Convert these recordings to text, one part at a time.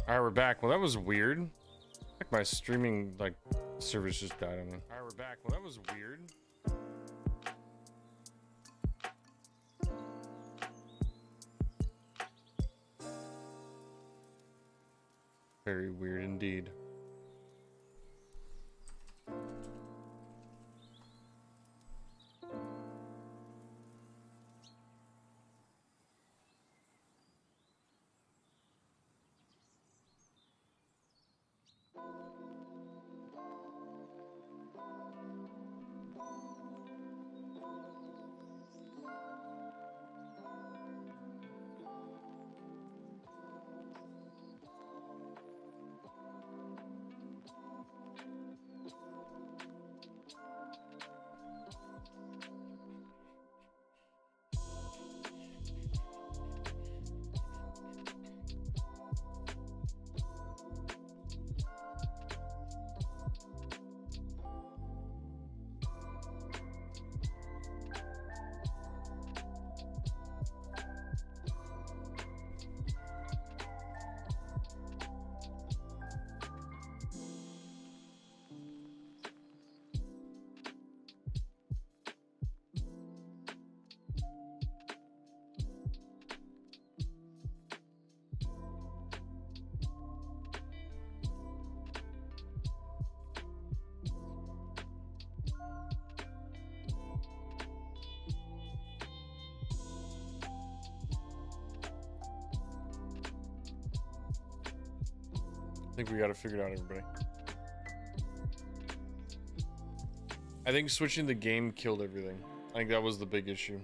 Alright, we're back. Well, that was weird. Like my streaming service just died on me. Alright, we're back. Well, that was weird. Very weird indeed. I think we got to figure it out, everybody. I think switching the game killed everything. I think that was the big issue.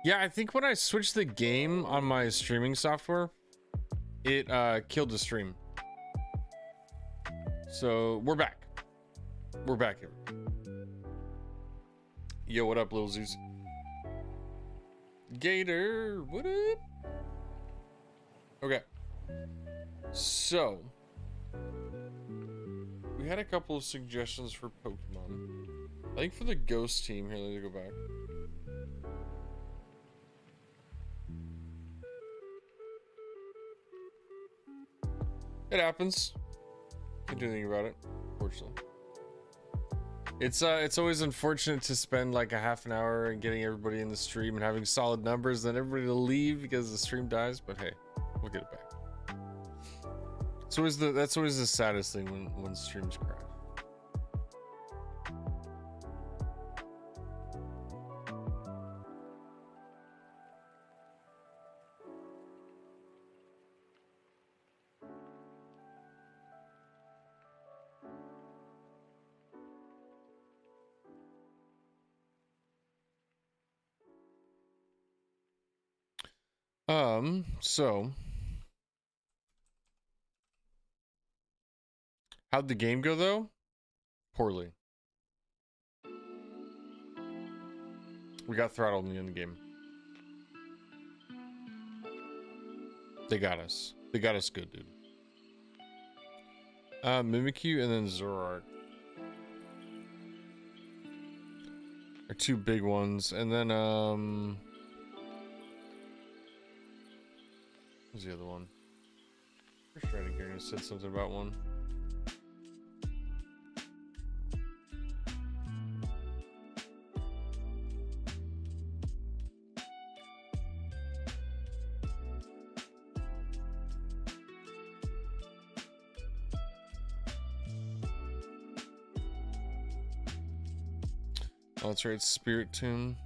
Yeah, I think when I switched the game on my streaming software, it killed the stream. So we're back. We're back here. Yo, what up, Lil Zeus? Gator, what up? Okay. So we had a couple of suggestions for Pokemon. I think for the ghost team, here, let me go back. It happens. Can't do anything about it, unfortunately. It's always unfortunate to spend like a half an hour and getting everybody in the stream and having solid numbers, then everybody to leave because the stream dies. But hey, we'll get it back. That's always the saddest thing when streams crash. So how'd the game go though? Poorly. We got throttled in the end game. They got us. They got us good, dude. Mimikyu and then Zoroark are two big ones, and then what's the other one? Pretty sure I said something about one. Oh, that's right, Spirit Tomb.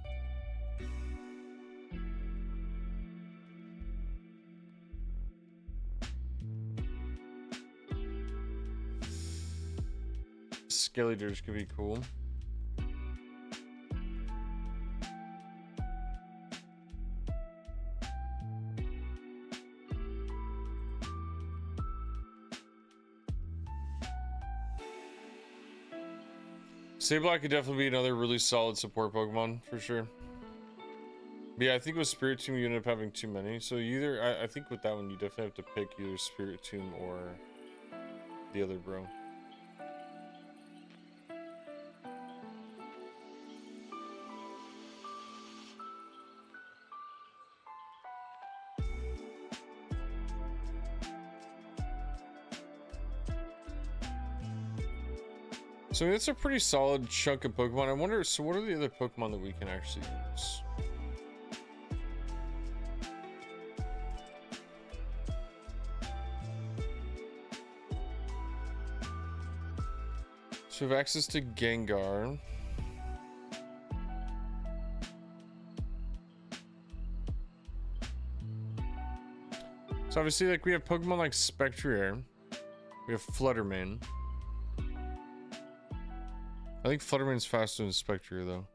Skelligers could be cool. Sableye could definitely be another really solid support Pokemon for sure. But yeah, I think with Spirit Tomb you end up having too many. So either I think with that one you definitely have to pick either Spirit Tomb or the other bro. So it's a pretty solid chunk of Pokemon. I wonder, so what are the other Pokemon that we can actually use? So we have access to Gengar. So obviously, like, we have Pokemon like Spectrier. We have Fluttermane. I think Fluttermane's faster than Spectrier, though.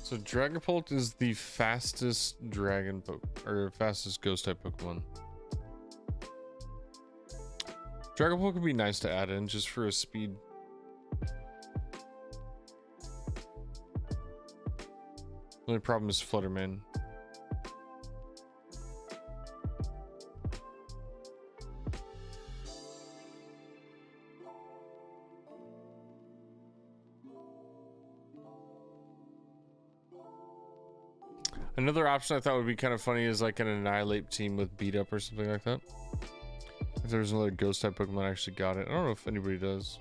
So Dragapult is the fastest dragon or fastest ghost type Pokemon. Dragapult could be nice to add in just for a speed. The only problem is Fluttermane. Another option I thought would be kind of funny is like an Annihilate team with Beat Up or something like that. If there's another ghost type Pokemon that actually got it. I don't know if anybody does.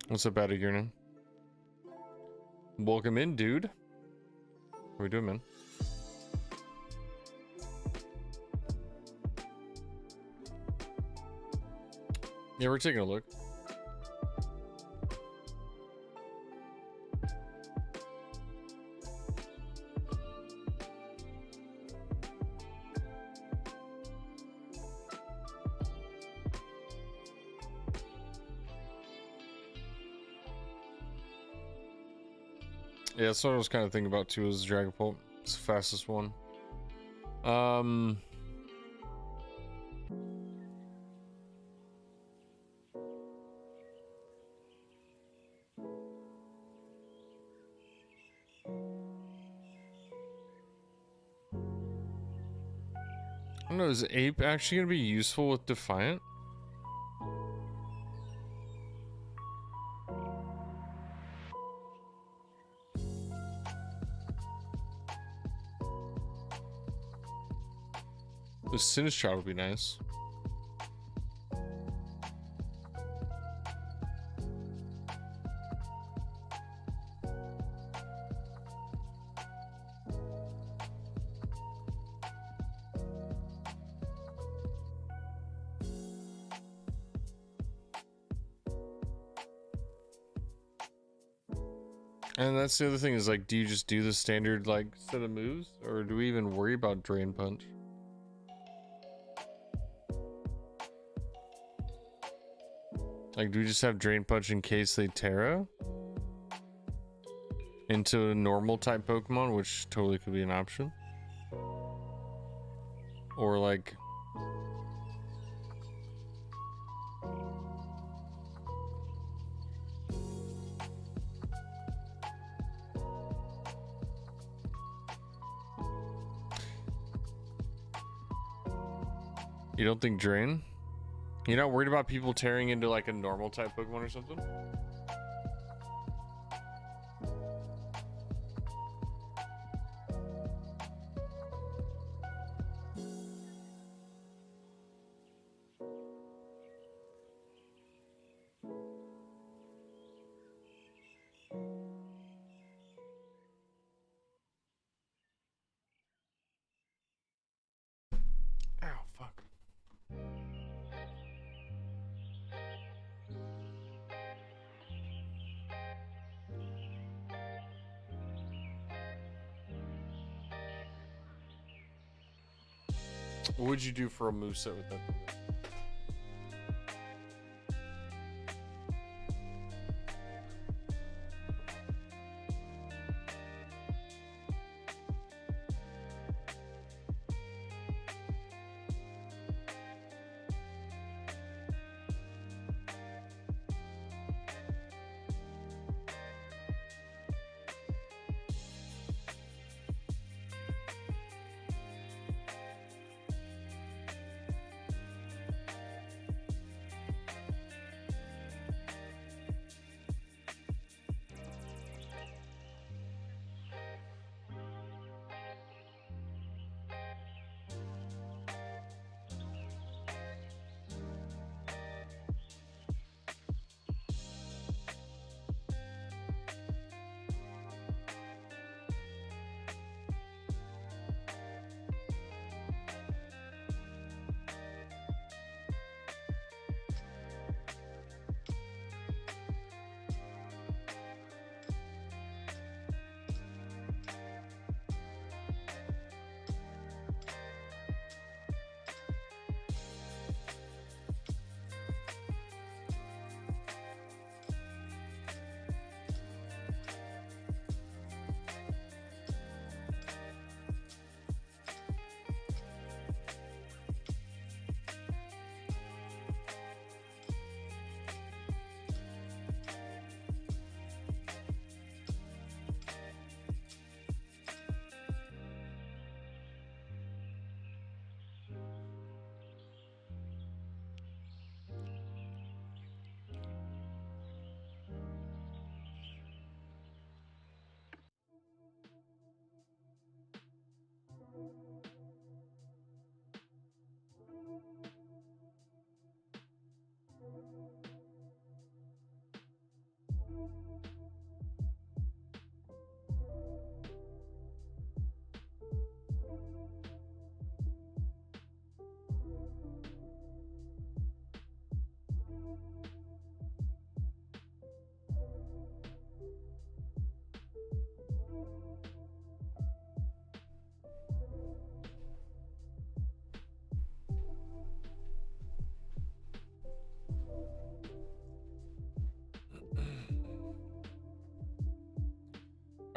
What's up, Adagurna? Welcome in, dude. What are we doing, man? Yeah, we're taking a look. Yeah, that's what I was kind of thinking about too, is Dragapult. It's the fastest one. I don't know, is Ape actually going to be useful with Defiant? The Sinistcha would be nice. And that's the other thing is like, do you just do the standard like set of moves, or do we even worry about drain punch? Like, do we just have drain punch in case they Terra into a normal type Pokemon, which totally could be an option? Or like, you don't think drain? You're not worried about people tearing into like a normal type Pokemon or something? Ow, fuck. What would you do for a moveset with that?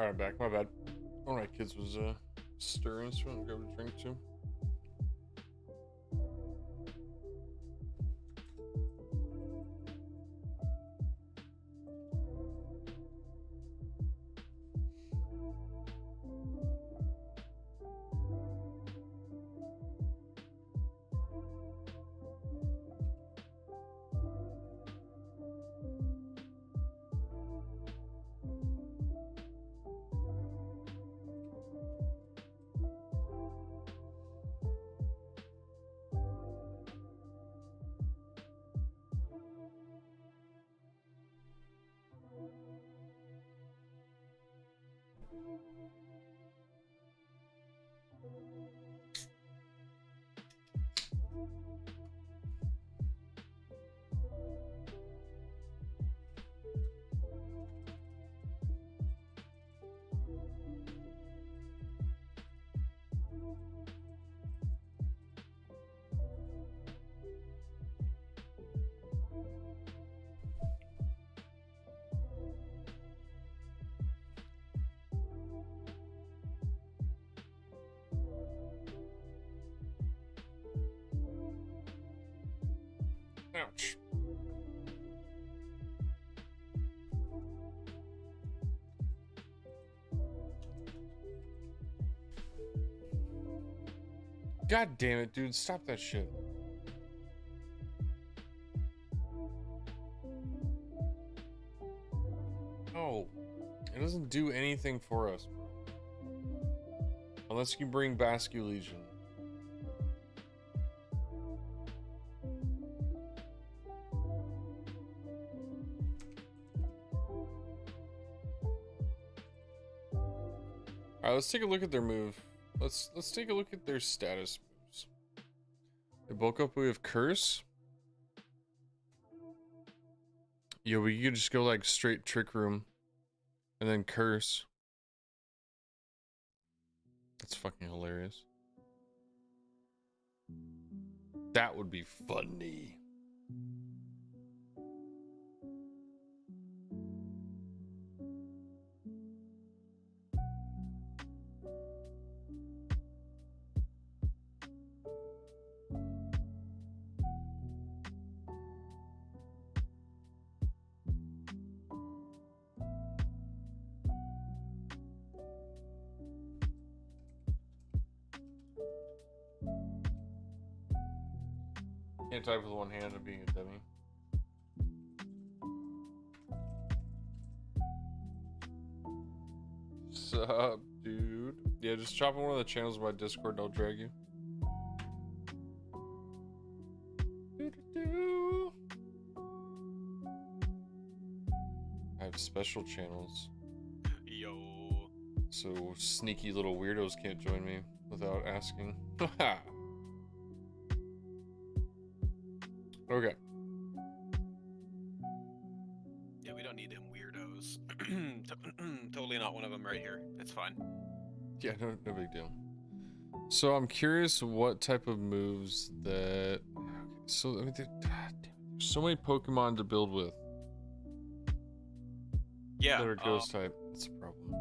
Alright, back. My bad. One of my kids was stirring, so I'm gonna grab a drink too. Ouch. God damn it, dude. Stop that shit. Oh, it doesn't do anything for us, bro. Unless you bring Basque Legion. Alright, let's take a look at their move. Let's take a look at their status moves. They bulk up, we have Curse. Yo, we could just go like straight Trick Room. And then Curse. That's fucking hilarious. That would be funny. Can't type with one hand and being a dummy. Sup, dude? Yeah, just chop on one of the channels of my Discord and I'll drag you. I have special channels. Yo. So sneaky little weirdos can't join me without asking. Okay. Yeah, we don't need them weirdos. Totally not one of them right here. It's fine. Yeah, no big deal. So I'm curious what type of moves that... Okay, so I mean, there's so many Pokemon to build with. Yeah. That are ghost type. That's a problem.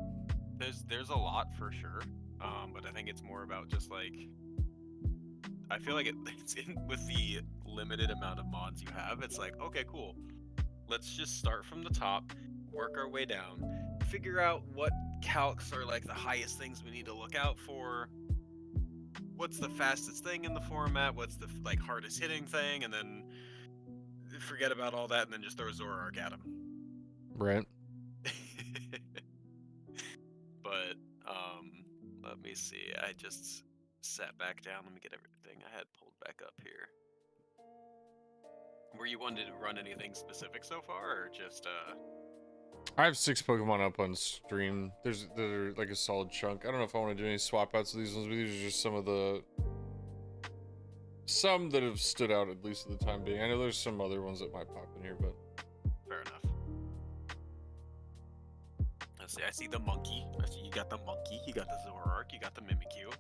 There's a lot for sure. But I think it's more about just like... I feel like it's with the limited amount of mods you have, it's like, okay, cool. Let's just start from the top, work our way down, figure out what calcs are like the highest things we need to look out for, what's the fastest thing in the format, what's the like hardest hitting thing, and then forget about all that and then just throw Zoroark at him. Right. But let me see. I just sat back down. Let me get everything I had pulled back up here. Were you wanting to run anything specific so far, or just I have 6 Pokemon up on stream. There's like a solid chunk. I don't know if I want to do any swap outs of these ones, but these are just some that have stood out at least at the time being. I know there's some other ones that might pop in here, but fair enough. Let's see. I see the monkey. I see you got the monkey. You got the Zoroark. You got the Mimikyu.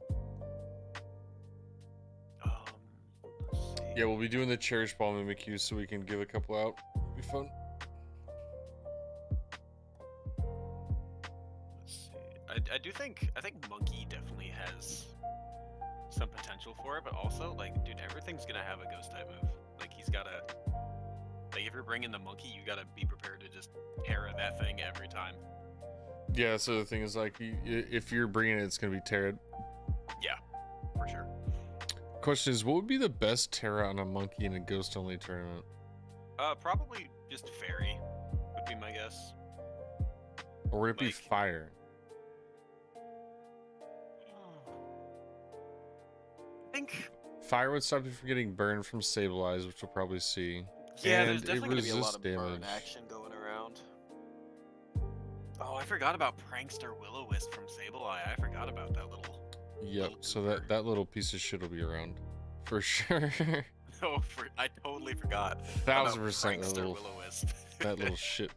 yeah, we'll be doing the Cherish Ball Mimikyu so we can give a couple out. It'll be fun. Let's see. I think Monkey definitely has some potential for it, but also, like, dude, everything's gonna have a ghost type move. Like, he's gotta... Like, if you're bringing the Monkey, you gotta be prepared to just Terra that thing every time. Yeah, so the thing is, like, if you're bringing it, it's gonna be Terra. Yeah, for sure. Question is, what would be the best Terra on a Monkey in a ghost-only tournament? Probably just Fairy would be my guess. Or would it be Fire? I think Fire would stop you from getting burned from Stabilize, which we'll probably see. Yeah, and there's definitely gonna be a lot of damage. burn action going around. Oh, I forgot about Prankster Will-O-Wisp from Sableye. I forgot about that little... Yep, so that little piece of shit will be around. For sure. I totally forgot. 1000% that little shit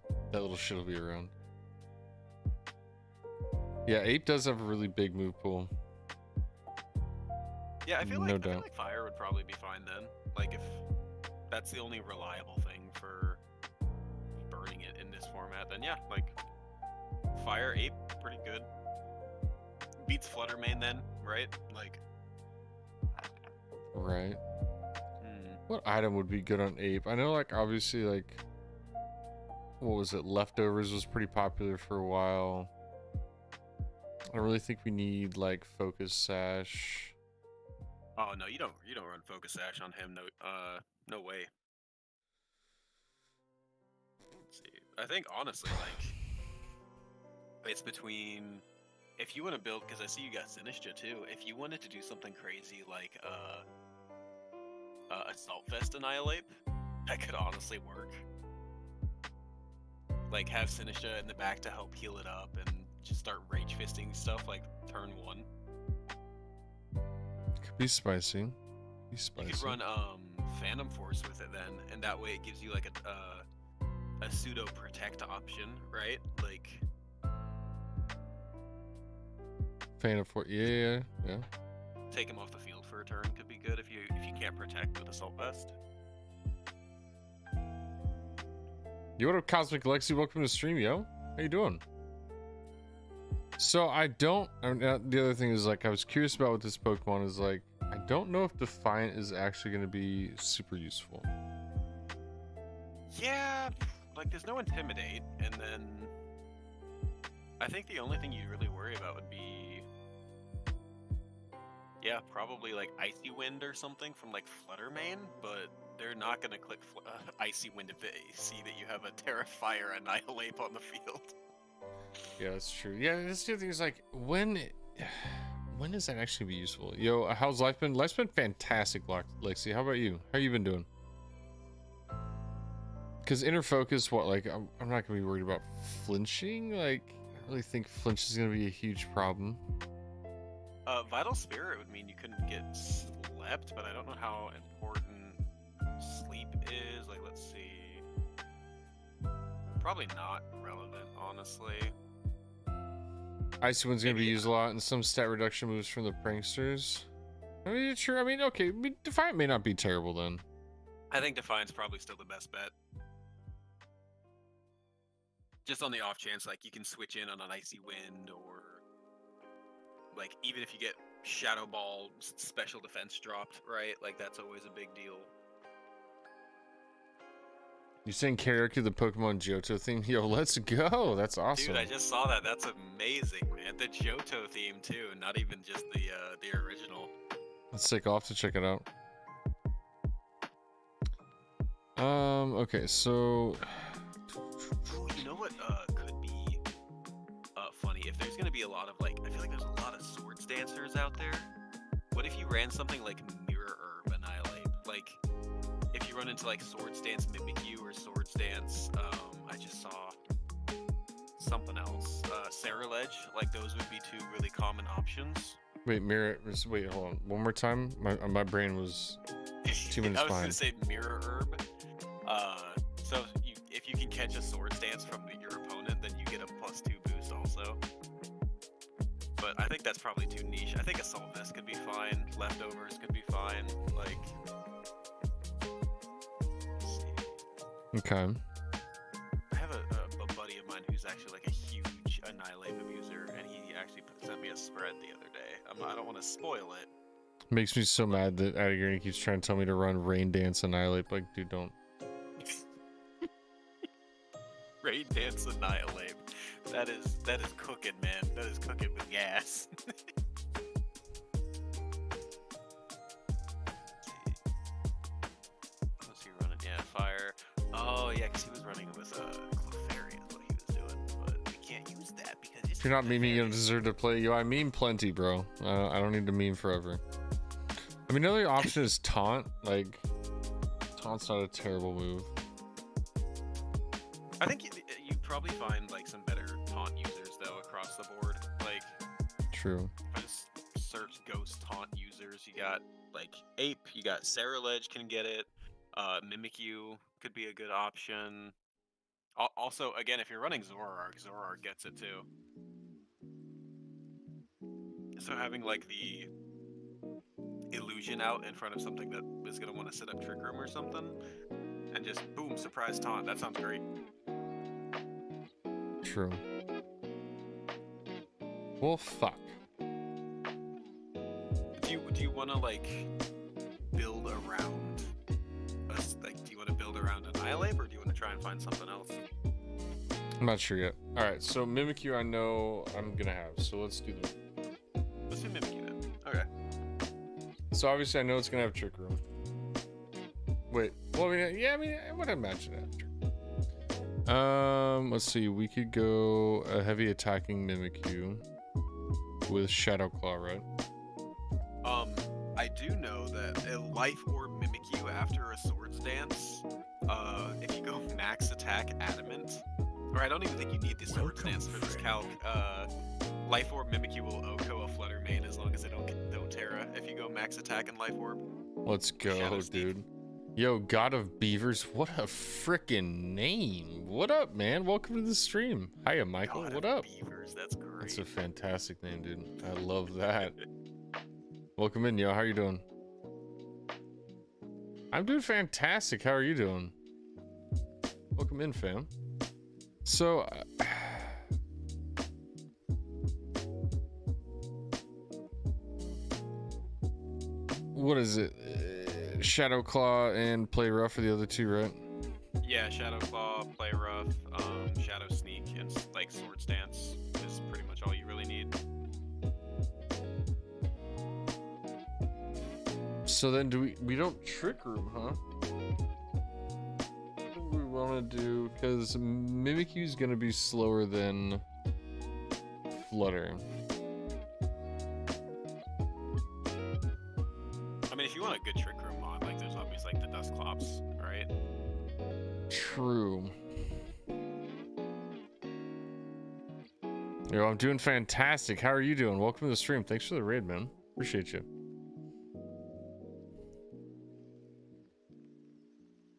will be around. Yeah, Ape does have a really big move pool. Yeah, I feel No like doubt. Fire would probably be fine then. Like, if that's the only reliable thing for burning it in this format, then yeah, like, Fire, Ape, pretty good. Beats Fluttermane then, right? Like... Right. What item would be good on Ape? I know, like, obviously, like, what was it? Leftovers was pretty popular for a while. I don't really think we need, like, Focus Sash. Oh no, you don't run Focus Sash on him. No, no way. Let's see. I think honestly, like, it's between if you want to build, because I see you got Sinistra too. If you wanted to do something crazy like Assault Vest Annihilate, that could honestly work. Like have Sinistra in the back to help heal it up and just start rage fisting stuff like turn 1. Could be spicy. Be spicy. You could run Phantom Force with it then, and that way it gives you like a pseudo protect option, right? Like Phantom Force, yeah. take him off the field for a turn could be good if you can't protect with Assault Vest. Yo, what up, Cosmic Lexi? Welcome to the stream, yo. How you doing? So I don't. The other thing is, like, I was curious about what this Pokemon is like. I don't know if Defiant is actually going to be super useful. Yeah, like there's no Intimidate, and then I think the only thing you'd really worry about would be, yeah, probably like Icy Wind or something from like Flutter Mane, but they're not going to click Icy Wind if they see that you have a Terra Fire Annihilate on the field. Yeah, that's true. Yeah, this the other thing is, like, when does that actually be useful? Yo, how's life been? Life's been fantastic, Lexi. How about you? How you been doing? Because inner focus, what, like, I'm not gonna be worried about flinching. Like, I don't really think flinch is gonna be a huge problem. Vital Spirit would mean you couldn't get slept, but I don't know how important sleep is. Like, let's see. Probably not relevant, honestly. Icy Wind's gonna be used a lot, and some stat reduction moves from the pranksters. I mean, sure. I mean, okay. Defiant may not be terrible then. I think Defiant's probably still the best bet. Just on the off chance, like, you can switch in on an Icy Wind, or like, even if you get Shadow Ball special defense dropped, right? Like, that's always a big deal. You saying karaoke the Pokemon Johto theme? Yo, let's go. That's awesome. Dude, I just saw that. That's amazing, man. The Johto theme too, not even just the original. Let's take off to check it out. Okay, so Ooh, you know what could be funny? If there's gonna be a lot of, like, I feel like there's a lot of Swords Dancers out there. What if you ran something like Mirror Herb Annihilate? Like, if you run into like Swords Dance Mimikyu or Swords Dance, I just saw something else. Saraledge, like, those would be two really common options. wait, wait, hold on. One more time. My brain was 2 minutes I was behind. gonna say Mirror Herb. So if you can catch a Swords Dance from your opponent, then you get a +2 boost also. But I think that's probably too niche. I think Assault Vest could be fine. Leftovers could be fine. Like, let's see. Okay. I have a buddy of mine who's actually like a huge Annihilate abuser, and he actually sent me a spread the other day. I don't want to spoil it. Makes me so mad that Adagreen keeps trying to tell me to run Rain Dance Annihilate. Like, dude, don't. Rain Dance Annihilate. That is cooking, man. That is cooking with gas. What was he running? Yeah, fire. Oh yeah, because he was running with Clefairy is what he was doing, but we can't use that because it's. If you're not memeing, you don't deserve to play. Yo, I meme plenty, bro. I don't need to meme forever. I mean, another option is Taunt. Like, Taunt's not a terrible move. I think you probably find like some better taunt users though across the board. Like, True. if I just search ghost taunt users, you got like Ape, you got Saraledge can get it. Mimikyu could be a good option. Also, again, if you're running Zoroark gets it too. So having like the illusion out in front of something that is gonna want to set up Trick Room or something, and just boom, surprise taunt. That sounds great. True. Well, fuck. Do you want to like build around find something else. I'm not sure yet. All right, so Mimikyu I know I'm gonna have, so let's do them. Let's do Mimikyu then. Okay. So obviously I know it's gonna have Trick Room. Wait, well, I would imagine that. Let's see. We could go a heavy attacking Mimikyu with Shadow Claw, right? I do know that a Life Orb Mimikyu after a Swords Dance, if you go max attack Adamant, or I don't even think you need the Swords Dance for this calc. Life Orb Mimikyu will Oko a Flutter Mane as long as they don't get Doterra. If you go max attack and Life Orb. Let's go, dude. Yo, God of Beavers, what a freaking name. What up, man? Welcome to the stream. Hiya, Michael. God what of up? Beavers, that's great. That's a fantastic name, dude. I love that. Welcome in, yo. How you doing? I'm doing fantastic. How are you doing? Welcome in, fam. So, what is it? Shadow Claw and Play Rough are the other two, right? Yeah, Shadow Claw, Play Rough, Shadow Sneak, and like Swords Dance is pretty much all you really need. So then we don't Trick Room, huh? What do we want to do? Because Mimikyu's gonna be slower than Flutter. I mean, if you want a good Trick Room mod, like there's always like the Dustclops, right? True. Yo, I'm doing fantastic. How are you doing? Welcome to the stream. Thanks for the raid, man. Appreciate you.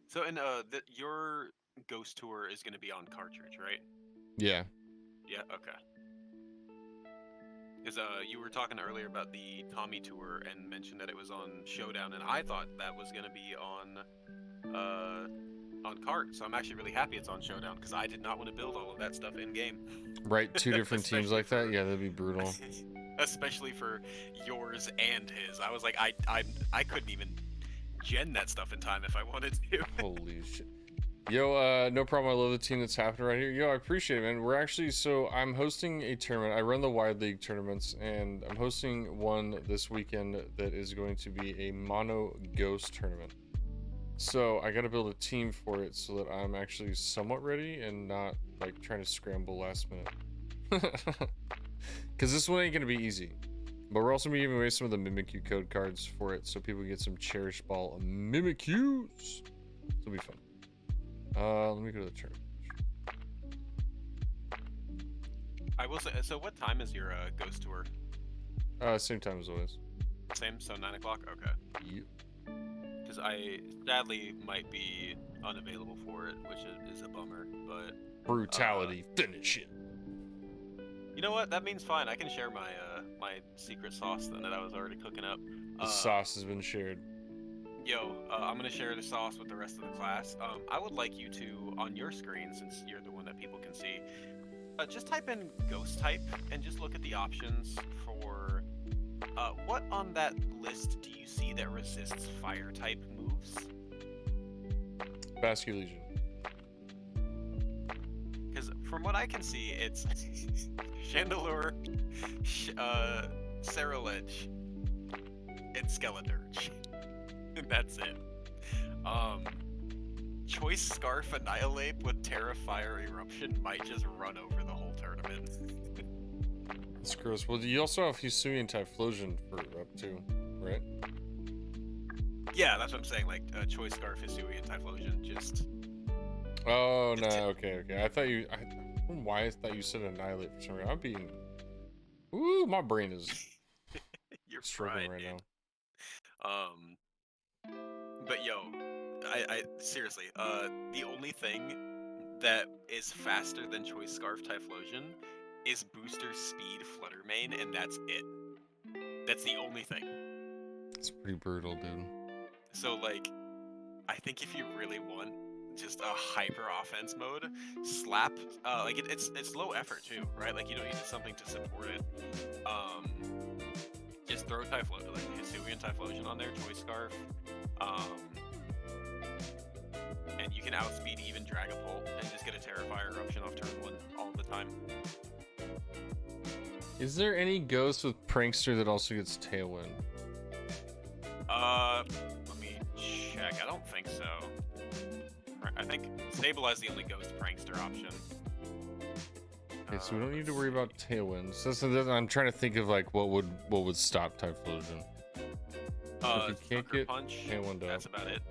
So, and your Ghost Tour is going to be on cartridge, right? Yeah. Yeah. Okay. Because you were talking earlier about the Tommy Tour and mentioned that it was on Showdown, and I thought that was going to be on cart. So I'm actually really happy it's on Showdown because I did not want to build all of that stuff in game. Right, two different teams like that. Yeah, that'd be brutal. Especially for yours and his. I was like, I couldn't even gen that stuff in time if I wanted to. Holy shit. Yo, no problem. I love the team that's happening right here. Yo, I appreciate it, man. We're actually, so I'm hosting a tournament. I run the Wide League tournaments, and I'm hosting one this weekend that is going to be a mono ghost tournament. So I got to build a team for it so that I'm actually somewhat ready and not like trying to scramble last minute. Because this one ain't going to be easy. But we're also giving away some of the Mimikyu code cards for it so people can get some Cherish Ball Mimikyus. It'll be fun. Let me go to the tournament. I will say, so what time is your Ghost Tour? Same time as always. Same, so 9 o'clock? Okay. Yep. Because I sadly might be unavailable for it, which is a bummer, but... Brutality, finish it. You know what? That means fine. I can share my my secret sauce then that I was already cooking up. The sauce has been shared. Yo, I'm gonna share the sauce with the rest of the class. I would like you to, on your screen, since you're the one that people can see, just type in ghost type and just look at the options for what on that list do you see that resists fire type moves? Basque Legion. Because from what I can see, it's Chandelure, Ceruledge, and Skeledirge. And that's it. Choice Scarf Annihilate with Terra Fire Eruption might just run over the whole tournament. That's gross. Well, you also have Hisuian Typhlosion for up too, right? Yeah, that's what I'm saying. Like Choice Scarf, Hisuian Typhlosion, just. Oh no, okay. I thought you. I don't know why I thought you said Annihilate for some reason. I'm being. Ooh, my brain is. You're struggling fried, right dude. now. But yo, I seriously, the only thing that is faster than Choice Scarf Typhlosion is Booster Speed Flutter Mane, and that's it. That's the only thing. It's pretty brutal, dude. So like, I think if you really want just a hyper offense mode, slap like it's low effort too, right? Like you don't need something to support it. Just throw Typhlosion, like Hisuian Typhlosion on there, Choice Scarf, and you can outspeed even Dragapult Terrifier eruption off turn 1 all the time. Is there any ghost with Prankster that also gets Tailwind? Let me check. I don't think so. I think Stabilize the only ghost Prankster option. Okay, so we don't need to worry about Tailwind. So I'm trying to think of like what would stop Typhlosion. If you can't get Punch, Tailwind up. that's about it.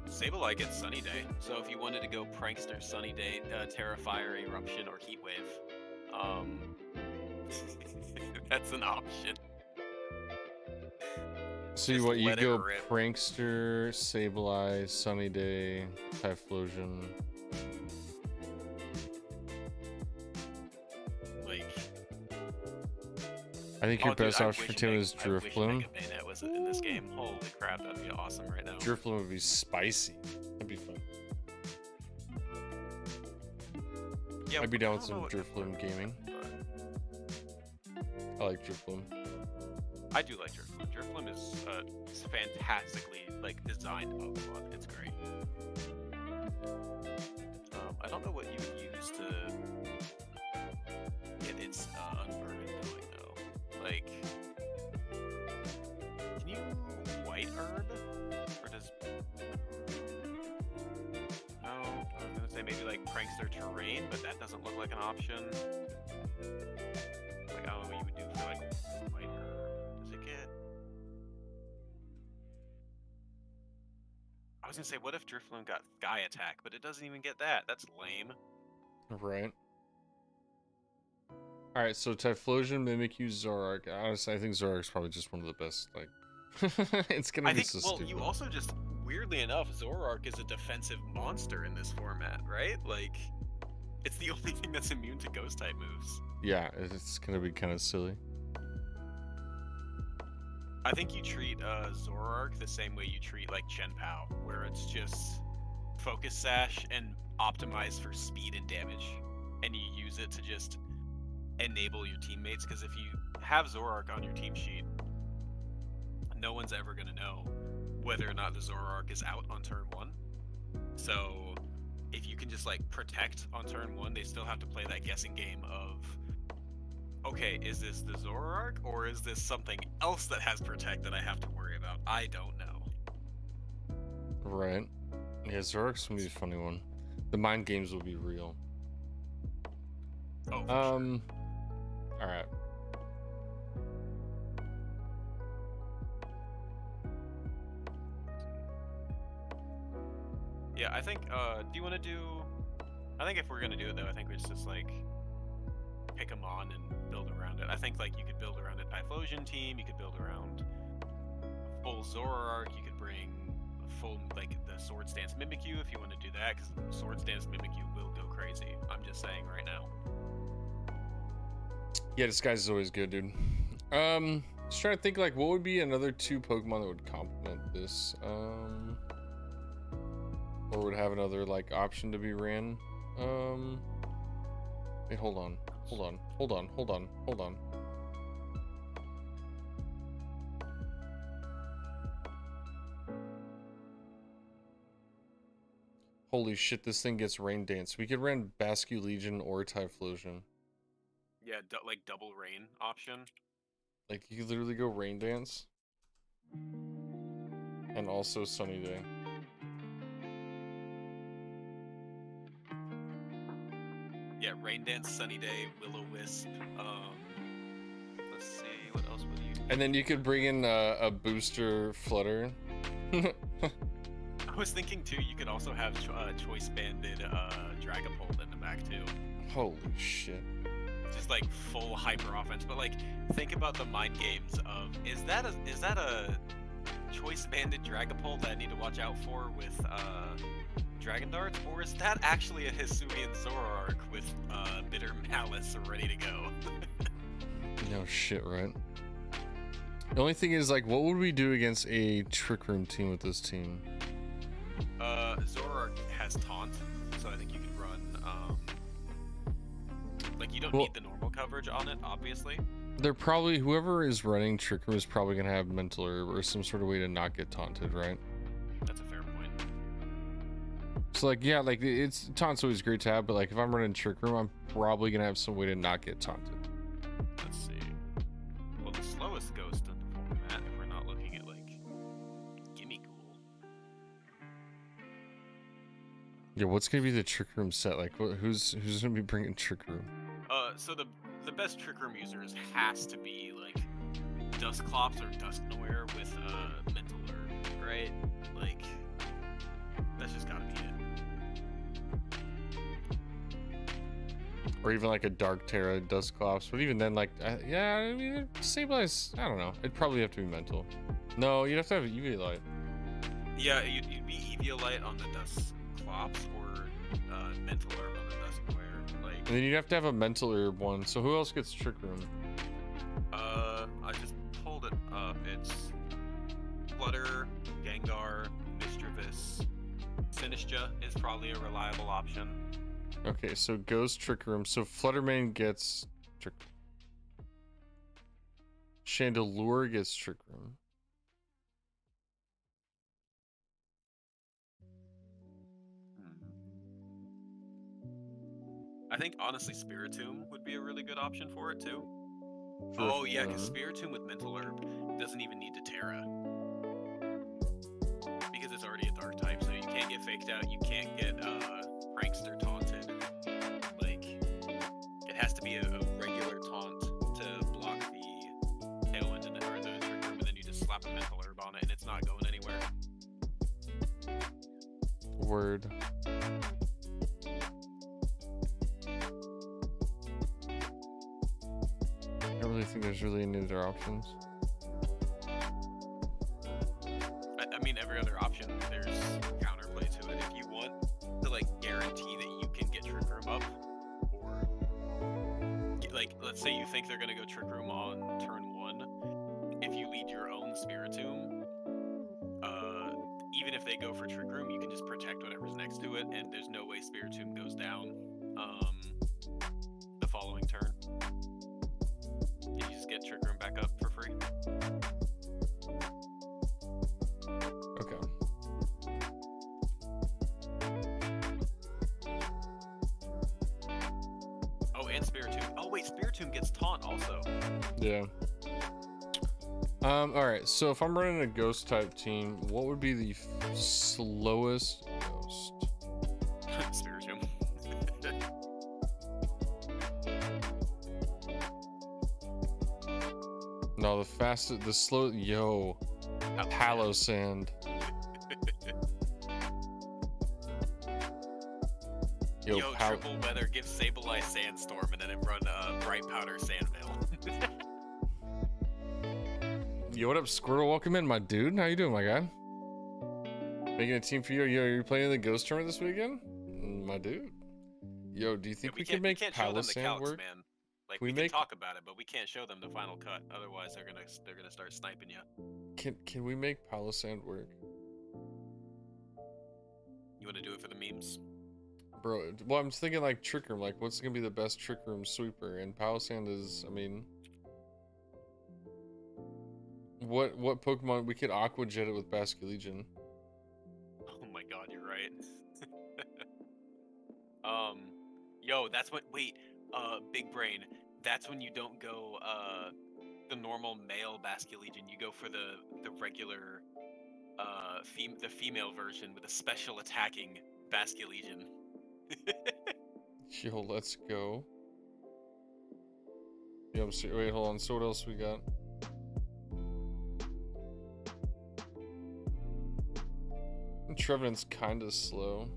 Sableye gets Sunny Day, so if you wanted to go Prankster, Sunny Day, Terrifier, Eruption, or Heatwave, that's an option. So Just what, you let it go rip. Prankster, Sableye, Sunny Day, Typhlosion. Like, I think your dude, best I option for wish Tim Mega- is I wish Drifloon. Mega Bayonet was in this game. Holy crap, that'd be awesome right now. Drifloon would be spicy. That'd be fun. Yeah, I'd be down with I some don't know Drifloon gaming. but I like Drifloon. I do like Drifloon. Drifloon is fantastically designed Pokemon. It's great. I don't know what you would use to get its unburden going though. Like, can you white herb? Or does no? I was gonna say maybe like Prankster Terrain, but that doesn't look like an option. Like, I don't know what you would do for like white herb. Does it get? I was gonna say, what if Drifloon got Sky Attack, but it doesn't even get that. That's lame. Right. Alright, so Typhlosion, Mimikyu, Zoroark. Honestly, I think Zoroark's probably just one of the best, like... it's gonna I be think, so well, stupid. you also just, weirdly enough, Zoroark is a defensive monster in this format, right? Like, it's the only thing that's immune to Ghost-type moves. Yeah, it's gonna be kind of silly. I think you treat Zoroark the same way you treat, like, Chen Pao, where it's just Focus Sash and optimize for speed and damage. And you use it to just enable your teammates, because if you have Zoroark on your team sheet, no one's ever going to know whether or not the Zoroark is out on turn 1. So if you can just like protect on turn 1, they still have to play that guessing game of, okay, is this the Zoroark or is this something else that has protect that I have to worry about? I don't know. Right. Yeah, Zoroark's gonna be a funny one. The mind games will be real. Oh, for sure. Alright. Yeah, I think, do you want to do... I think if we're going to do it, though, I think we just, like, pick them on and build around it. I think, like, you could build around a Typhlosion team, you could build around a full Zoroark, you could bring a full, like, the Swords Dance Mimikyu if you want to do that, because Swords Dance Mimikyu will go crazy. I'm just saying right now. Yeah, Disguise is always good, dude. Just trying to think, like, what would be another 2 Pokemon that would complement this? Or would have another, like, option to be ran. Wait, hold on. Holy shit, this thing gets Rain Dance. We could run Bascu Legion or Typhlosion. Yeah, like, double rain option. Like, you could literally go Rain Dance. And also Sunny Day. Yeah, Rain Dance, Sunny Day, Will-O-Wisp. Let's see, what else would you... And then you could bring in a booster Flutter. I was thinking, too, you could also have Choice Banded Dragapult in the back, too. Holy shit. Just, like, full hyper offense. But, like, think about the mind games of, is that a Choice Banded Dragapult that I need to watch out for with, Dragon Darts, or is that actually a Hisuian Zoroark with Bitter Malice ready to go? No shit, right? The only thing is, like, what would we do against a Trick Room team with this team? Zoroark has Taunt, so I think you could run, like, you don't need the normal coverage on it, obviously. They're probably, whoever is running Trick Room is probably gonna have Mental Herb or some sort of way to not get taunted, right? So like, yeah, like it's taunt's always great to have, but like if I'm running Trick Room, I'm probably gonna have some way to not get taunted. Let's see. Well, the slowest ghost in the format, if we're not looking at like Gimme Ghoul. Yeah, what's gonna be the Trick Room set? Like, who's gonna be bringing Trick Room? So the best Trick Room users has to be like Dustclops or Dusknoir with Mental Herb, right? Like that's just gotta be it. Or even like a Dark Terra Dustclops, but even then, like, yeah, I mean, stabilize. I don't know. It'd probably have to be mental. No, you'd have to have an EV light. Yeah, you'd be Eviolite on the Dustclops or Mental Herb on the Dusknoir. Like, And then you'd have to have a mental herb one. So who else gets Trick Room? I just pulled it up. It's Flutter, Gengar, Mischievous, Sinistcha is probably a reliable option. Okay, so Ghost Trick Room. So Fluttermane gets Trick Room. Chandelure gets Trick Room. I think honestly Spiritomb would be a really good option for it too. For Oh yeah, because Spiritomb with Mental Herb doesn't even need to Terra. Because it's already a dark type, so you can't get faked out, you can't get Prankster taunted. Like, it has to be a regular taunt to block the Tailwind and or the Trick Room, and then you just slap a Mental Herb on it and it's not going anywhere. Word. I don't really think there's really any other options. I mean, every other option, there's counterplay to it. If you want to, like, guarantee that you can get Trick Room up, or, like, let's say you think they're going to go Trick Room on turn 1, if you lead your own Spiritomb, even if they go for Trick Room, you can just protect whatever's next to it, and there's no way Spiritomb goes down the following turn. You just get Trick Room back up for free. Okay. Oh, and Spiritomb. Oh wait, Spiritomb gets Taunt also. Yeah. Alright, so if I'm running a ghost type team, what would be the slowest ghost? Spiritomb. No, the fastest, the slow, yo, Palossand. Yo, triple weather, give Sableye Sandstorm, and then it run Bright Powder Sandveil. Yo, what up, Squirtle? Welcome in, my dude. How you doing, my guy? Making a team for you. Yo, you're playing in the ghost tournament this weekend? My dude. Yo, do you think we can make Palossand work? Man. Like, we can talk about it, but we can't show them the final cut. Otherwise, they're gonna start sniping you. Can we make Palossand work? You want to do it for the memes? Bro, well, I'm thinking like Trick Room. Like, what's gonna be the best Trick Room sweeper? And Palossand is, I mean, what Pokemon we could Aqua Jet it with Basculegion? Oh my God, you're right. Yo, that's what. Wait, Big Brain. That's when you don't go the normal male Basculegion. You go for the regular the female version with a special attacking Basculegion. Yo, let's go. Yeah, I'm serious. Wait, hold on. So what else we got? Trevenant's kind of slow.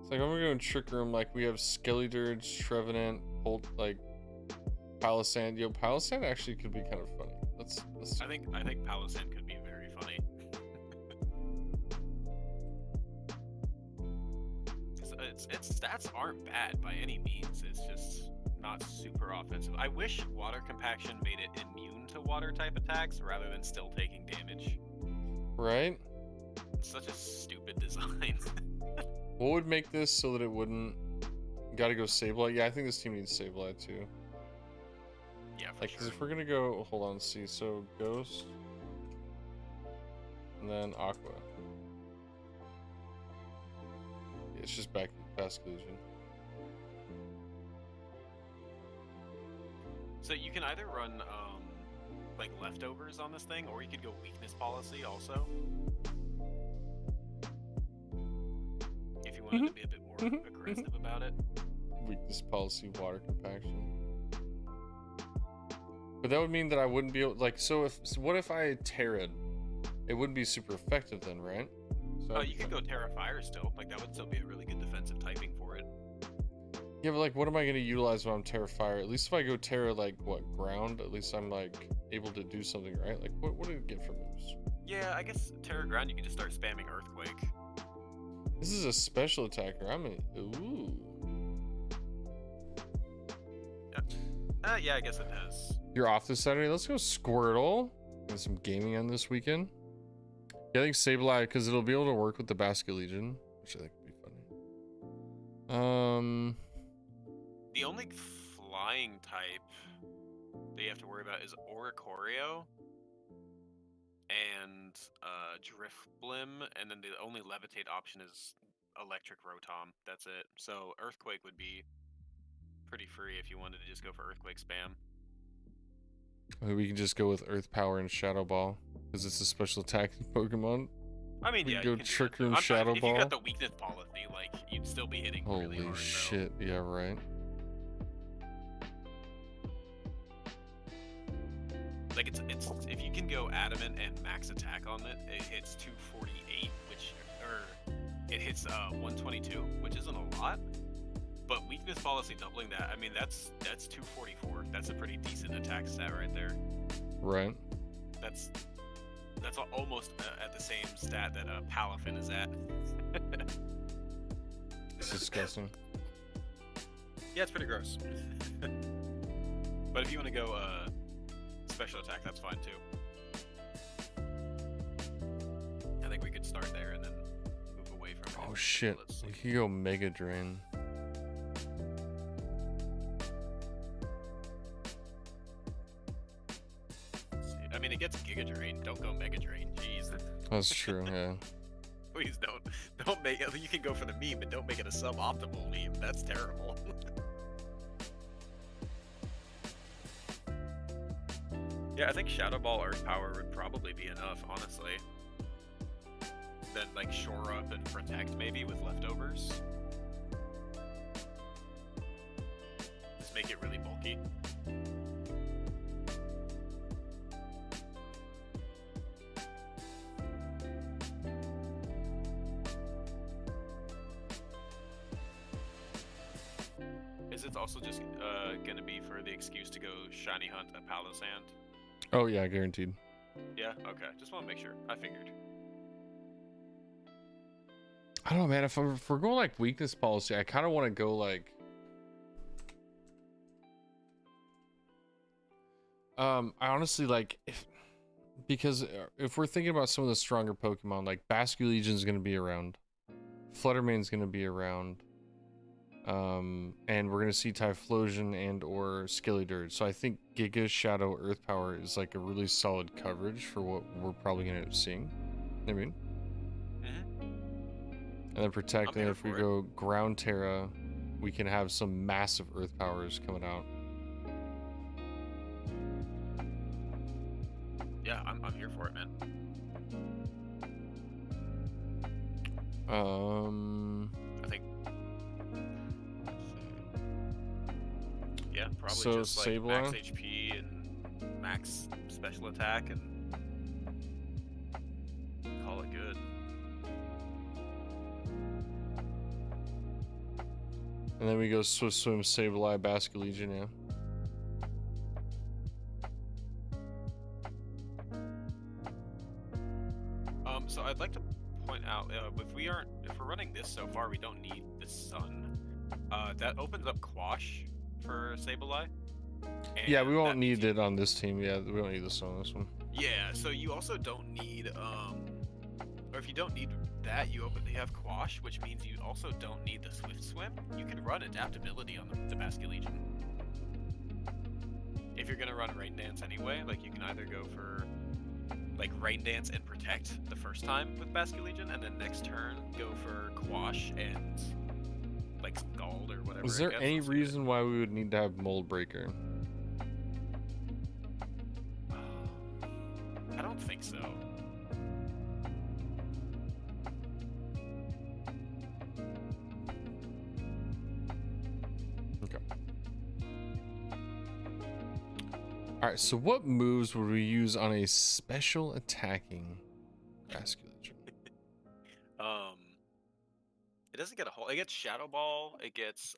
It's like when we're going Trick Room, like we have Skeledirge, Trevenant, Bolt, like Palossand. Yo, Palossand actually could be kind of funny. Let's I think Palossand could be very funny. Its stats aren't bad by any means. It's just not super offensive. I wish Water Compaction made it immune to water type attacks rather than still taking damage. Right? It's such a stupid design. What would make this so that it wouldn't? Gotta go Sableye. Yeah, I think this team needs Sableye too. Yeah, for like, sure. Cause if we're gonna go, hold on, see. So Ghost, and then Aqua. It's just back past collision. So you can either run like leftovers on this thing, or you could go weakness policy also. If you wanted to be a bit more aggressive about it. Weakness policy, water compaction. But that would mean that I wouldn't be able, like, so what if I Terra'd? It wouldn't be super effective then, right? So You could go Terra Fire still. Like, that would still be a really good defensive typing for it. yeah, but like, what am I going to utilize when I'm Terra Fire? At least if I go Terra, like, what, ground? At least I'm, like, able to do something, right? Like, what do you get from moves? Yeah, I guess Terra Ground, you can just start spamming Earthquake. This is a special attacker. Ooh. Yeah, I guess it has. You're off this Saturday? Let's go Squirtle. Get some gaming on this weekend. Yeah, I think Sableye, because it'll be able to work with the Basket Legion, which I think would be funny. The only flying type that you have to worry about is Oricorio and Driftblim, and then the only levitate option is Electric Rotom. That's it. So Earthquake would be pretty free if you wanted to just go for Earthquake spam. We can just go with Earth Power and Shadow Ball, because it's a special attack Pokemon. I mean, We yeah, go you can Trick do that. Room, Shadow if Ball. you got the weakness policy, like, you'd still be hitting really Holy hard. shit, yeah, right. Like, it's if you can go Adamant and max attack on it, it hits 248, it hits 122, which isn't a lot. But weakness policy doubling that, I mean, that's 244. That's a pretty decent attack stat right there. Right. That's almost at the same stat that Palafin is at. It's disgusting. Yeah, it's pretty gross. But if you want to go special attack, that's fine too. I think we could start there and then move away from it. Oh shit, we could go Mega Drain. I mean, it gets Giga Drain. Don't go Mega Drain. Jeez. That's true, yeah. Please don't make it. You can go for the meme, but don't make it a suboptimal meme. That's terrible. Yeah, I think Shadow Ball Earth Power would probably be enough, honestly. Then, like, shore up and protect maybe with leftovers. Just make it really bulky. Is it also just gonna be for the excuse to go shiny hunt a Palisand? Oh yeah, guaranteed. Yeah, okay. Just want to make sure. I figured. I don't know, man. If we're going like weakness policy, I kind of want to go like. I honestly like because if we're thinking about some of the stronger Pokemon, like Basque Legion's going to be around, Fluttermane's going to be around, and we're going to see Typhlosion and or Skeledirge. So I think Giga, Shadow, Earth Power is like a really solid coverage for what we're probably going to end up seeing. I mean, and then Protect, and if we go Ground Terra, we can have some massive Earth Powers coming out. Yeah, I'm here for it, man. I think. Yeah, probably So just like Sableye? max HP and max special attack and call it good. And then we go Swift Swim, Sableye, Basque Legion, yeah. So I'd like to point out, if we're running this so far, we don't need the Sun. That opens up Quash for Sableye. Yeah, we won't need it on this team. Yeah, we don't need this on this one. Yeah, so you also don't need, or if you don't need that, you have Quash, which means you also don't need the Swift Swim. You can run Adaptability on the Basque Legion. If you're gonna run Rain Dance anyway, like you can either go for, like Rain Dance and Protect the first time with Basket Legion, and then next turn go for Quash and like Scald or whatever. Is there any reason why we would need to have Mold Breaker? I don't think so. Okay. All right. So what moves would we use on a special attacking Basket Legion? It doesn't get a whole. It gets Shadow Ball. It gets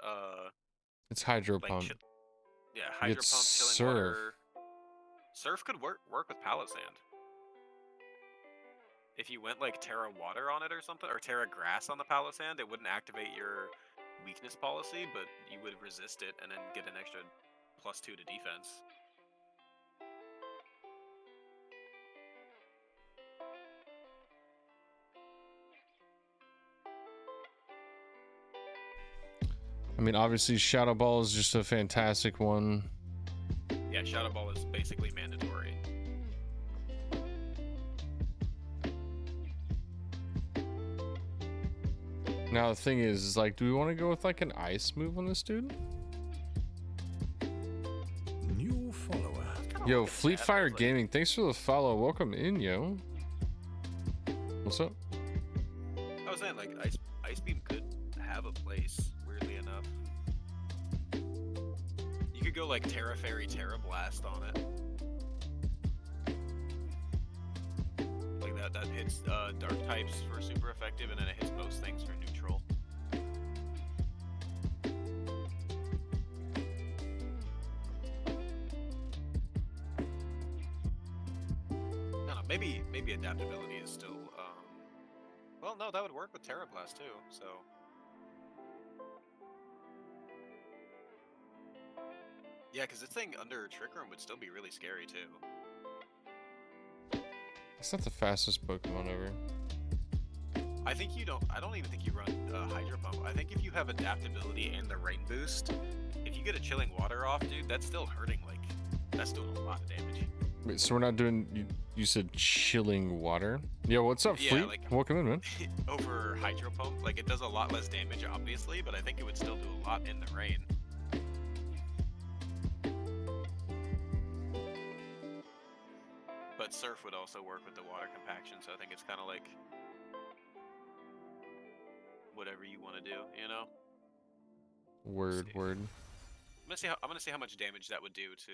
It's Hydro like Pump. yeah, Hydro It's Pump, Chilling Surf. Water. Surf could work with Pallet Sand. If you went like Terra Water on it or something, or Terra Grass on the Pallet Sand, it wouldn't activate your weakness policy, but you would resist it and then get an extra +2 to defense. I mean, obviously, Shadow Ball is just a fantastic one. Yeah, Shadow Ball is basically mandatory. Now the thing is like, do we want to go with like an ice move on this dude? New follower. Yo, Fleetfire Gaming, thanks for the follow. Welcome in, yo. What's up? I was saying like Ice Beam could have a place, weirdly enough. You could go like Terra Fairy, Terra Blast on it. Like that hits dark types for super effective, and then it hits most things for neutral. I don't know, maybe adaptability is still well, no, that would work with Terra Blast too, so yeah, because this thing under Trick Room would still be really scary too. It's not the fastest Pokemon ever. I think you don't. I don't even think you run Hydro Pump. I think if you have adaptability and the Rain Boost, if you get a Chilling Water off, dude, that's still hurting. Like, that's doing a lot of damage. Wait, so we're not doing. You said Chilling Water? Yo, what's up, Yeah, Fleet? like- Welcome in, man. Over Hydro Pump, like it does a lot less damage, obviously, but I think it would still do a lot in the rain. But Surf would also work with the water compaction, so I think it's kind of like whatever you want to do, you know? Word. I'm gonna see how much damage that would do to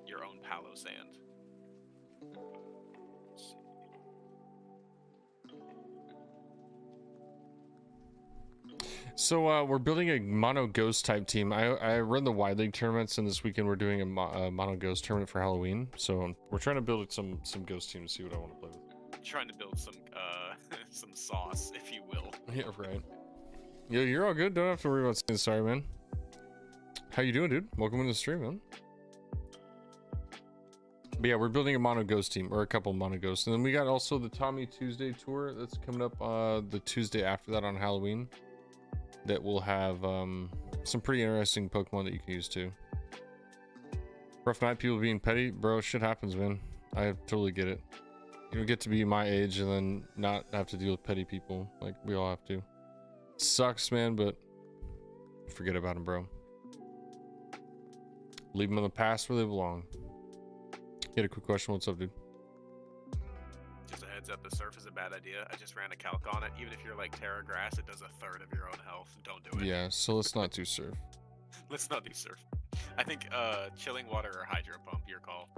your own Palo Sand. Let's see. So we're building a mono ghost type team. I run the wide league tournaments, and this weekend we're doing a mono ghost tournament for Halloween. So we're trying to build some ghost teams, see what I want to play with. Trying to build some some sauce, if you will. Yeah, right. Yo, you're all good. Don't have to worry about saying sorry, man. How you doing, dude? Welcome to the stream, man. But yeah, we're building a mono ghost team, or a couple mono ghosts, and then we got also the Tommy Tuesday tour that's coming up the Tuesday after that on Halloween. That will have some pretty interesting Pokemon that you can use too. Rough night, people being petty, bro. Shit happens, man. I totally get it. You don't get to be my age and then not have to deal with petty people like we all have to. Sucks, man, but forget about them, bro. Leave them in the past where they belong. You had a quick question. What's up, dude? Just a heads up, the Surf is a bad idea. I just ran a calc on it. Even if you're like Terra Grass, it does 1/3 of your own health. Don't do it. Yeah, so let's not do Surf. Let's not do Surf. I think Chilling Water or Hydro Pump, your call.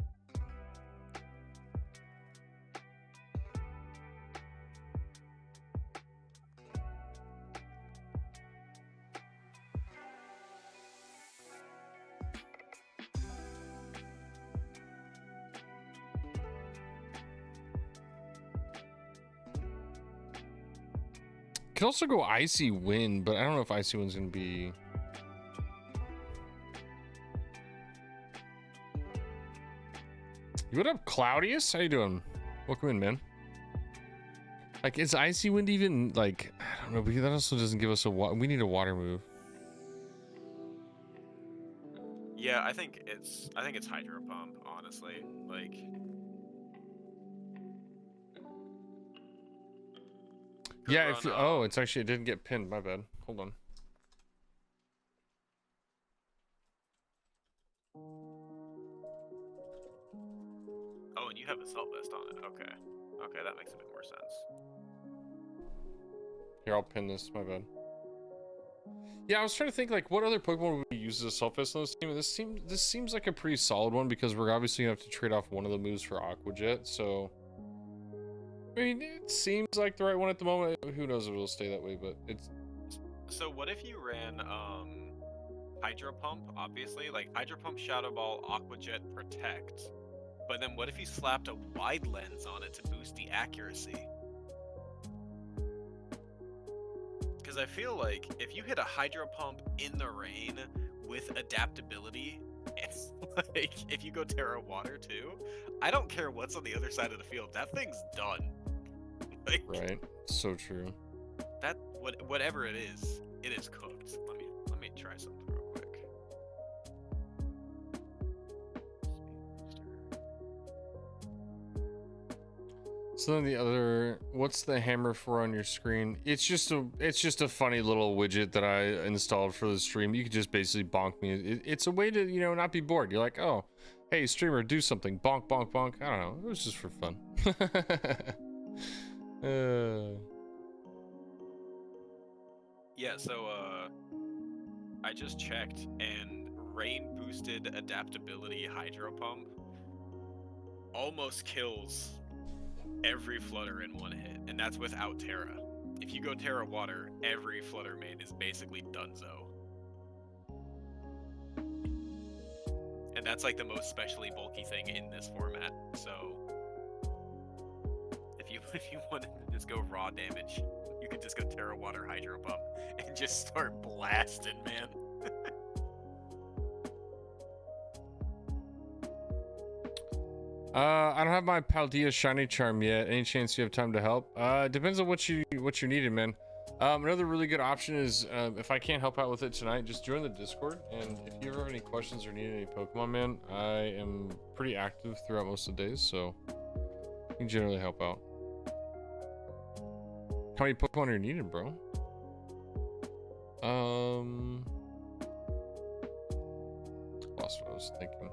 Could also go Icy Wind, but I don't know if Icy Wind's gonna be. What up, Claudius? How you doing? Welcome in, man. Like, is Icy Wind even like? I don't know, because that also doesn't give us a we need a water move. Yeah, I think it's Hydro Pump, honestly. Like, Yeah, run, if oh, it's actually, it didn't get pinned. My bad. Hold on. Oh, and you have assault vest on it. Okay. Okay, that makes a bit more sense. Here, I'll pin this. My bad. Yeah, I was trying to think like what other Pokemon would we use as assault vest on this team. And this seems like a pretty solid one because we're obviously gonna have to trade off one of the moves for Aqua Jet. So I mean, it seems like the right one at the moment. Who knows if it'll stay that way, but it's. So what if you ran Hydro Pump, obviously? Like Hydro Pump, Shadow Ball, Aqua Jet, Protect. But then what if you slapped a wide lens on it to boost the accuracy? Because I feel like if you hit a Hydro Pump in the rain with adaptability, it's like if you go Terra Water too, I don't care what's on the other side of the field, that thing's done. Like, Right, so true. that whatever it is cooked. Let me try something real quick. So then the other, what's the hammer for on your screen? It's just a funny little widget that I installed for the stream. You could just basically bonk me. It's a way to, you know, not be bored. You're like, oh, hey streamer, do something. Bonk, bonk, bonk. I don't know. It was just for fun. Yeah, so I just checked, and rain boosted adaptability Hydro Pump almost kills every Flutter in one hit, and that's without Terra. If you go Terra Water, every Flutter main is basically donezo. And that's like the most specially bulky thing in this format. So if you wanted to just go raw damage, you could just go Terra Water Hydro Pump and just start blasting, man. I don't have my Paldea Shiny Charm yet. Any chance you have time to help? Depends on what you're needing, man. Another really good option is if I can't help out with it tonight, just join the Discord. And if you ever have any questions or need any Pokemon, man, I am pretty active throughout most of the days, so you can generally help out. How many Pokemon are you needing, bro? Lost what I was thinking.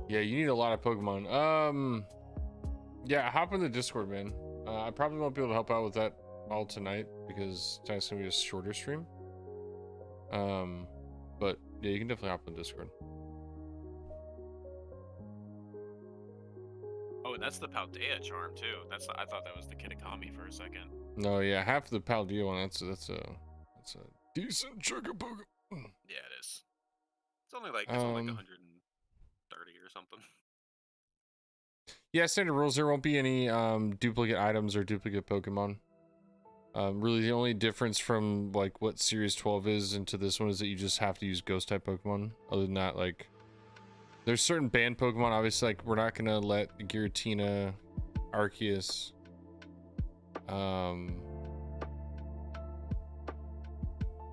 Yeah, you need a lot of Pokemon. Yeah, hop in the Discord, man. I probably won't be able to help out with that all tonight because tonight's gonna be a shorter stream. But yeah, you can definitely hop in the Discord. Oh, and that's the Paldea charm too. I thought that was the Kitakami for a second. No, yeah, half the Paldea one. That's a decent chunk of Pokemon. Yeah, it is. It's only like 130 or something. Yeah, standard rules. There won't be any duplicate items or duplicate Pokemon. Really, the only difference from like what Series 12 is into this one is that you just have to use Ghost type Pokemon. Other than that, like, there's certain banned Pokemon. Obviously, like we're not gonna let Giratina, Arceus,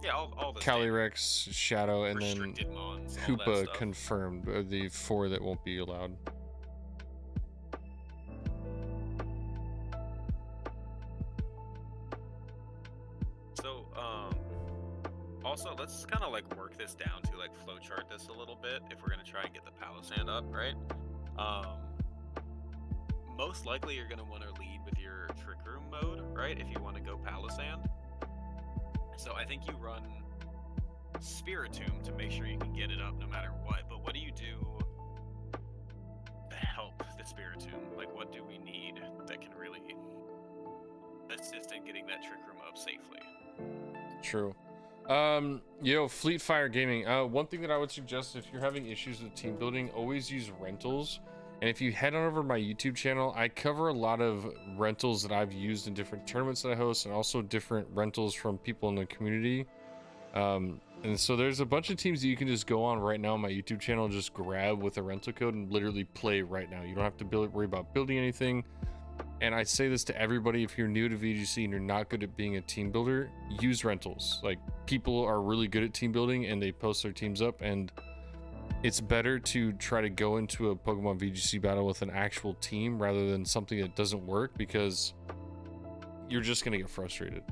Yeah, all the Calyrex, Shadow, and then restricted mons, all that Hoopa stuff. confirmed are the 4 that won't be allowed. So, also let's kind of like work this down to like flowchart this a little bit if we're gonna try and get the Palisand up, right? Most likely you're gonna want to lead with your Trick Room mode, right? If you want to go Palisand. So I think you run Spiritomb to make sure you can get it up no matter what. But what do you do to help the Spiritomb? Like, what do we need that can really assist in getting that Trick Room up safely? True. Fleet Fire Gaming. One thing that I would suggest if you're having issues with team building, always use rentals. And if you head on over to my YouTube channel, I cover a lot of rentals that I've used in different tournaments that I host, and also different rentals from people in the community. And so there's a bunch of teams that you can just go on right now on my YouTube channel and just grab with a rental code and literally play right now. You don't have to worry about building anything. And I say this to everybody: if you're new to VGC and you're not good at being a team builder, use rentals. Like, people are really good at team building and they post their teams up, and it's better to try to go into a Pokemon VGC battle with an actual team rather than something that doesn't work, because you're just gonna get frustrated.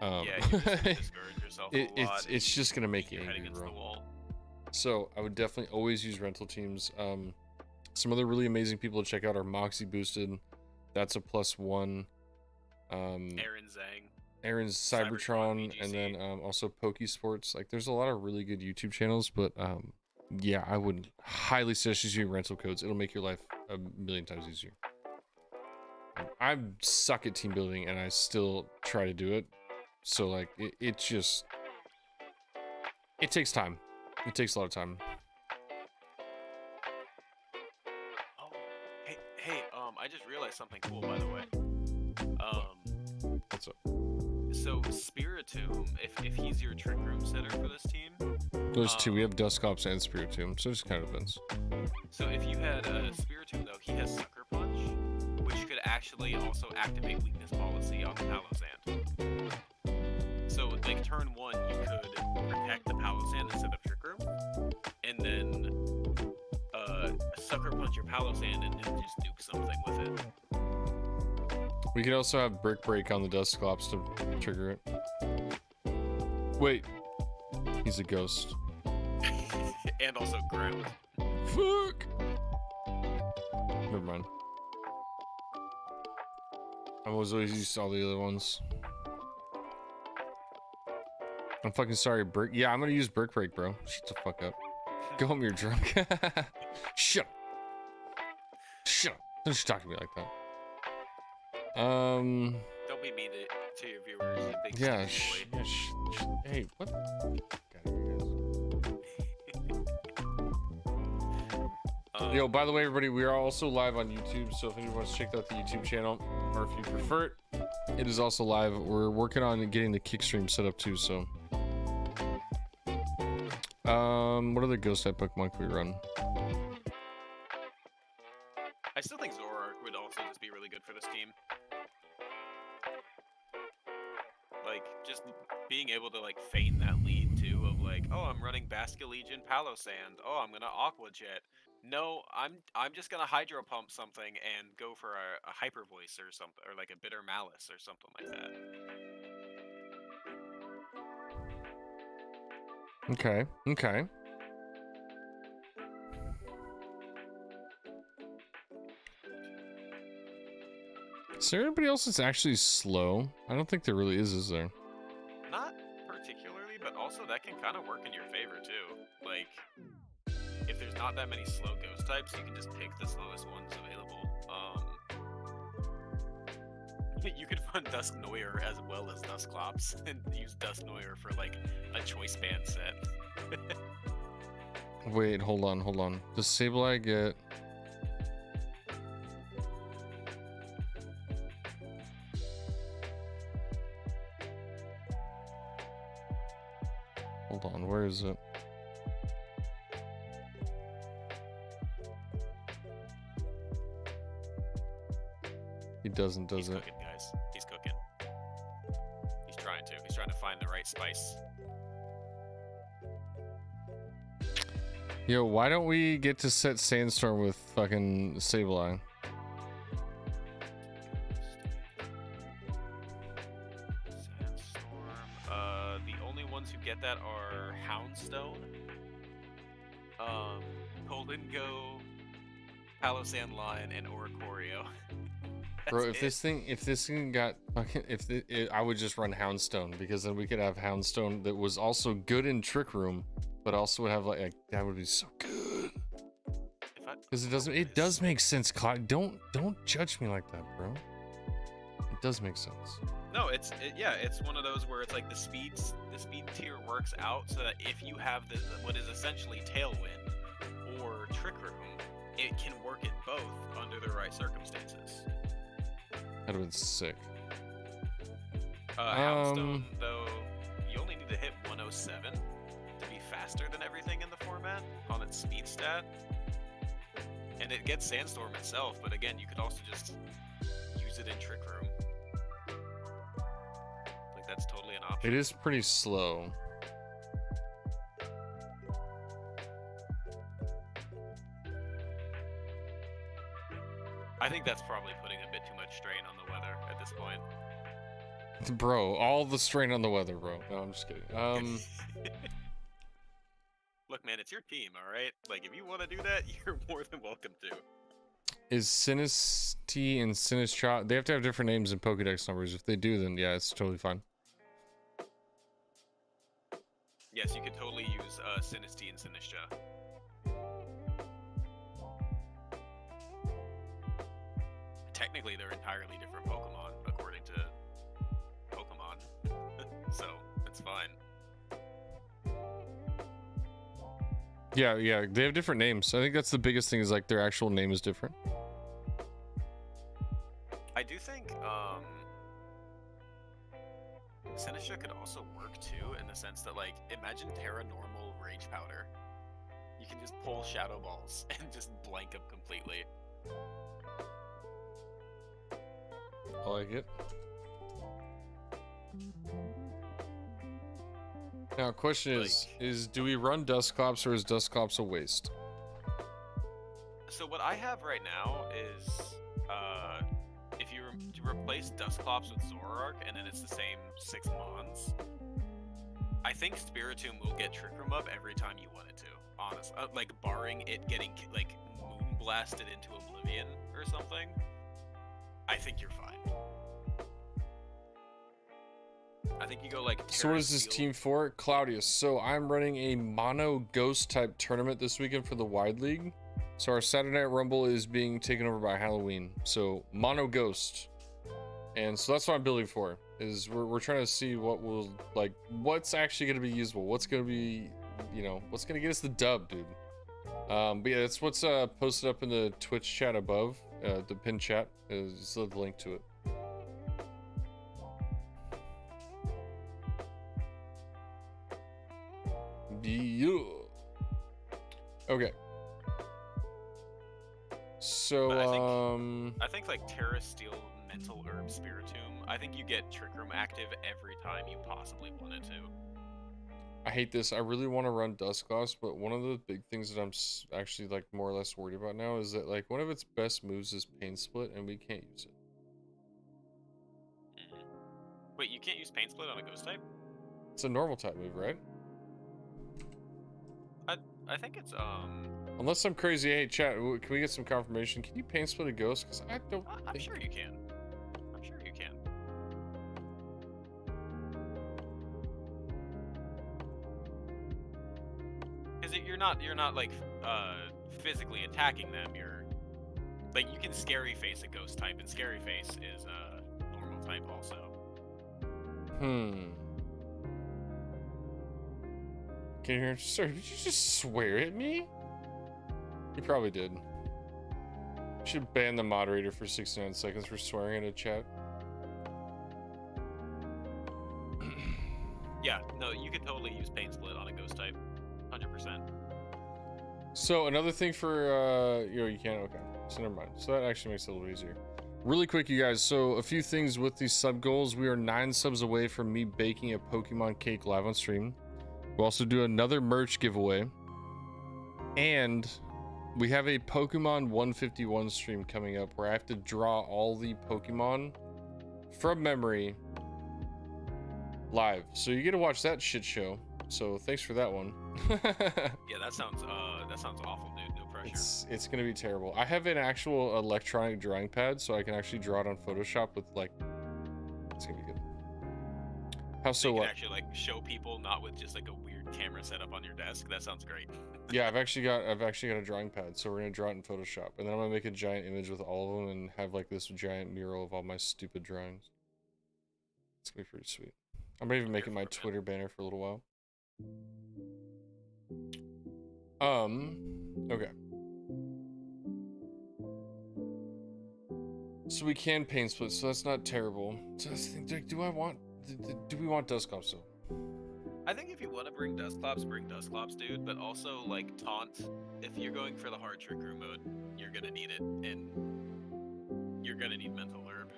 Yeah, you're just gonna discourage yourself a lot. It's just gonna make you your head angry, against bro. the wall. So I would definitely always use rental teams. Some other really amazing people to check out are Moxie Boosted. That's a +1. Aaron Zhang. Aaron's Cybertron, and then also Pokesports. Like, there's a lot of really good YouTube channels, but yeah, I would highly suggest using rental codes. It'll make your life a million times easier. I suck at team building, and I still try to do it. So like, it just, it takes time. It takes a lot of time. Oh, hey, I just realized something cool, by the way. What's up? So Spiritomb, if he's your Trick Room setter for this team, There's two. We have Dusclops and Spiritomb, so it just kind of depends. so if you had a Spiritomb though, he has Sucker Punch, which could actually also activate Weakness Policy on the Palosand. So like turn 1, you could protect the Palosand instead of Trick Room, and then Sucker Punch your Palosand and then just nuke something with it. We could also have Brick Break on the Dusclops to trigger it. Wait. He's a ghost. And also Ground. Fuck! Never mind. I was always used to all the other ones. I'm fucking sorry, Brick. Yeah, I'm gonna use Brick Break, bro. Shut the fuck up. Go home, you're drunk. Shut up. Shut up. Don't you talk to me like that. Don't be mean to your viewers. You big Yeah, stupid boy. hey, what? Got it, Yo, by the way, everybody, we are also live on YouTube, so if anyone wants to check out the YouTube channel, or if you prefer it, it is also live. We're working on getting the kick stream set up too, so. What other ghost type Pokemon can we run? I still think Zoroark would also just be really good for this team. Like, just being able to, like, feign that lead, too, of, like, oh, I'm running Basculegion Palosand. Oh, I'm gonna Aqua Jet. No, I'm just gonna Hydro Pump something and go for a Hyper Voice or something, or, like, a Bitter Malice or something like that. Okay, okay. Is there anybody else that's actually slow? I don't think there really is there? Not particularly, but also that can kind of work in your favor, too. Like, if there's not that many slow ghost types, you can just pick the slowest ones available. You could run Dusknoir as well as Dusclops and use Dusknoir for, like, a choice band set. Wait, hold on. Does Sableye get... Hold on, where is it? He doesn't, does He's it? cooking, guys. He's cooking. He's trying to. He's trying to find the right spice. Yo, why don't we get to set Sandstorm with fucking Sableye? Sandstorm. The only ones who get that are Houndstone, Golden Go, Palosand Line, and Oricorio. Bro, if this thing got fucking, I would just run Houndstone, because then we could have Houndstone that was also good in Trick Room, but also would have like that would be so good. Because it does make sense, Clyde. Don't judge me like that, bro. It does make sense. No, it's one of those where it's like the speed tier works out so that if you have what is essentially Tailwind or Trick Room, it can work in both under the right circumstances. That'd have been sick. Houndstone, though, you only need to hit 107 to be faster than everything in the format on its speed stat. And it gets Sandstorm itself, but again, you could also just use use it in Trick Room. Like, that's totally an option. It is pretty slow. I think that's probably putting a bit too much strain on the weather at this point. Bro, all the strain on the weather, bro. No, I'm just kidding. Look, man, it's your team, all right? Like, if you want to do that, you're more than welcome to. Is Sinistea and Sinistcha, they have to have different names and Pokedex numbers. If they do, then yeah, it's totally fine. Yes, you could totally use Sinistea and Sinistcha. Technically, they're entirely different Pokemon, according to Pokemon. So, it's fine. Yeah, yeah, they have different names. I think that's the biggest thing is like their actual name is different. I do think Sinistcha could also work too, in the sense that, like, imagine Terra Normal Rage Powder. You can just pull Shadow Balls and just blank them completely. I like it. Now, question is do we run Dusclops or is Dusclops a waste? So what I have right now is, if you replace Dusclops with Zoroark, and then it's the same 6 Mons, I think Spiritomb will get Trick Room up every time you want it to, honestly. Like, barring it getting, like, moon blasted into oblivion or something, I think you're fine. I think you go like. So what is this team for? Claudius. So I'm running a mono ghost type tournament this weekend for the Wide League. So our Saturday Night Rumble is being taken over by Halloween. So mono ghost. And so that's what I'm building for. Is we're trying to see what will, like, what's actually going to be usable. What's going to be, you know, what's going to get us the dub, dude. But yeah, that's what's posted up in the Twitch chat above. The pinned chat is the link to it. Yeah. Okay. So I think like Terra Steel Mental Herb Spiritomb, I think you get Trick Room active every time you possibly wanted to. I hate this. I really want to run Dusclops, but one of the big things that I'm actually like more or less worried about now is that like one of its best moves is Pain Split, and we can't use it. Wait, you can't use Pain Split on a Ghost type? It's a normal type move, right? I think it's Unless I'm crazy. Hey, chat, can we get some confirmation? Can you Pain Split a Ghost? Because I don't. I'm sure you can. I'm sure you can. Because you're not like physically attacking them. You're like, you can Scary Face a Ghost type, and Scary Face is a normal type also. Can you hear? Sir, did you just swear at me? You probably did. You should ban the moderator for 69 seconds for swearing in a chat. Yeah, no, you could totally use Pain Split on a Ghost type, 100%. So another thing for you can't. Okay, so never mind. So that actually makes it a little easier. Really quick, you guys. So a few things with these sub goals. We are 9 subs away from me baking a Pokemon cake live on stream. We'll also do another merch giveaway. And we have a Pokemon 151 stream coming up where I have to draw all the Pokemon from memory live. So you get to watch that shit show. So thanks for that one. Yeah, that sounds awful, dude. No pressure. It's gonna be terrible. I have an actual electronic drawing pad, so I can actually draw it on Photoshop with like. It's gonna be good. How so? You can what? actually like show people, not with just like a weird camera setup on your desk. That sounds great. Yeah, I've actually got a drawing pad, so we're gonna draw it in Photoshop, and then I'm gonna make a giant image with all of them and have like this giant mural of all my stupid drawings. It's gonna be pretty sweet. I'm even making my Twitter banner for a little while. Okay. So we can Pain Split, so that's not terrible. So I think, do we want Dusclops though? I think if you want to bring Dusclops, dude. But also like Taunt. If you're going for the hard Trick Room mode, you're gonna need it, and you're gonna need Mental Herb.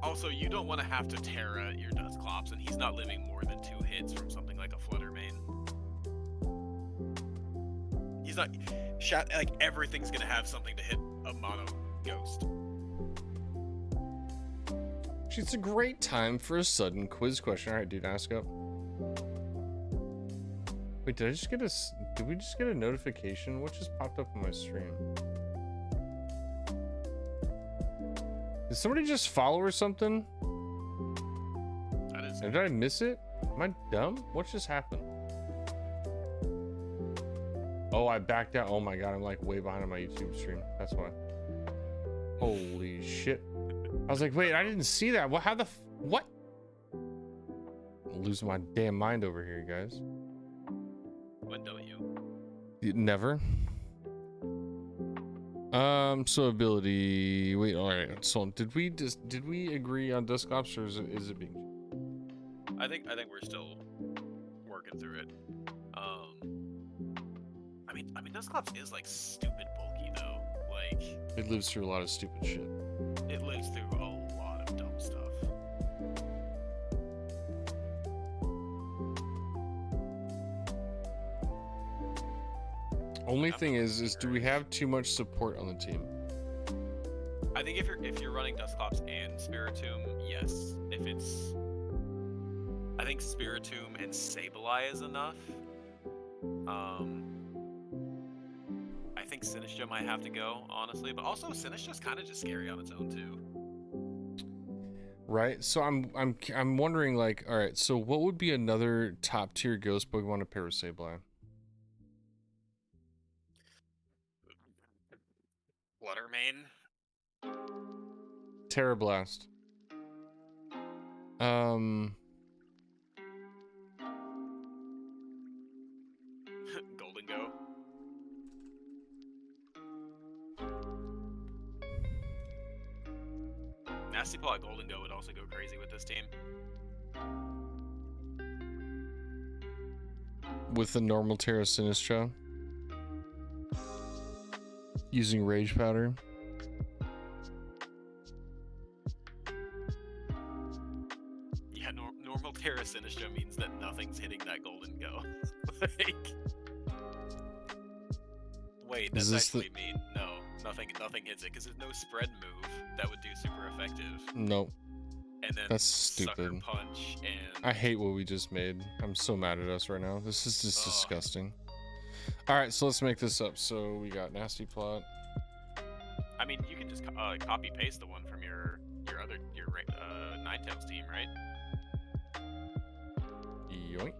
Also, you don't want to have to Terra your Dusclops, and he's not living more than 2 hits from something like a Flutter Mane. He's not... like, everything's gonna have something to hit a mono ghost. It's a great time for a sudden quiz question. All right, dude, ask up. Wait, did we just get a notification? What just popped up on my stream? Did somebody just follow or something? That is... Did I miss it? Am I dumb? What just happened? Oh, I backed out. Oh my god, I'm like way behind on my YouTube stream. That's why. Holy shit. I was like, wait, I didn't see that. What? How the what? I'm losing my damn mind over here, guys. When don't you? Never. So ability. Wait, all right. So did we agree on Dusclops, or is it being? I think we're still working through it. I mean, Dusclops is like stupid bulky though. Like It lives through a lot of stupid shit. it lives through a lot of dumb stuff. Only thing is do we have too much support on the team? I think if you're running Dusclops and Spiritomb, yes. I think Spiritomb and Sableye is enough. I think Sinistcha might have to go, honestly, but also Sinistcha's kind of just scary on its own too. Right. So I'm wondering, like, all right. So what would be another top tier ghost Pokemon to pair with Sableye? Flutter Mane. Terra Blast. Golden Go. Nasty Paw Golden Go would also go crazy with this team. With the normal Terra Sinistra. Using Rage Powder. Yeah, normal Terra Sinistra means that nothing's hitting that Golden Go. Like, wait, that's actually mean. No, nothing hits it because there's no spread move that would do super effective. Nope. And then That's Sucker stupid. Punch and I hate what we just made. I'm so mad at us right now. This is just disgusting. All right, so let's make this up. So we got Nasty Plot. I mean, you can just copy paste the one from your Ninetales team, right? Yoink.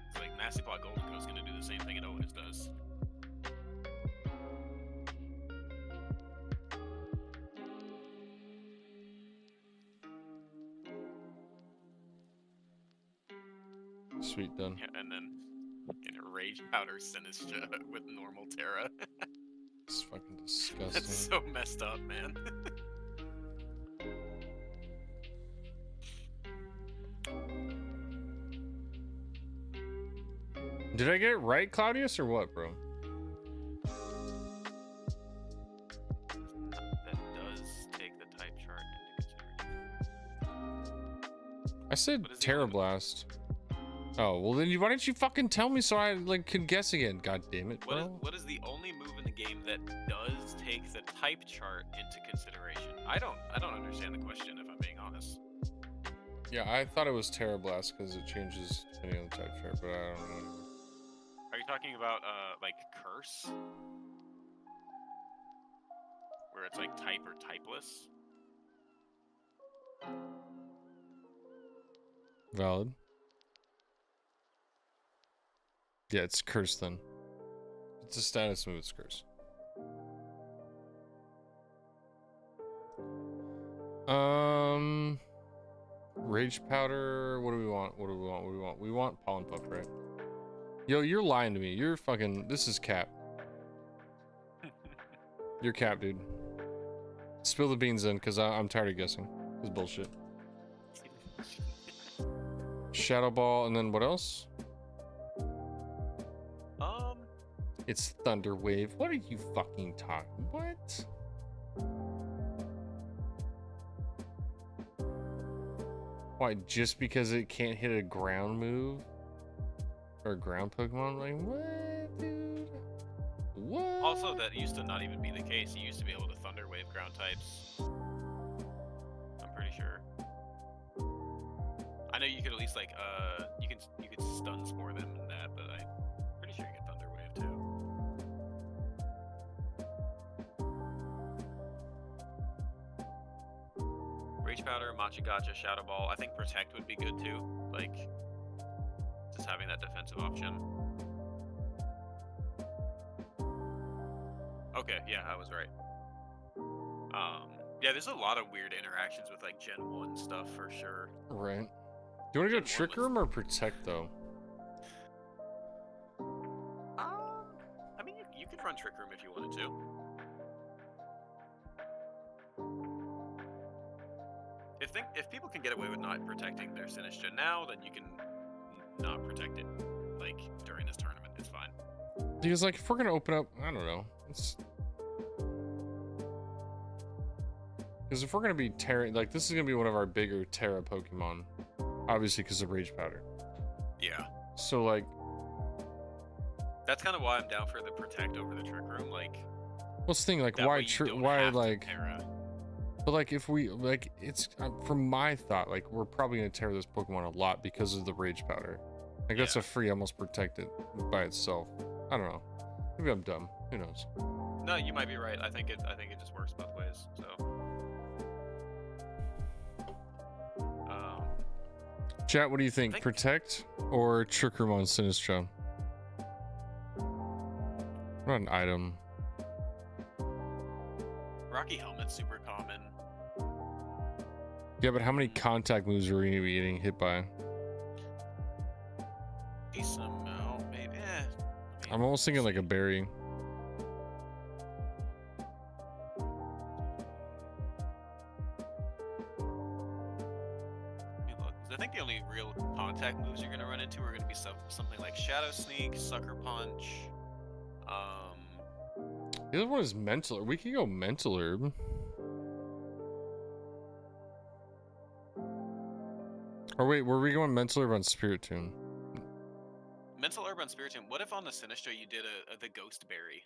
It's like Nasty Plot Golden Go is gonna do the same thing it always does. Sweet, done. Yeah, and then Rage Powder Sinistra with normal Terra. It's fucking disgusting. That's so messed up, man. Did I get it right, Claudius, or what, bro? That does take the type chart into consideration. I said What is the Terra other- Blast. Oh, well then why didn't you fucking tell me so I like could guess again? God damn it, bro. What is the only move in the game that does take the type chart into consideration? I don't understand the question, if I'm being honest. Yeah, I thought it was Terra Blast because it changes depending on the type chart, but I don't know. Are you talking about like Curse? Where it's like type or typeless? Valid. Yeah, it's Curse then. It's a status move, it's Curse. Rage Powder. What do we want? What do we want? What do we want? We want Pollen Puff, right? Yo, you're lying to me. You're fucking. This is cap. You're cap, dude. Spill the beans in, because I'm tired of guessing. This is bullshit. Shadow Ball, and then what else? It's Thunder Wave. What are you fucking talking? What? Why? Just because it can't hit a ground move or a ground Pokemon? Like what, dude? What? Also, that used to not even be the case. You used to be able to Thunder Wave ground types. I'm pretty sure. I know you could at least like you could stun spore them and that, but I'm pretty sure you could Thunder Wave too. Rage Powder, Machigacha, Shadow Ball. I think Protect would be good too. Like just having that defensive option. Okay, yeah, I was right. Yeah, there's a lot of weird interactions with like Gen 1 stuff for sure. Right. Do you want to go Gen 1 Trick was- Room or Protect though? I mean, you could run Trick Room if you wanted to. If people can get away with not protecting their Sinistcha now, then you can not protect it like during this tournament. It's fine. Because like if we're gonna open up, I don't know. Because if we're gonna be Terra, like this is gonna be one of our bigger Terra Pokemon, obviously because of Rage Powder. Yeah. So like, That's kind of why I'm down for the Protect over the Trick Room. Like, what's the thing? Like that why? way you don't Why have to like? Terra. But like if we like, it's from my thought, like we're probably gonna tear this Pokemon a lot because of the Rage Powder. Like that's Yeah. a free almost protected by itself. I don't know. Maybe I'm dumb. Who knows? No, you might be right. I think it just works both ways. So. Chat, what do you think? think- Protect or Trick Room on Sinistcha? What an item. Rocky Helmet's super common. Yeah, but how many contact moves are we gonna be getting hit by? Decent amount, maybe. I'm almost thinking like a berry. I think the only real contact moves you're gonna run into are gonna be something like Shadow Sneak, Sucker Punch. The other one is Mental Herb. We can go Mental Herb. Or wait, were we going Mental Herb on Spirit Tune? Mental Herb on Spiritomb. What if on the Sinistcha you did the Ghost Berry?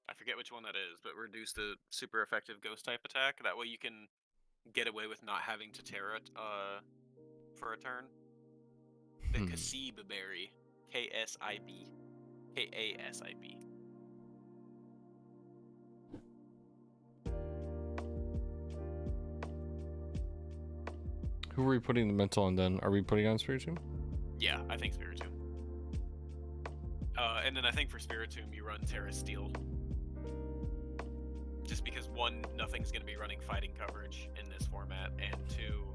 I forget which one that is, but reduce the super effective Ghost type attack. That way you can get away with not having to Terra for a turn. The Kasib Berry. K-S-I-B. K-A-S-I-B. Who are we putting the mental on then? Are we putting on Spiritomb? Yeah, I think Spiritomb. And then I think for Spiritomb you run Terra Steel. Just because one, nothing's going to be running fighting coverage in this format, and two,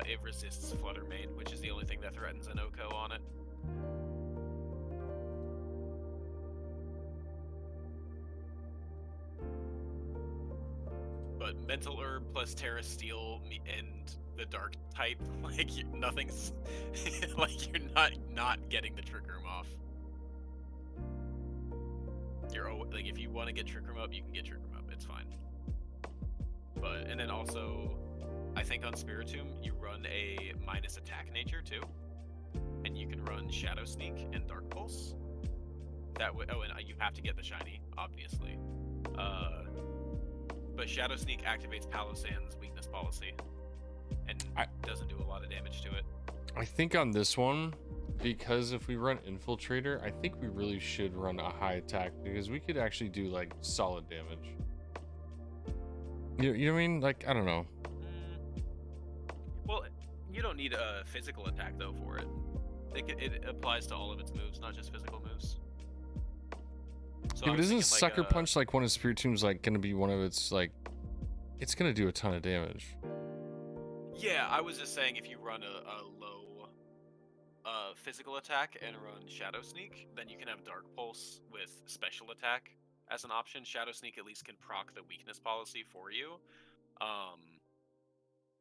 it resists Flutter Mane, which is the only thing that threatens an Oko on it. But Mental Herb plus Terra Steel and the Dark type, like nothing's like you're not getting the Trick Room off. You're like if you want to get Trick Room up, you can get Trick Room up. It's fine. But and then also, I think on Spiritomb you run a minus attack nature too, and you can run Shadow Sneak and Dark Pulse. That way, oh, and you have to get the shiny, obviously. But Shadow Sneak activates Palosan's weakness policy, and doesn't do a lot of damage to it. I think on this one, because if we run Infiltrator, I think we really should run a high attack because we could actually do like solid damage. You know what I mean? Like, I don't know. Well, you don't need a physical attack though for it. It applies to all of its moves, not just physical moves. So Yeah, I but was isn't thinking, Sucker Punch like one of Spiritomb's like going to be one of its like, it's going to do a ton of damage. Yeah, I was just saying if you run a low physical attack and run Shadow Sneak, then you can have Dark Pulse with special attack as an option. Shadow Sneak at least can proc the weakness policy for you.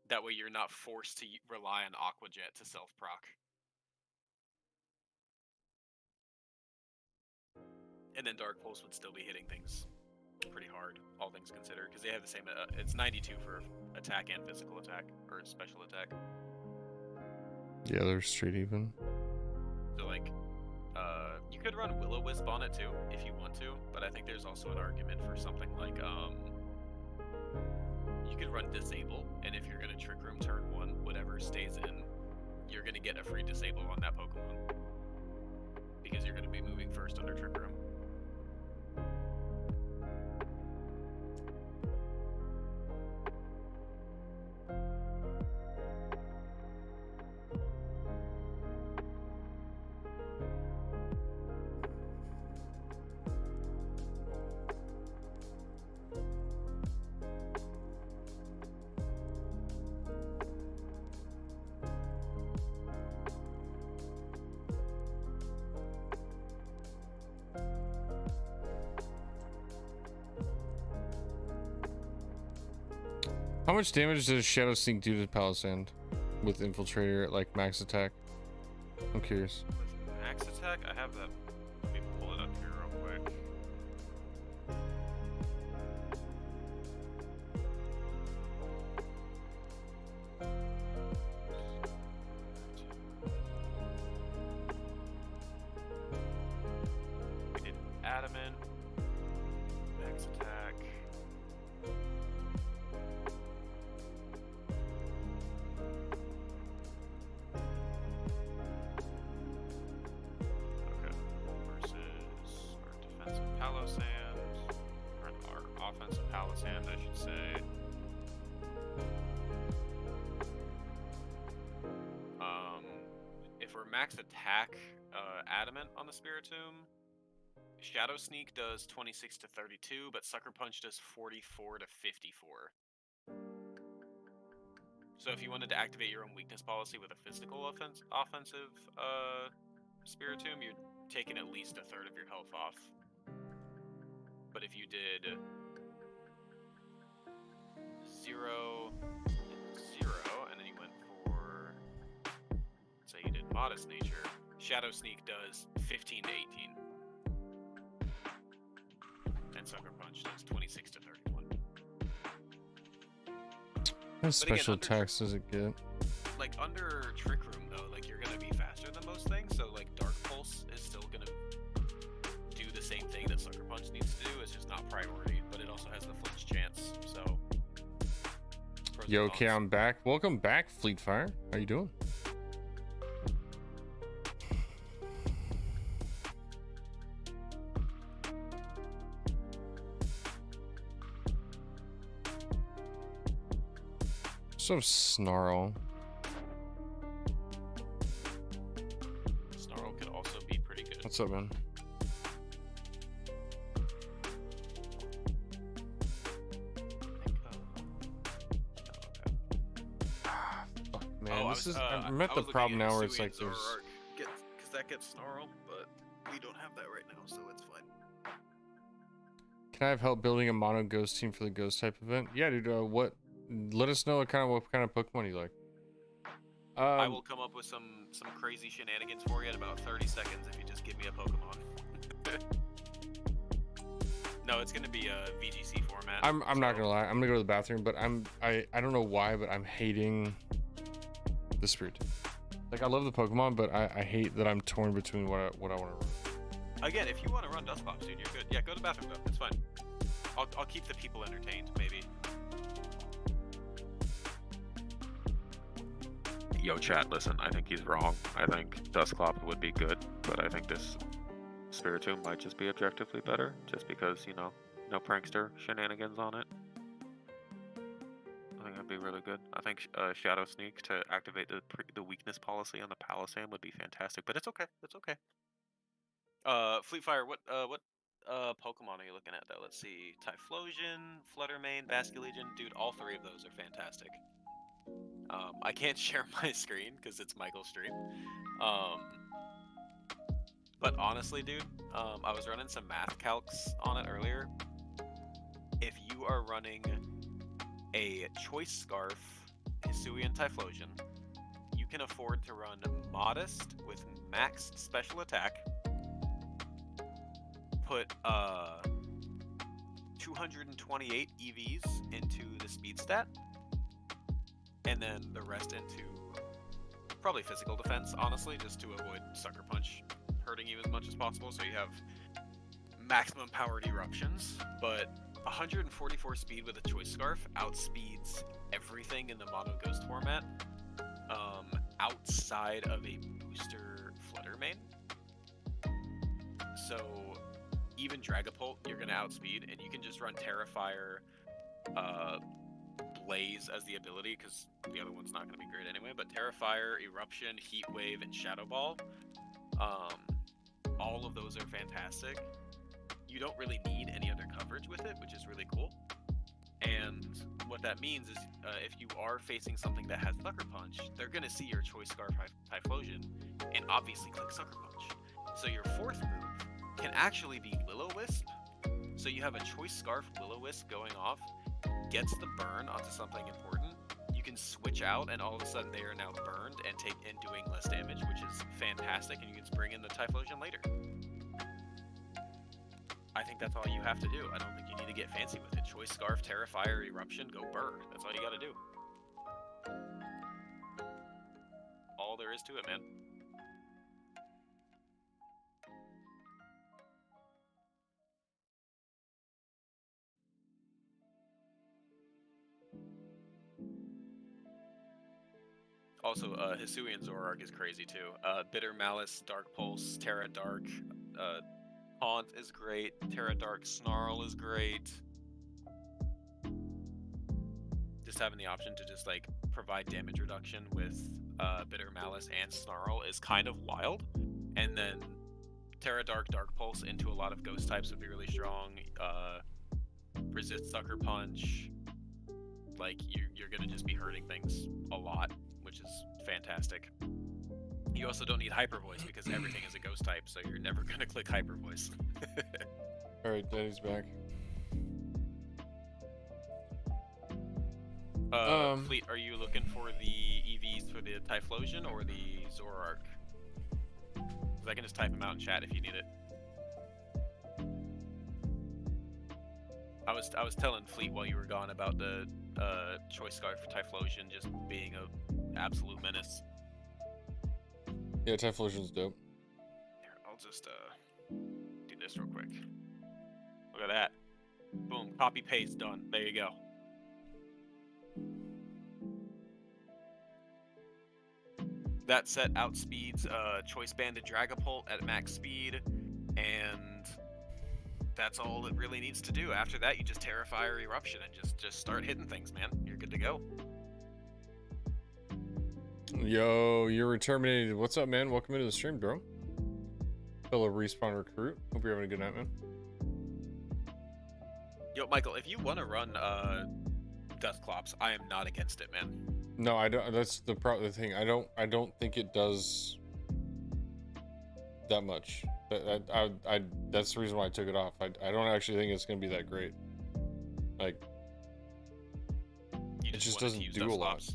That way you're not forced to rely on Aqua Jet to self-proc. And then Dark Pulse would still be hitting things pretty hard, all things considered, because they have the same. It's 92 for attack and physical attack, or special attack. Yeah, they're straight even. So like, you could run Will-O-Wisp on it too if you want to, but I think there's also an argument for something like you could run Disable, and if you're gonna Trick Room turn 1, whatever stays in, you're gonna get a free Disable on that Pokemon because you're gonna be moving first under Trick Room. How much damage does Shadow Sneak do to Palisand with Infiltrator at like max attack? I'm curious. With max attack, I have that. Let me pull it up here real quick. We did Adamant, max attack. Okay, versus our defensive Palisand, or our offensive Palisand, I should say. If we're max attack Adamant on the Spiritomb, Shadow Sneak does 26 to 32, but Sucker Punch does 44 to 54. So if you wanted to activate your own weakness policy with a physical offensive Spiritomb, you're taking at least a third of your health off. But if you did 0, 0, and then you went for, let's say you did Modest Nature, Shadow Sneak does 15 to 18. And Sucker Punch does 26 to 31. What special attacks does it get? Like under Trick Room though, like you're gonna be faster than most things, so like Dark Pulse is still gonna do the same thing that Sucker Punch needs to do. It's just not priority, but it also has the flinch chance. So. Yo, okay, I'm back. Welcome back, Fleetfire. How you doing? So Snarl. Snarl could also be pretty good. What's up, man? Fuck, man, this is. I'm at the problem now where it's like there's. Because that gets Snarl, but we don't have that right now, so it's fine. Can I have help building a mono ghost team for the ghost type event? Yeah, dude. What? Let us know what kind of Pokemon you like. I will come up with some crazy shenanigans for you in about 30 seconds if you just give me a Pokemon. No, it's gonna be a VGC format. I'm not gonna lie. I'm gonna go to the bathroom, but I don't know why, but I'm hating the Spirit. Like I love the Pokemon, but I hate that I'm torn between what I want to run. Again, if you want to run Dusclops, dude, you're good. Yeah, go to the bathroom though. It's fine. I'll keep the people entertained, maybe. Yo, chat, listen, I think he's wrong. I think Dusclops would be good, but I think this Spiritomb might just be objectively better, just because, you know, no prankster shenanigans on it. I think that'd be really good. I think Shadow Sneak to activate the weakness policy on the Palisand would be fantastic, but it's okay. It's okay. Fleetfire, what Pokemon are you looking at though? Let's see. Typhlosion, Fluttermane, Basculegion. Dude, all three of those are fantastic. I can't share my screen because it's Michael's stream. But honestly, dude, I was running some math calcs on it earlier. If you are running a Choice Scarf, Hisuian Typhlosion, you can afford to run Modest with max special attack, put 228 EVs into the speed stat, and then the rest into probably physical defense, honestly, just to avoid Sucker Punch hurting you as much as possible, so you have maximum powered eruptions. But 144 speed with a Choice Scarf outspeeds everything in the Mono Ghost format, outside of a booster Flutter main. So even Dragapult, you're going to outspeed, and you can just run Terrifier, Blaze as the ability, because the other one's not going to be great anyway, but Terrifier, Eruption, Heat Wave, and Shadow Ball, all of those are fantastic. You don't really need any other coverage with it, which is really cool. And what that means is if you are facing something that has Sucker Punch, they're going to see your Choice Scarf Typhlosion and obviously click Sucker Punch. So your fourth move can actually be Will-O-Wisp. So you have a Choice Scarf Will-O-Wisp going off, gets the burn onto something important. You can switch out, and all of a sudden they are now burned and doing less damage, which is fantastic. And you can bring in the Typhlosion later. I think that's all you have to do. I don't think you need to get fancy with it. Choice Scarf, Terrifier, Eruption, go burr. That's all you got to do. All there is to it, man. Also, Hisuian Zoroark is crazy too. Bitter Malice, Dark Pulse, Terra Dark, Haunt is great. Terra Dark Snarl is great. Just having the option to just like provide damage reduction with Bitter Malice and Snarl is kind of wild. And then Terra Dark, Dark Pulse into a lot of ghost types would be really strong. Resist Sucker Punch. Like you're gonna just be hurting things a lot, which is fantastic. You also don't need Hyper Voice because everything is a ghost type, so you're never gonna click Hyper Voice. Alright, Daddy's back. Fleet, are you looking for the EVs for the Typhlosion or the Zoroark? Because I can just type them out in chat if you need it. I was telling Fleet while you were gone about the Choice Scarf for Typhlosion just being a absolute menace. Yeah, Typhlosion's dope. Here, I'll just do this real quick. Look at that. Boom, copy paste done. There you go. That set outspeeds Choice Banded Dragapult at max speed, and that's all it really needs to do. After that, you just Terrifier Eruption and just start hitting things, man. You're good to go. Yo, you're terminated. What's up, man? Welcome into the stream, bro. Fellow respawn recruit. Hope you're having a good night, man. Yo, Michael, if you want to run Dusclops, I am not against it, man. No, I don't. That's the thing. I don't think it does that much. That's the reason why I took it off. I don't actually think it's gonna be that great. Like, it just doesn't do a lot.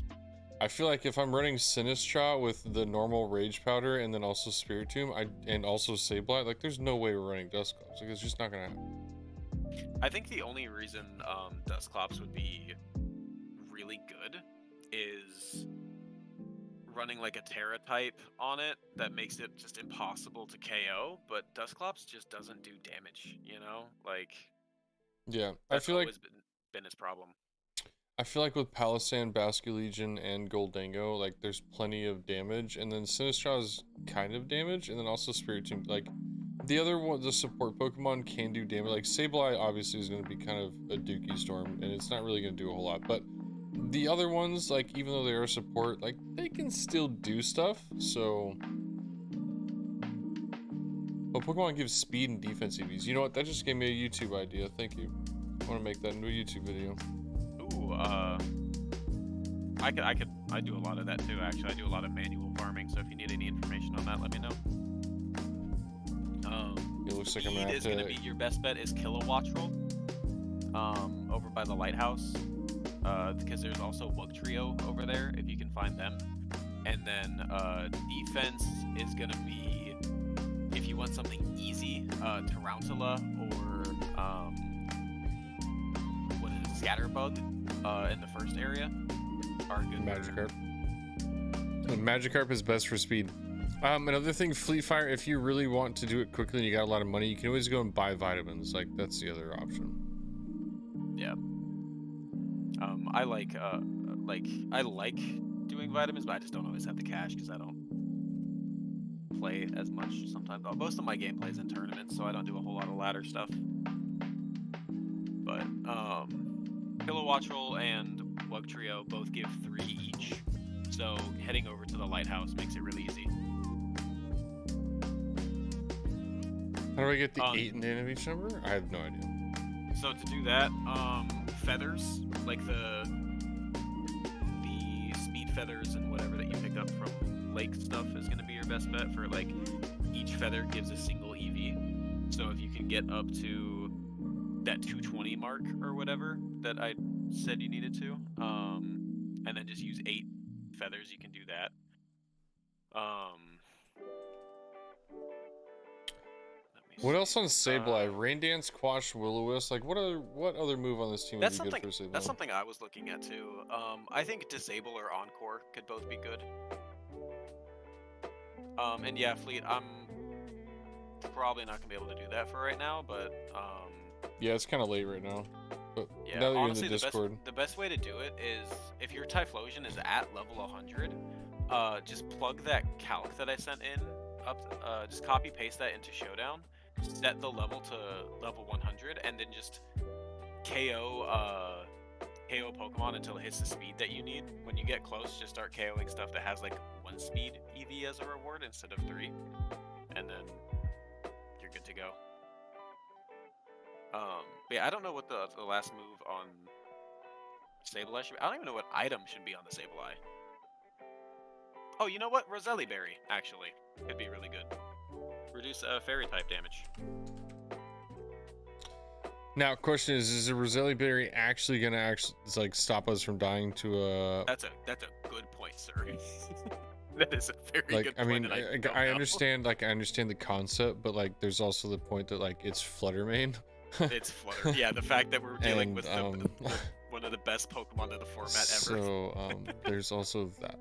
I feel like if I'm running Sinistcha with the normal Rage Powder and then also Spiritomb, and also Sableye, like there's no way we're running Dusclops. Like it's just not gonna happen. I think the only reason Dusclops would be really good is running like a Terra type on it that makes it just impossible to KO, but Dusclops just doesn't do damage, you know? Like, yeah, that's I feel like been his problem. I feel like with Palisand, Basculegion, and Goldango, like there's plenty of damage, and then Sinistcha is kind of damage, and then also Spiritomb. Like the other one, the support Pokemon can do damage. Like Sableye obviously is going to be kind of a Dookie Storm, and it's not really going to do a whole lot. But the other ones, like even though they are support, like they can still do stuff. So, but Pokemon gives speed and defense EVs. You know what? That just gave me a YouTube idea. Thank you. I want to make that into a YouTube video. Ooh, I do a lot of that too, actually. I do a lot of manual farming, so if you need any information on that, let me know. It looks like I'm gonna have gonna be your best bet is Kilowattrel, over by the lighthouse, because there's also Wugtrio over there, if you can find them. And then defense is gonna be if you want something easy, Tarantula or what is it, Scatterbug in the first area are good. Magikarp. Magikarp is best for speed. Another thing, Fleet Fire, if you really want to do it quickly and you got a lot of money, you can always go and buy vitamins. Like, that's the other option. Yeah. I like doing vitamins, but I just don't always have the cash because I don't play as much sometimes. Most of my gameplay is in tournaments, so I don't do a whole lot of ladder stuff. But Kilowattrel and Wugtrio both give 3 each, so heading over to the lighthouse makes it really easy. How do I get the 8 and the end of each number? I have no idea. So to do that, feathers, like the speed feathers and whatever that you picked up from lake stuff is going to be your best bet for, like, each feather gives a single EV. So if you can get up to that 220 mark or whatever that I said you needed to, and then just use 8 feathers, you can do that. What else on Sableye? Rain Dance, Quash, Will-O-Wisp. Like, what other move on this team would be good for Sableye? That's something I was looking at too. I think Disable or Encore could both be good. And yeah, Fleet, I'm probably not gonna be able to do that for right now, but yeah, it's kind of late right now. But yeah, now that honestly, you're in the Discord, the best way to do it is if your Typhlosion is at level 100, just plug that calc that I sent in up. Just copy paste that into Showdown. Set the level to level 100, and then just KO Pokemon until it hits the speed that you need. When you get close, just start KOing stuff that has like 1 speed EV as a reward instead of 3, and then you're good to go. But yeah, I don't know what the last move on Sableye should be. I don't even know what item should be on the Sableye. Oh, you know what? Roselli Berry, actually. Could be really good. Reduce fairy type damage. now question is a Roselli Berry actually gonna like stop us from dying to a? That's a good point, sir. That is a very like, good I point. mean, I I understand the concept, but like, there's also the point that like it's Flutter Mane. It's Flutter. Yeah, the fact that we're dealing with and, one of the best Pokemon in the format ever. So there's also that.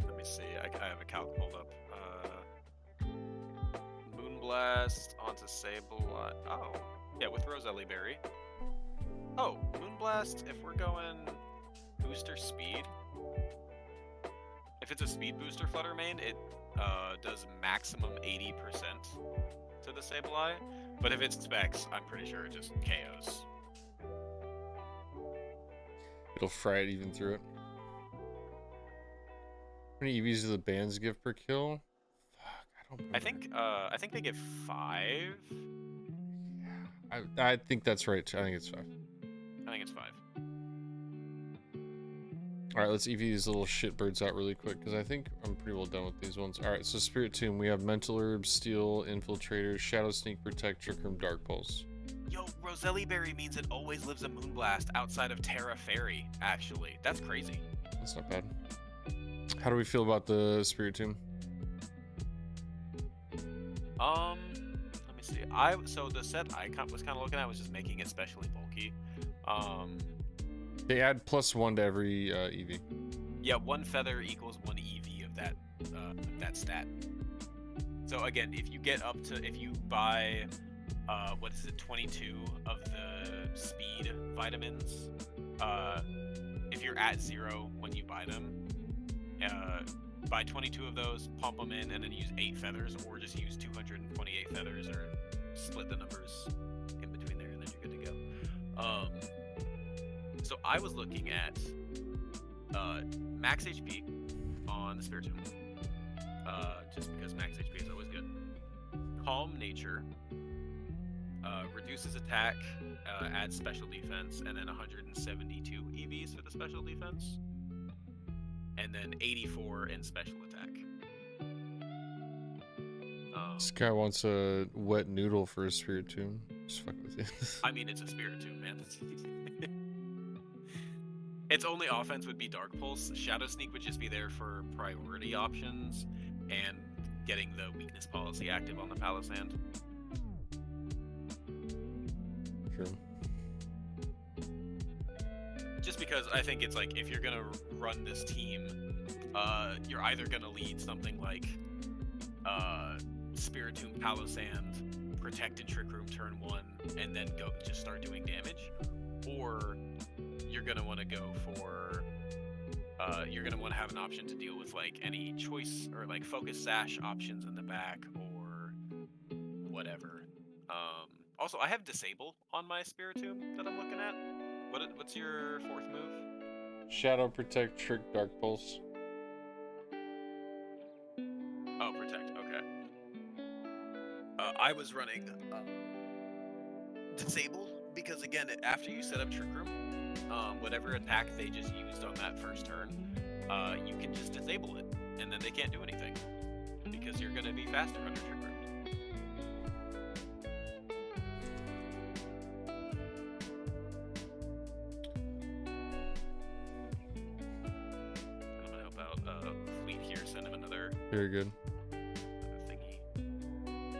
Let me see. I have a calc pulled up. Moonblast onto Sableye. Oh, yeah, with Roselli Berry. Oh, Moonblast. If we're going booster speed, if it's a speed booster Flutter Mane, it does maximum 80% to the Sableye. But if it's specs, I'm pretty sure it just KOs. It'll fry it even through it. How many EVs do the bands give per kill? Fuck, I don't. I think they give 5. I think that's right. I think it's 5. I think it's 5. All right, let's EV these little shitbirds out really quick because I think I'm pretty well done with these ones. All right, so Spirit Tomb, we have Mental Herb, Steel, Infiltrator, Shadow Sneak, Protect, Trick Room, Dark Pulse. Yo, Roselli Berry means it always lives a Moonblast outside of Terra Fairy, actually. That's crazy. That's not bad. How do we feel about the Spirit Tomb? Let me see. So the set I was kind of looking at was just making it specially bulky. They add +1 to every EV. Yeah, 1 feather equals 1 EV of that stat. So again, if you buy what is it, 22 of the speed vitamins, if you're at 0 when you buy them, buy 22 of those, pump them in, and then use 8 feathers, or just use 228 feathers, or split the numbers in between there, and then you're good to go. So I was looking at max HP on the Spirit Tomb, just because max HP is always good. Calm Nature, reduces attack, adds special defense, and then 172 EVs for the special defense, and then 84 in special attack. This guy wants a wet noodle for a Spirit Tomb. Just fuck with you. I mean, it's a Spirit Tomb, man. Its only offense would be Dark Pulse. Shadow Sneak would just be there for priority options, and getting the weakness policy active on the Palisand. True. Just because I think it's like, if you're gonna run this team, you're either gonna lead something like Spiritomb Palisand, Protect and Trick Room turn 1, and then go just start doing damage, or you're gonna want to go for you're gonna want to have an option to deal with like any choice or like focus sash options in the back or whatever. Also, I have disable on my Spiritomb that I'm looking at. What's your 4th move? Shadow, Protect, Trick, Dark Pulse. Oh, Protect. Okay. I was running disable because again, after you set up Trick Room, whatever attack they just used on that first turn, you can just disable it, and then they can't do anything because you're going to be faster under Trick Room. And I'm going to help out Fleet here, send him another Very good. thingy.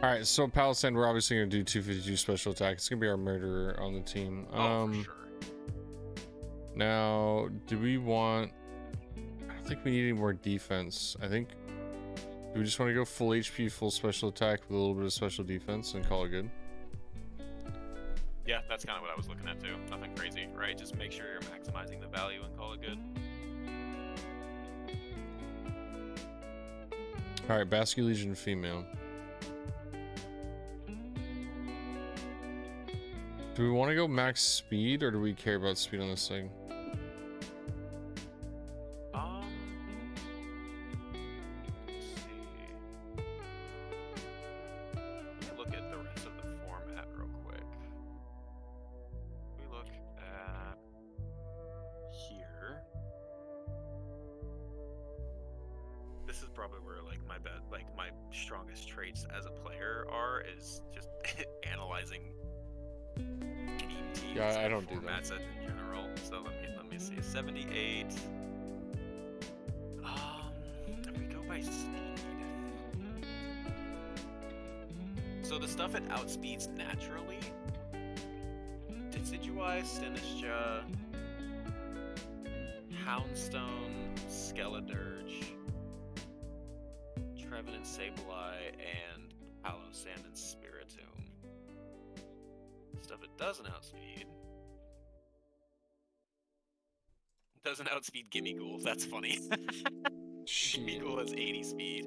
Alright, so Palisand, we're obviously going to do 252 special attack. It's going to be our murderer on the team. For sure. Now, do we want... I don't think we need any more defense. I think... Do we just want to go full HP, full special attack with a little bit of special defense and call it good? Yeah, that's kind of what I was looking at too. Nothing crazy, right? Just make sure you're maximizing the value and call it good. Alright, Basque Legion female. Do we want to go max speed, or do we care about speed on this thing? Let's see. Let me look at the rest of the format real quick. We look at here. This is probably where like my strongest traits as a player are, is just analyzing teams Yeah, I and don't do that. formats in general. So let me see. 78. If we go by speed. So the stuff it outspeeds naturally. Decidueye, Sinistra, Houndstone, Skeledirge, Trevenant, Sableye, and Palossand and Spiritomb. Stuff it doesn't outspeed. Doesn't outspeed Gimmighoul. That's funny. Shit. Gimmighoul has 80 speed.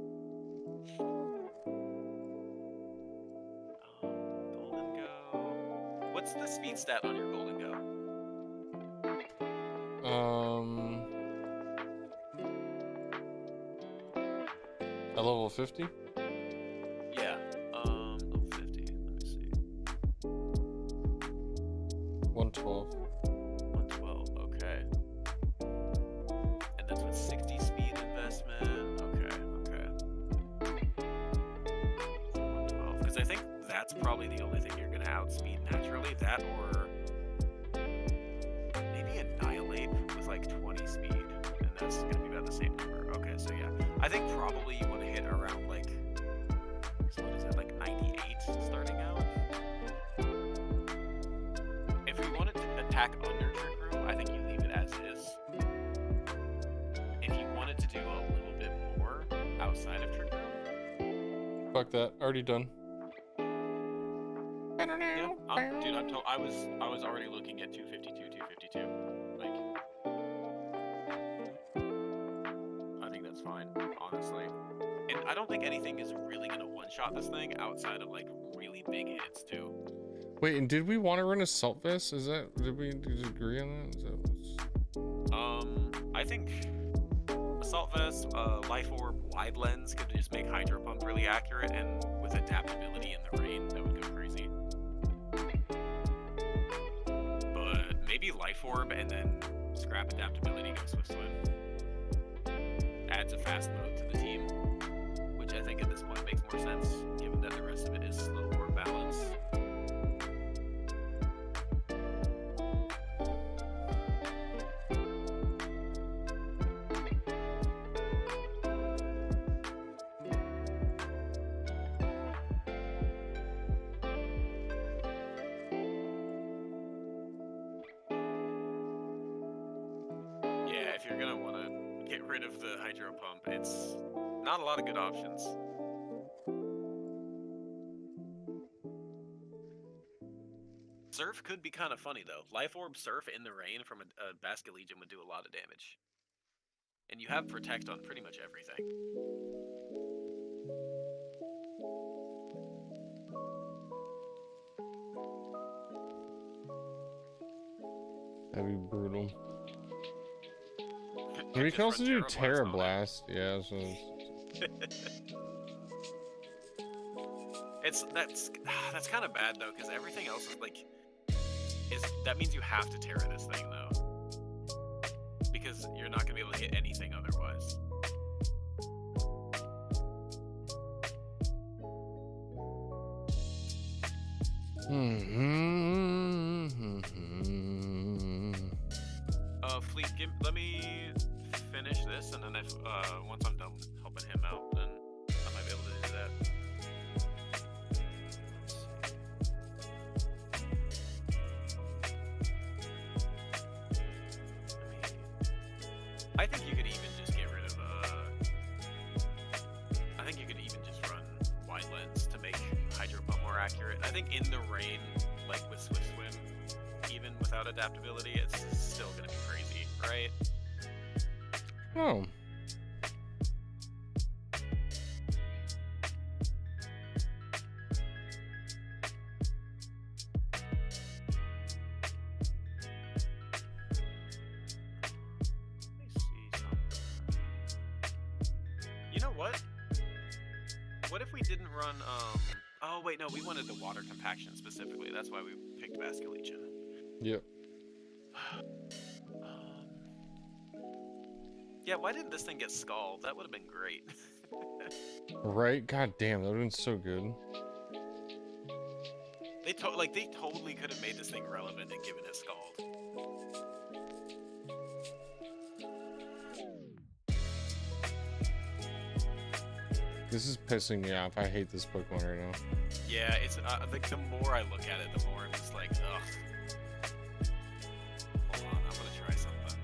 Golden Go. What's the speed stat on your Golden Go? A level 50? Yeah. Level 50. Let me see. 112. 112. Okay. And that's with 60 speed investment. Okay. 112. Because I think that's probably the only thing you're gonna outspeed naturally. That or maybe Annihilate with like 20 speed, and that's gonna be about the same number. Okay, so yeah, I think probably you want to hit around like, so what is it, like 98 starting out. If we wanted to attack under Trick Room, I think you leave it as is. If you wanted to do a little bit more outside of Trick Room, Fuck that. Already done. yeah, dude, I was already looking at 252, 252. Like, I think that's fine, honestly. And I don't think anything is really gonna one-shot this thing outside of like really big hits too. Wait, and did we want to run Assault Vest? Did we agree on that? Is that I think Assault Vest, Life Orb, Wide Lens could just make Hydro Pump really accurate, and with adaptability in the rain, that would go crazy. But maybe Life Orb and then scrap adaptability, go Swift Swim. Adds a fast mode to the team, which I think at this point makes more sense, given that the rest of it is slow or balance. get rid of the hydro pump. It's not a lot of good options. Surf could be kind of funny though. Life Orb Surf in the rain from a Basket Legion would do a lot of damage. And you have Protect on pretty much everything. That'd be brutal. We can also do Terra Blast. Yeah, so that's kind of bad though, because everything else is like that means you have to Terra this thing though, because you're not gonna be able to hit anything otherwise. Fleet, let me finish this, and then if once I'm done helping him out, then I might be able to do that. I think you could even just get rid of I think you could even just run Wide Lens to make Hydro Pump more accurate. I think in the rain, like with Swift Swim, even without adaptability, it's still gonna be crazy, right? oh. You know what? What if we didn't run, oh wait, no, we wanted the water compaction specifically. That's why we picked Basket Legion. Yep. Yeah, why didn't this thing get scald? That would have been great. Right? God damn, that would have been so good. They totally could have made this thing relevant and given it scald. This is pissing me off. I hate this Pokemon right now. Yeah, it's like the more I look at it, the more I'm just like, ugh. Hold on, I'm gonna try something.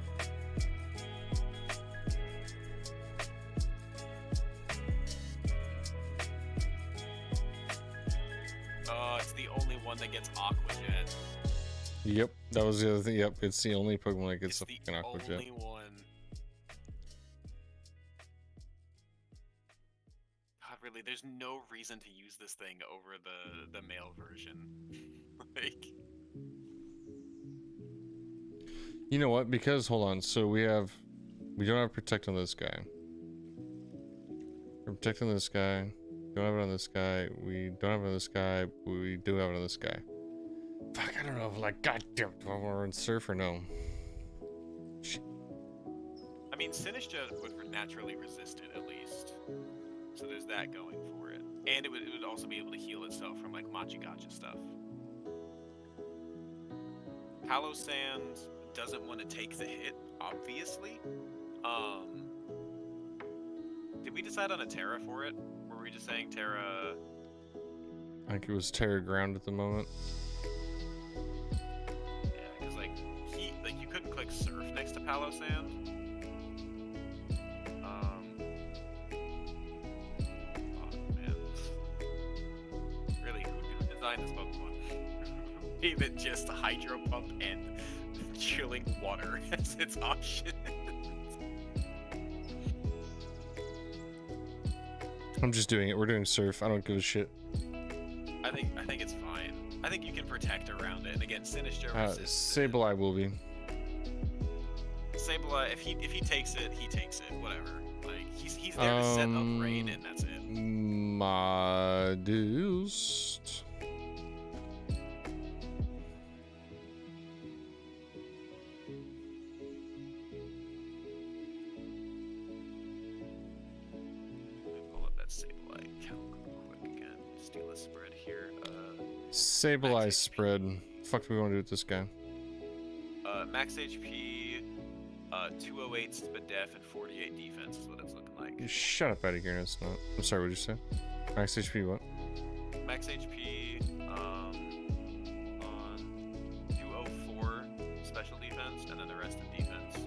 Oh, it's the only one that gets Aqua Jet. Yep, that was the other thing. Yep, it's the only Pokemon that gets It's a the fucking Aqua Jet. only one. God, really, there's no reason to use this thing over the male version. Like, You know what? Because hold on, so we don't have Protect on this guy. We're protecting this guy. Don't have it on this guy. We don't have it on this guy. We do have it on this guy. Fuck, I don't know. Like, goddamn, do I want to run Surf or no? Shit. I mean, Sinistcha would naturally resist it at least, so there's that going for it, and it would also be able to heal itself from like Machigacha stuff. Hollow Sand doesn't want to take the hit, obviously. Did we decide on a Terra for it? Or were we just saying Terra? I think it was Terra Ground at the moment. Yeah, because like you couldn't click Surf next to Palo Sand. Oh man, really, who designed this Pokemon? Even just Hydro Pump and chilling water as its option. I'm just doing it. We're doing Surf. I don't give a shit. I think it's fine. I think you can protect around it. And again, Sinistcha resists it. Sableye will be. Sableye, if he takes it, he takes it. Whatever. Like he's there to set up rain, and that's it. Modest. Sableye spread. Fuck do we want to do with this guy? Max HP, 208 speed def, and 48 defense is what it's looking like. You shut up out of here. No, it's not. I'm sorry, what did you say? Max HP what? Max HP, on 204 special defense, and then the rest of defense.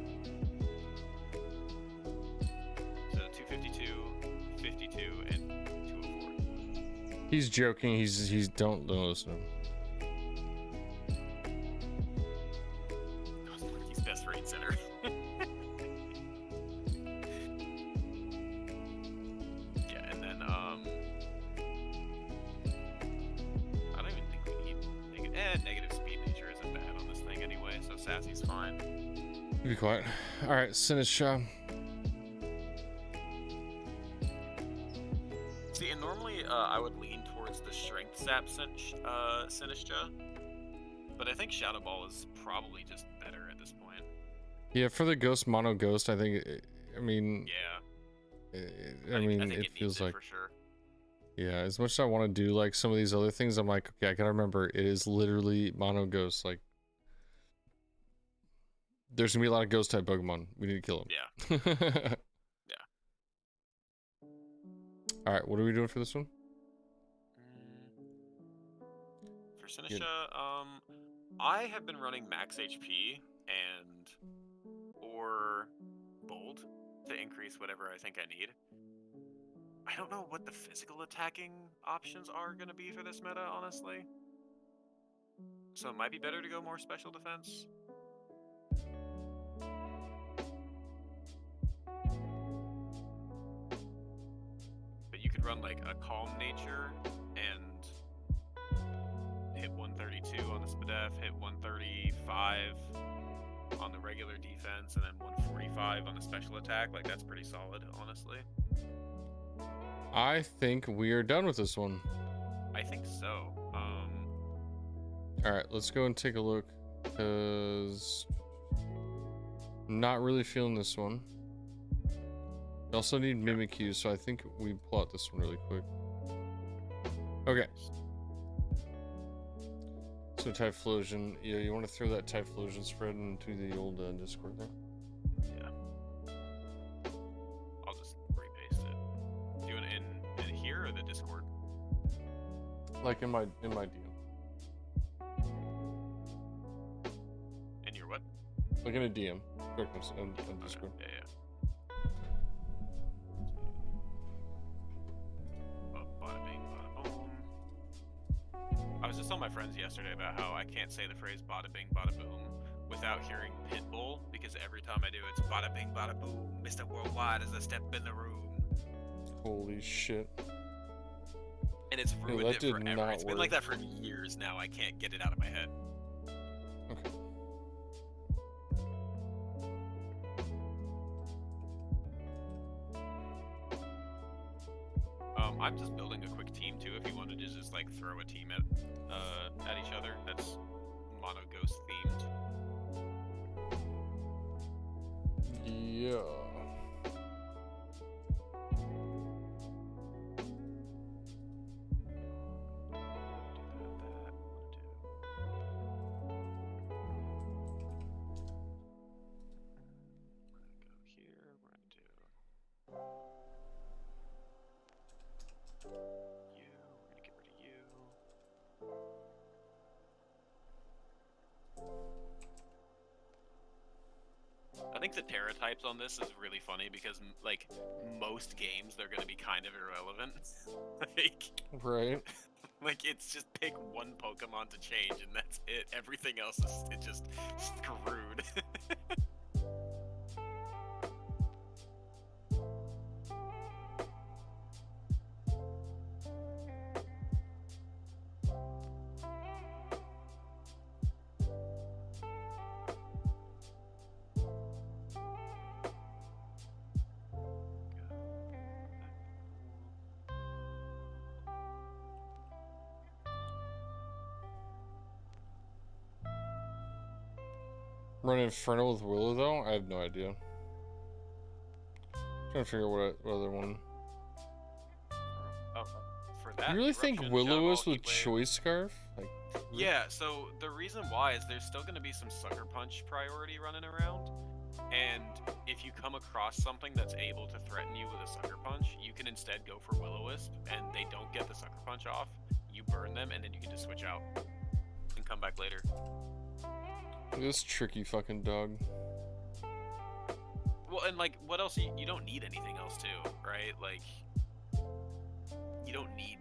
He's joking. He's don't listen to him. He's best raid center. Yeah, and then I don't even think we need negative speed nature isn't bad on this thing anyway, so Sassy's fine. Be quiet. All right, Sinistra. See, and normally I would lean towards the strength sap Sinistra, but I think Shadow Ball is probably just better at this point. Yeah, for the ghost mono ghost, I think. I mean. Yeah. I mean, think it feels it like. for sure. Yeah, as much as I want to do like some of these other things, I'm like, okay, I gotta remember it is literally mono ghost. Like, there's gonna be a lot of ghost type Pokemon. We need to kill them. Yeah. Yeah. All right, what are we doing for this one? For Sinistra, I have been running max HP or bold to increase whatever I think I need. I don't know what the physical attacking options are going to be for this meta, honestly. So it might be better to go more special defense. But you could run like a Calm Nature and hit 132 on the SPDF, hit 135 on the regular defense, and then 145 on the special attack. Like, that's pretty solid, honestly. I think we are done with this one. I think so. All right, let's go and take a look, because not really feeling this one. We also need Mimikyu, so I think we pull out this one really quick. Okay. So Typhlosion, yeah, you want to throw that Typhlosion spread into the old Discord there? Yeah. I'll just repaste it. Do you want it in here or the Discord? Like in my DM. In your what? Like in a DM. Correct, in Discord. Okay. Yeah. Bada bing, bada boom. I was just telling my friends yesterday about how I can't say the phrase bada bing, bada boom without hearing Pitbull, because every time I do it's bada bing, bada boom. Mr. Worldwide as I step in the room. Holy shit. And it's ruined that it did forever. not It's been work. like that for years now. I can't get it out of my head. Okay. I'm just building a quick team too. If you wanted to just like throw a team at each other, that's mono ghost themed. Yeah. I think the Terra types on this is really funny because, like, most games they're gonna be kind of irrelevant. Right. Like it's just pick one Pokemon to change and that's it. Everything else is just screwed. Run Inferno with Willow though? I have no idea. Trying to figure out what other one. Oh, for that. You really think Eruption, Will-O-Wisp Shadow Ball, with Heat Wave- Choice Scarf? Like, really? Yeah, so the reason why is there's still going to be some Sucker Punch priority running around, and if you come across something that's able to threaten you with a Sucker Punch, you can instead go for Will-O-Wisp, and they don't get the Sucker Punch off, you burn them, and then you can just switch out and come back later. This tricky fucking dog. Well, and like, what else? You don't need anything else too, right? Like, you don't need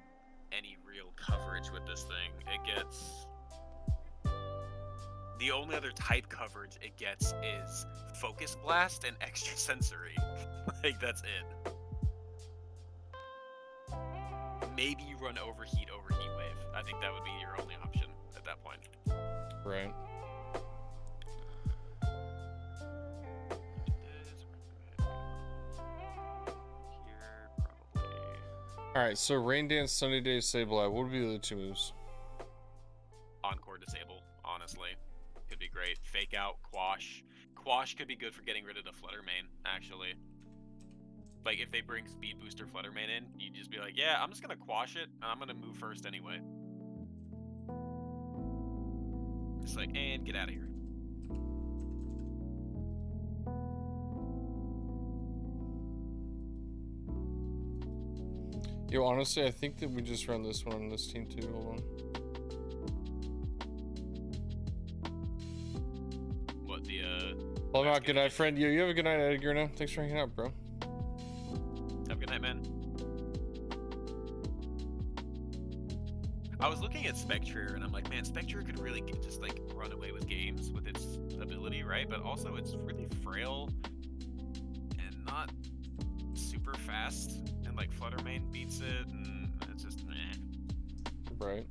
any coverage with this thing. It gets... The only other type coverage it gets is Focus Blast and Extra Sensory. Like, that's it. Maybe you run Overheat over Heat Wave. I think that would be your only option at that point. Right. Here, probably. Alright, so Rain Dance, Sunny Day, Sableye. What would be the other two moves? Encore Disable, honestly. Could be great. Fake Out, Quash. Quash could be good for getting rid of the Flutter Mane, actually. Like, if they bring Speed Booster Flutter Mane in, you just be like, yeah, I'm just gonna Quash it, and I'm gonna move first anyway. Just like, and get out of here. Yo, honestly, I think that we just run this one on this team too. Hold on. What, the, Well, out. Good night, friend. Yo, you have a good night, Edgar. Now, thanks for hanging out, bro. Have a good night, man. I was looking at Spectre, and I'm like, man, Spectre could really just, like, run away with games with its ability, right? But also, it's really frail and not super fast. And, like, Flutter Mane beats it, and it's just, meh. Right.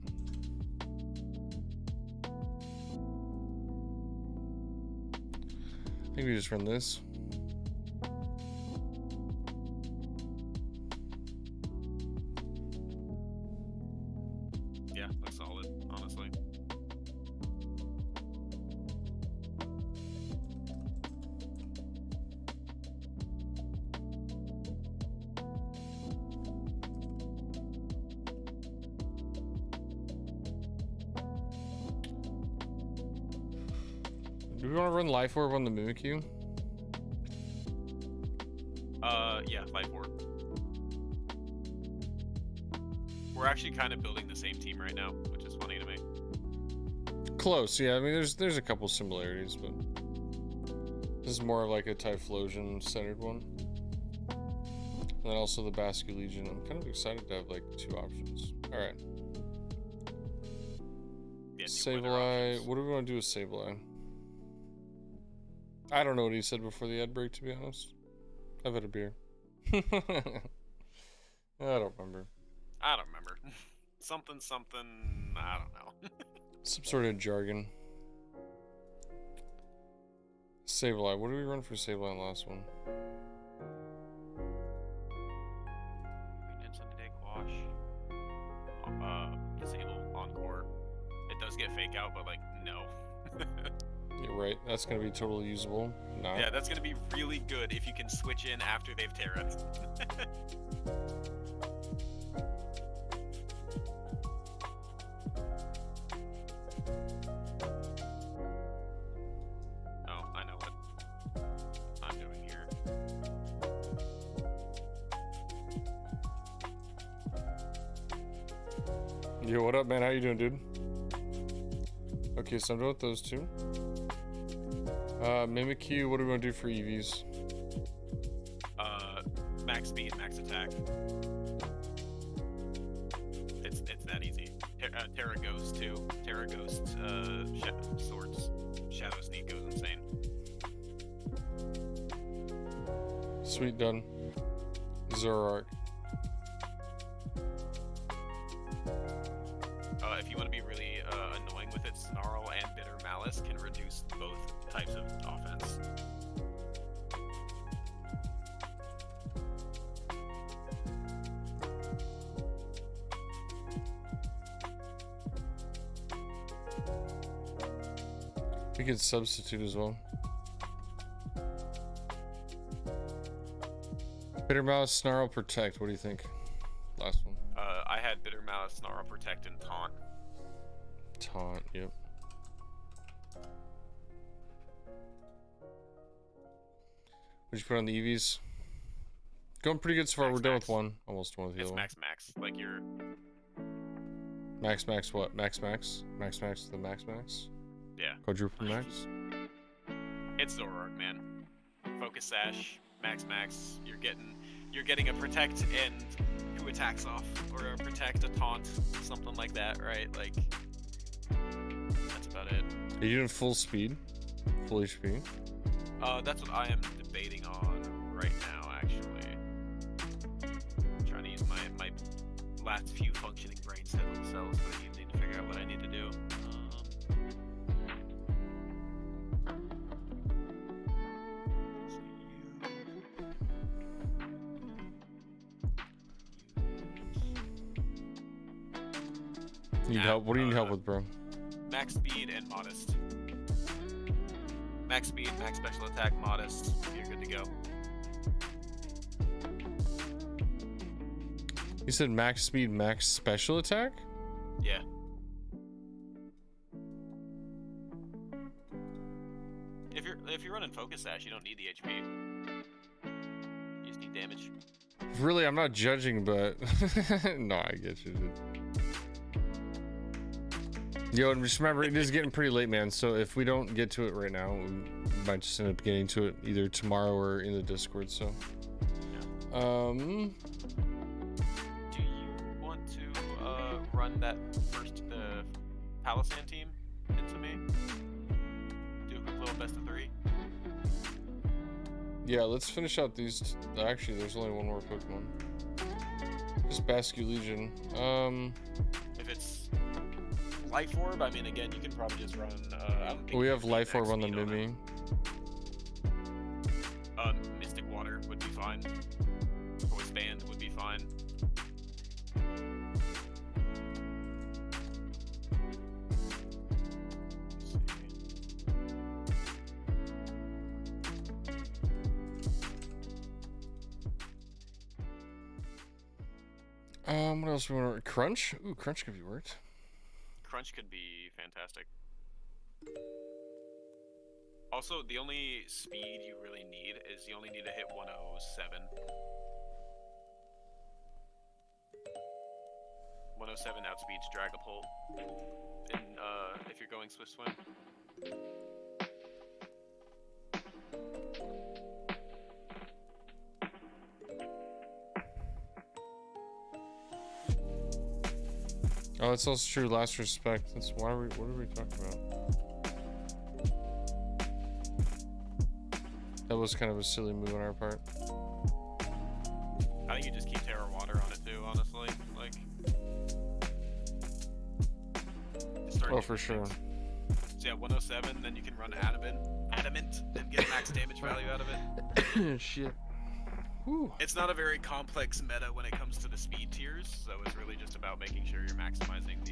I think we just run this. Yeah, looks solid, honestly. Do we want to run Life Orb on the Mimikyu? Yeah, Life Orb. We're actually kind of building the same team right now, which is funny to me. Close, yeah. I mean, there's a couple similarities, but this is more of like a Typhlosion centered one. And then also the Basque Legion. I'm kind of excited to have like two options. All right. Yeah, Sableye. What do we want to do with Sableye? I don't know what he said before the ad break, to be honest. I've had a beer. I don't remember. I don't remember. something, I don't know. Some sort of jargon. Sableye. What did we run for Sableye in the last one? Sunday Day Quash. Disable Encore. It does get Fake Out, but like, no. You're right. That's going to be totally usable. Nah. Yeah, that's going to be really good if you can switch in after they've Terra'd. Oh, I know what I'm doing here. Yo, what up, man? How you doing, dude? Okay, so I'm done with those two. Mimikyu, what do we want to do for EVs? Max speed, max attack. It's that easy. Terra Ghost too. Terra Ghost, Swords, Shadow Sneak goes insane. Sweet, done. Zoroark. If you want to be really annoying with it, Snarl and Bitter Malice can reduce both types of offense. We could substitute as well. Bitter Malice, Snarl, Protect. What do you think? Last one. I had Bitter Malice, Snarl, Protect, and Taunt. Taunt, yep. What'd you put on the EVs? Going pretty good so far. Max, We're done max. with one. Almost done with the It's other one. max. Like you're. Max what? Max? The max? Yeah. Quadruple max? It's Zoroark, man. Focus Sash, max. You're getting a Protect and 2 attacks off, or a protect, a taunt, something like that, right? Like, that's about it. Are you doing full speed? Full HP? That's what I am debating on right now, actually. I'm trying to use my last few functioning brain cells for the evening to figure out what I need to do. Need help? What do you need help with, bro? Max speed and modest. Max speed, max special attack, modest. You're good to go. You said max speed, max special attack? Yeah. If you're running focus sash, you don't need the HP. You just need damage. Really, I'm not judging, but no, I get you, dude. Yo, and just remember, it is getting pretty late, man. So if we don't get to it right now, we might just end up getting to it either tomorrow or in the Discord. So, Yeah. Do you want to run that first Palisand team into me? Do a quick little best of 3. yeah, let's finish out these. Actually, there's only one more Pokemon. Just Basque Legion. If it's Life Orb, I mean, again, you can probably just run. We have Life Orb on the Mimi. Mimi. Mystic Water would be fine. Voice Band would be fine. What else we want? Crunch? Ooh, Crunch could be worked. Crunch could be fantastic. Also, the only speed you really need is you only need to hit 107. 107 outspeeds Dragapult if you're going Swift Swim. Oh, that's also true. Last Respect. That's why what are we talking about? That was kind of a silly move on our part. I think you just keep Terra Water on it too, honestly. Like, start Oh, for sure. things. So yeah, 107, then you can run Adamant, and get max damage value out of it. Shit. Whew. It's not a very complex meta when it comes to the speed tiers, so it's really just about making sure you're maximizing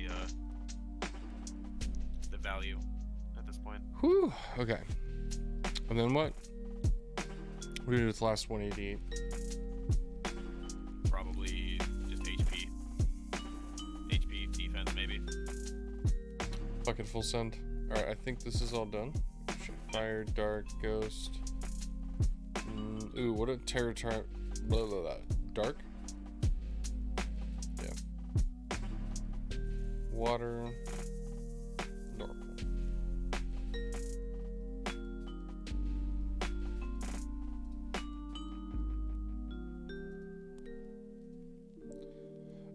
the value at this point. Whew. Okay. And then what? What do we do with the last 188? Probably just HP. HP, defense, maybe. Fucking full send. Alright, I think this is all done. Fire, Dark, Ghost. Ooh, what a Terror Type. Blah, blah, blah. Dark? Yeah. Water. Normal.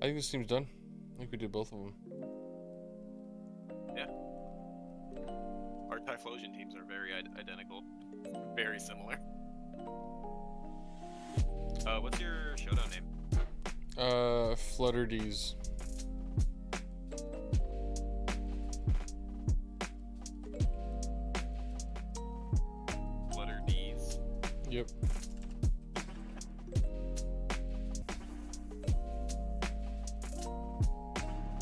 I think this team's done. I think we did both of them. Yeah. Our Typhlosion teams are very identical. Very similar. What's your showdown name? Flutterdees. Flutterdees. Yep.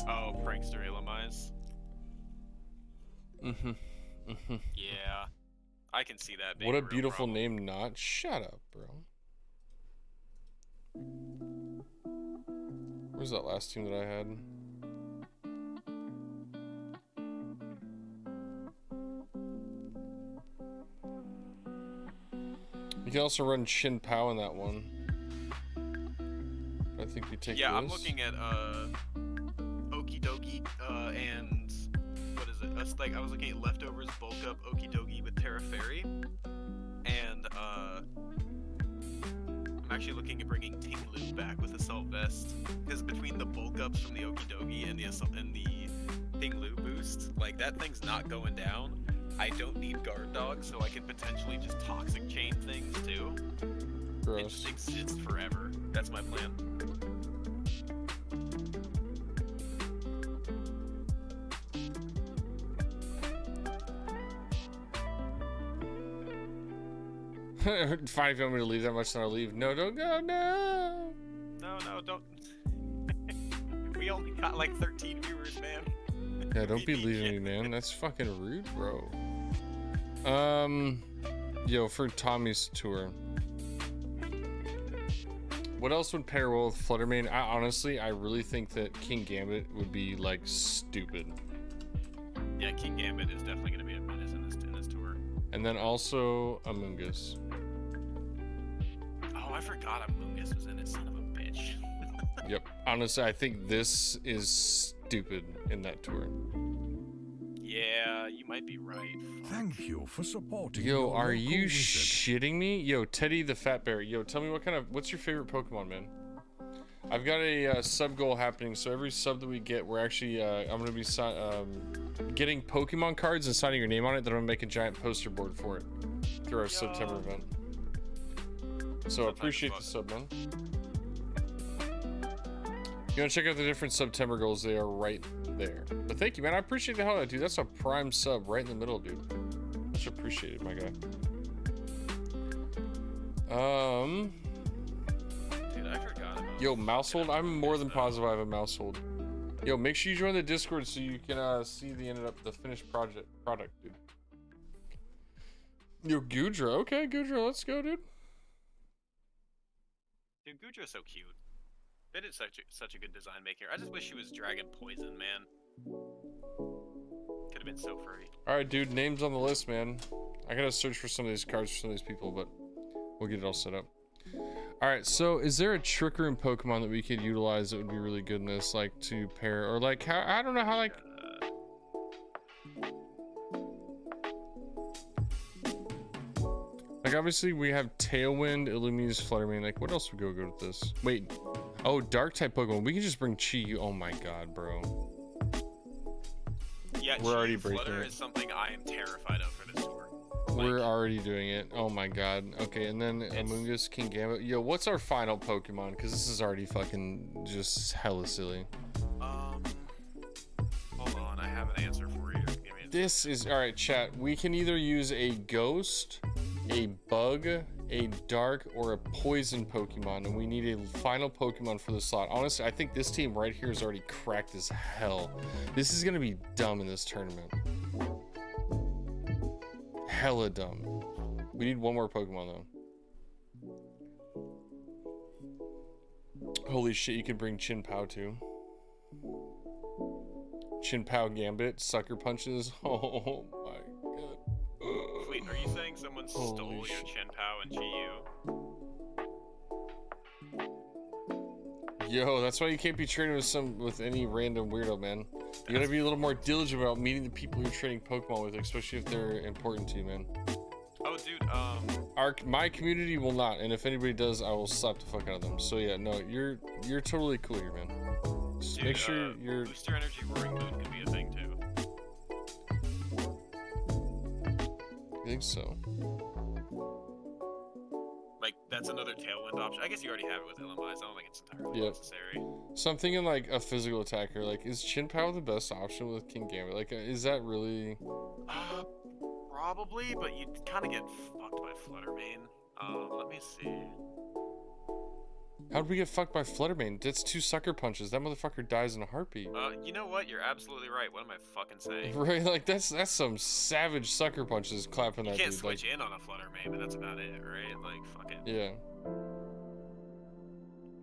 Oh, Prankster Illumise. Yeah. I can see that being What a real beautiful problem. name, not. Shut up, bro. Where's that last team that I had? You can also run Shin Pao in that one. I think we take Yeah, this. I'm looking at Okie Dokie and what is it? I was looking at Leftovers, Bulk Up, Okie Dokie with Terra Fairy, and actually looking at bringing Ting Lu back with Assault Vest, because between the bulk ups from the Okidogi and the Ting Lu boost, like that thing's not going down. I don't need guard dogs, so I can potentially just toxic chain things too. Gross. It just exists forever. That's my plan. Fine if you want me to leave that much, then I'll leave. No, don't go, no! No, don't. We only got like 13 viewers, man. Yeah, don't be leaving me, man. That's fucking rude, bro. Yo, for Tommy's tour. What else would pair well with Fluttermane? I really think that King Gambit would be, like, stupid. Yeah, King Gambit is definitely going to be a menace in this tour. And then also Amoongus. Oh, I forgot Amoongus was in it, son of a bitch. Yep. Honestly, I think this is stupid in that tour. Yeah, you might be right. Thank you for supporting. Yo, your are local you wizard. shitting me? Yo, Teddy the Fat Bear. Yo, tell me what's your favorite Pokemon, man? I've got a sub goal happening, so every sub that we get, we're actually, I'm gonna be getting Pokemon cards and signing your name on it, then I'm gonna make a giant poster board for it through our September event. So appreciate the sub, man. You wanna check out the different September goals? They are right there. But thank you, man. I appreciate the hell out of that, dude. That's a prime sub right in the middle, dude. Much appreciated, my guy. Dude, I forgot about Yo, Mousehold. I'm more than positive I have a Mousehold. Yo, make sure you join the Discord so you can see the finished product, dude. Yo, Goodra. Okay, Goodra, let's go, dude. Dude, Gudra's so cute. They did such a good design maker. I just wish she was Dragon Poison, man. Could have been so furry. All right, dude. Names on the list, man. I gotta search for some of these cards for some of these people, but we'll get it all set up. All right. So, is there a Trick Room Pokemon that we could utilize that would be really good in this, like to pair, or like how? I don't know how, like. Like obviously we have Tailwind, Illumise, Fluttermane. Like what else would go good with this? Wait. Oh, dark type Pokemon. We can just bring Chi. Oh my god, bro. Yeah, we're already Flutter breaking it. Is something I am terrified of for this tour. We're already doing it. Oh my god. Okay, and then Amoongus, King Gambit. Yo, what's our final Pokemon? Because this is already fucking just hella silly. Hold on, I have an answer for you. Give me This is all right, chat. We can either use a ghost, a bug, a dark, or a poison Pokemon, and we need a final Pokemon for the slot. Honestly, I think this team right here is already cracked as hell. This is gonna be dumb in this tournament. Hella dumb. We need one more Pokemon though. Holy shit, you could bring Chin Pao too. Chin Pao Gambit, Sucker Punches. Oh my god. Wait, are you saying someone stole your Chen Pao and Chi-Yu? Yo, that's why you can't be trading with any random weirdo, man. You gotta be a little more diligent about meeting the people you're trading Pokemon with, especially if they're important to you, man. Oh, dude, my community will not, and if anybody does, I will slap the fuck out of them. So yeah, no, you're totally cool here, man. Just dude, make sure you're. Booster Energy Roaring Moon could be a thing too. I think so. Like that's another Tailwind option. I guess you already have it with LMIs. I don't think it's entirely necessary. So I'm thinking like a physical attacker. Like, is Chin Pao the best option with King Gambit? Like, is that really? Probably, but you kind of get fucked by Fluttermane. Let me see. How'd we get fucked by Fluttermane? That's 2 Sucker Punches. That motherfucker dies in a heartbeat. You know what? You're absolutely right. What am I fucking saying? Right, like that's some savage Sucker Punches clapping that You can't dude. switch in on a Fluttermane, but that's about it, right? Like, fuck it. Yeah.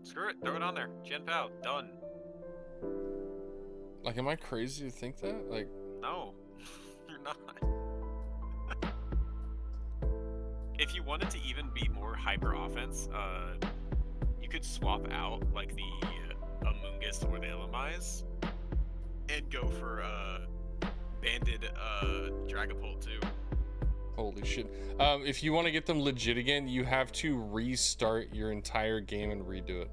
Screw it. Throw it on there. Chen Pao. Done. Like, am I crazy to think that? Like, no. You're not. If you wanted to even be more hyper offense, you could swap out like the Amoongus or the LMIs and go for Banded Dragapult too. Holy shit. If you want to get them legit again, you have to restart your entire game and redo it.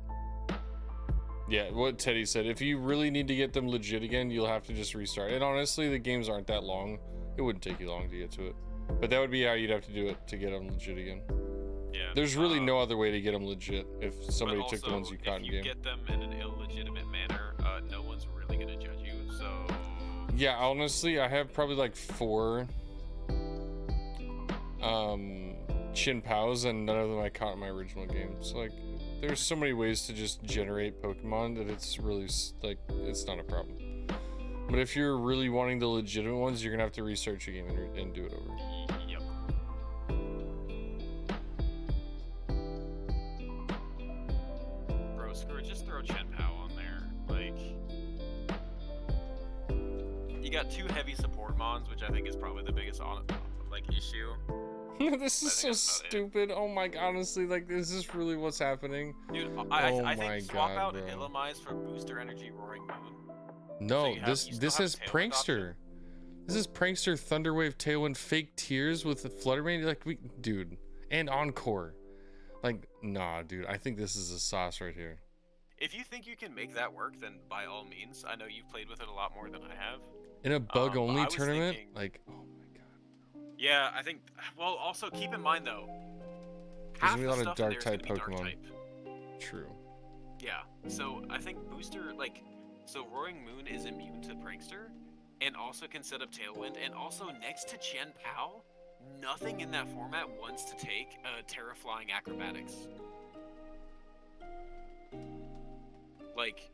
Yeah, what Teddy said. If you really need to get them legit again, you'll have to just restart. And honestly, the games aren't that long. It wouldn't take you long to get to it. But that would be how you'd have to do it to get them legit again. Yeah. There's really no other way to get them legit if somebody But took the also, ones you caught in if game. you get them in an illegitimate manner, no one's really gonna judge you. So. Yeah, honestly, I have probably like 4 Chin Pows, and none of them I caught in my original game. So like, there's so many ways to just generate Pokemon that it's really like it's not a problem. But if you're really wanting the legitimate ones, you're gonna have to restart your game and do it over. Yep. Bro, screw it. Just throw Chen Pao on there. Like, you got 2 heavy support mons, which I think is probably the biggest issue. This is so stupid. Oh my god, honestly, like, is this really what's happening? Dude, Oh I my think swap God, out bro. Illimize for Booster Energy Roaring Moon. No, you this still this have is Tailwind Prankster. This is Prankster, Thunderwave, Tailwind, Fake Tears with the Fluttermane. Like, dude, and Encore. Like, nah, dude. I think this is a sauce right here. If you think you can make that work, then by all means. I know you've played with it a lot more than I have. In a bug-only I was tournament, thinking- like, oh my god. Yeah, I think. Well, also keep in mind though, There's half gonna be a the lot of stuff in there is Dark-type gonna be Pokemon. Dark-type. True. Yeah, so I think Booster, so Roaring Moon is immune to Prankster, and also can set up Tailwind, and also next to Chen Pao, nothing in that format wants to take Terra Flying Acrobatics. Like,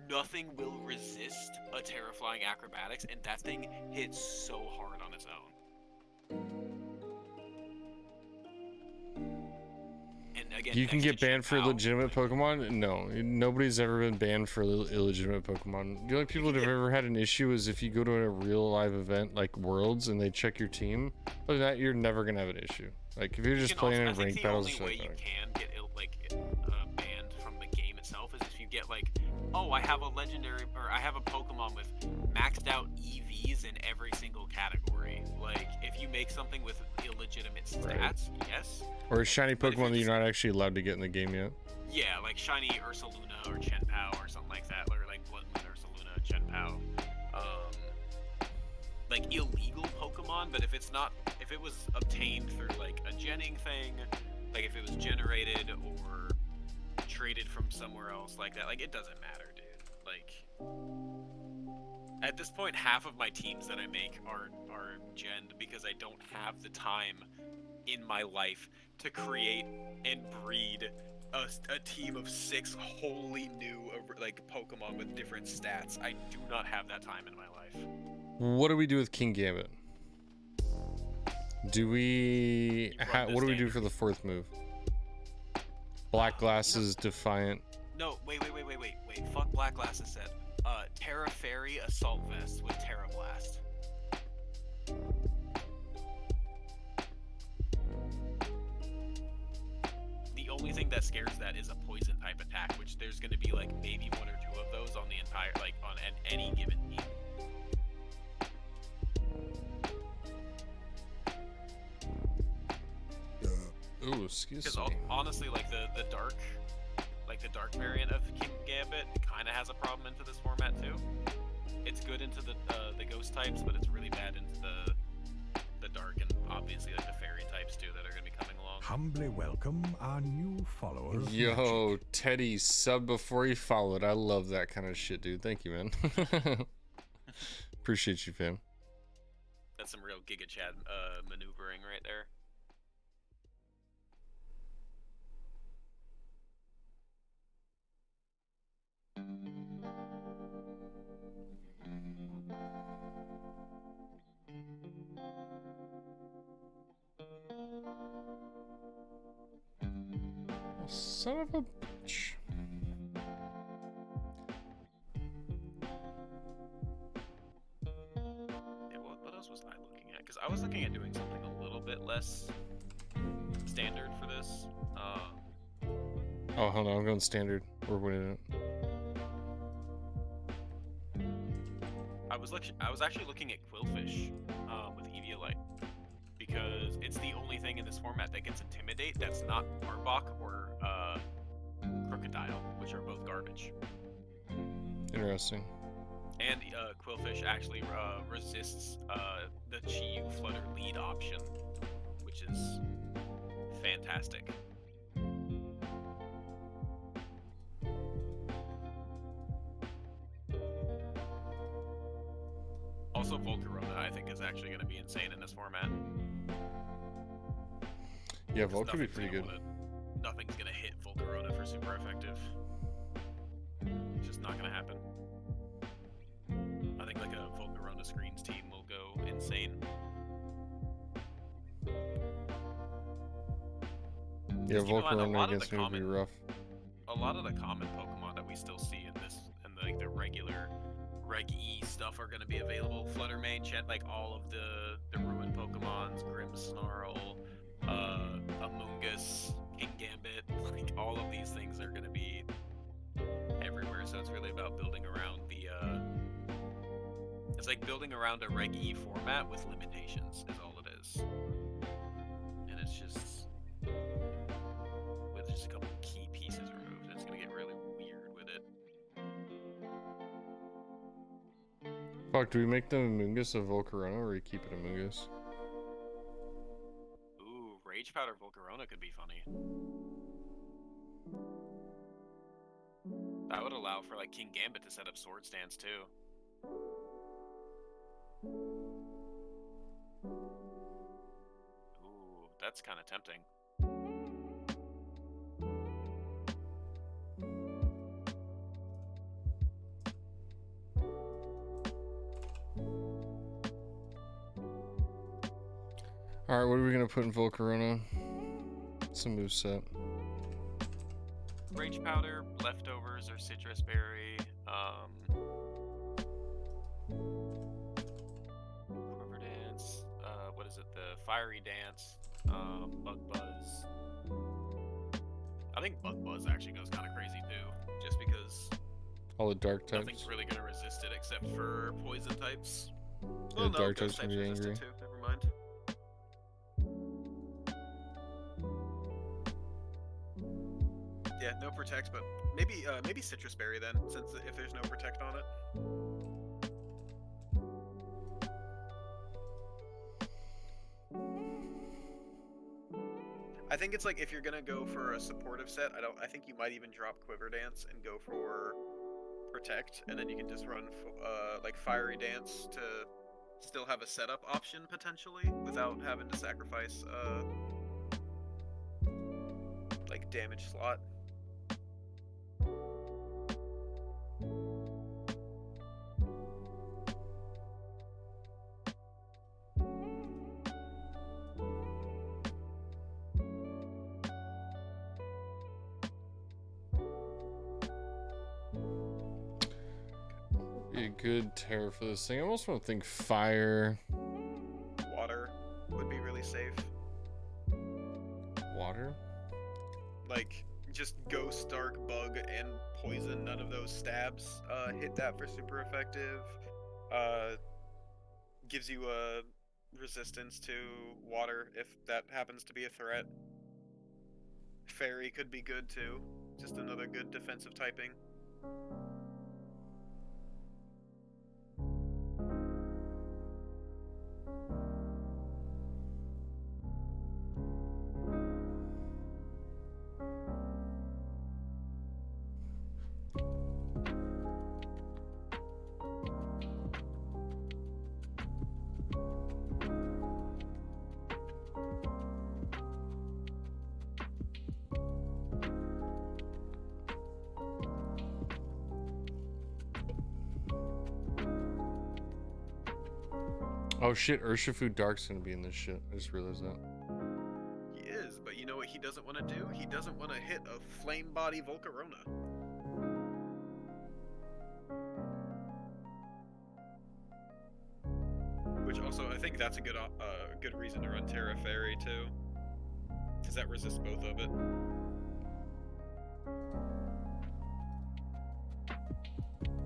nothing will resist a Terra Flying Acrobatics, and that thing hits so hard on its own. And again, You can next to get banned Chen for Pao, legitimate Pokemon? No, nobody's ever been banned for illegitimate Pokemon. The only people that have ever had an issue is if you go to a real live event like Worlds and they check your team. Other than that, you're never gonna have an issue. Like if you're just playing in ranked battles, I think the only way you can get banned from the game itself is if you get like, oh, I have a legendary or I have a Pokemon with maxed out EVs in every single category. Like if you make something with illegitimate stats, yes. or a shiny But if Pokemon that you're you're not actually allowed to get in the game yet. Yeah, like shiny Ursaluna or Chen Pao or something like that, or like Blood Moon Ursaluna, Chen Pao. Like illegal Pokemon, but if it was obtained through like a genning thing, like if it was generated or traded from somewhere else like that, like it doesn't matter, dude. Like at this point, half of my teams that I make are genned because I don't have the time in my life to create and breed a team of 6 wholly new like Pokemon with different stats. I do not have that time in my life. What do we do with King Gambit? Do we what do we do for the 4th move? Black Glasses, Defiant. No, wait. Fuck Black Glasses set. Terra Fairy Assault Vest with Terra Blast. The only thing that scares that is a poison type attack, which there's going to be like maybe 1 or 2 of those on the entire, like on any given team. Ooh, excuse Because me. honestly, like the dark variant of King Gambit kind of has a problem into this format too. It's good into the ghost types, but it's really bad into the dark and obviously like the fairy types too that are going to be coming along. Humbly welcome our new follower. of Yo, magic. Teddy, sub before he followed. I love that kind of shit, dude. Thank you, man. Appreciate you, fam. That's some real Giga Chad maneuvering right there. Son of a bitch. Yeah, what else was I looking at? Because I was looking at doing something a little bit less standard for this. Oh, hold on. I'm going standard. We're winning it. I was actually looking at Quillfish with Eviolite because that's Intimidate, that's not Arbok or Crocodile, which are both garbage. Interesting. And Quillfish actually resists the Chi-Yu Flutter lead option, which is fantastic. Also, Volcarona, I think, is actually going to be insane in this format. Yeah, Volk could be pretty good. Nothing's going to hit Volcarona for super effective. It's just not going to happen. I think like a Volcarona Screens team will go insane. Yeah, Volcarona against me would be rough. A lot of the common Pokemon that we still see in this, and like the regular Reg E stuff, are going to be available. Fluttermane, like all of the Ruin Pokemons, Grimmsnarl, Amoonguss, King Gambit, like all of these things are going to be everywhere. So it's really about building around the. It's like building around a Reg E format with limitations is all it is, and it's just with just a couple key pieces removed, it's going to get really weird with it. Fuck, do we make the Amoonguss a Volcarona or we keep it Amoonguss? Ooh, Rage Powder Volcarona could be funny. That would allow for like King Gambit to set up Sword Stance too. Ooh, that's kind of tempting. Alright, what are we gonna put in Volcarona? Some moveset. Rage Powder, Leftovers, or Citrus Berry. Quiver Dance. What is it? The Fiery Dance. Bug Buzz. I think Bug Buzz actually goes kind of crazy too, just because all the dark types. Nothing's really gonna resist it except for poison types. Yeah, Well, no, dark ghost types can be resist angry. it too. Never mind. Yeah, no protect, but maybe Citrus Berry then, since if there's no protect on it. I think it's like if you're gonna go for a supportive set, I think you might even drop Quiver Dance and go for protect, and then you can just run like Fiery Dance to still have a setup option potentially without having to sacrifice like damage slot. Be a good terror for this thing. I almost want to think fire. Water would be really safe. Water? Like, just Ghost, Dark, Bug, and Poison. None of those stabs hit that for super effective. Gives you a resistance to water if that happens to be a threat. Fairy could be good too. Just another good defensive typing. Oh shit, Urshifu Dark's gonna be in this shit. I just realized that. He is, but you know what he doesn't want to do? He doesn't want to hit a Flame Body Volcarona. Which also, I think that's a good reason to run Terra Fairy too, because that resists both of it.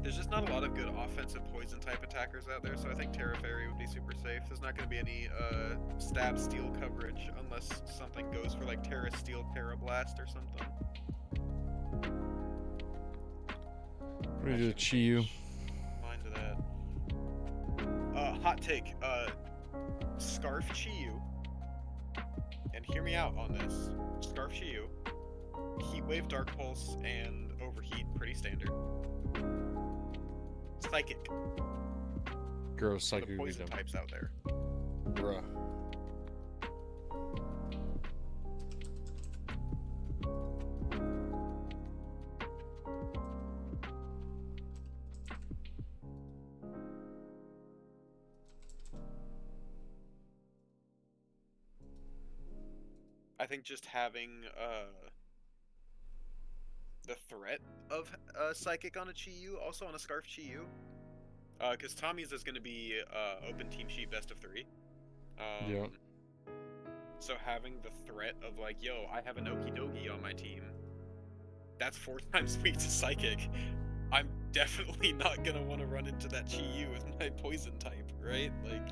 There's just not a lot of good offensive poison type attackers out there, so I think Terra Fairy would be super safe. There's not going to be any stab steel coverage unless something goes for like Terra Steel, Terra Blast or something. Ready to chi you. Mind to that. Hot take. Scarf Chiyu. And hear me out on this. Scarf Chiyu. Heat Wave, Dark Pulse, and Overheat, pretty standard. Psychic. Gross The psychic. poison types out there. Bruh. I think just having the threat of Psychic on a Chiyu, also on a Scarf Chiyu, because Tommy's is going to be open team sheet best of 3. Yeah. So having the threat of like, yo, I have an Okidogi on my team, that's 4 times weak to Psychic. I'm definitely not gonna want to run into that Chiyu with my poison type, right? Like,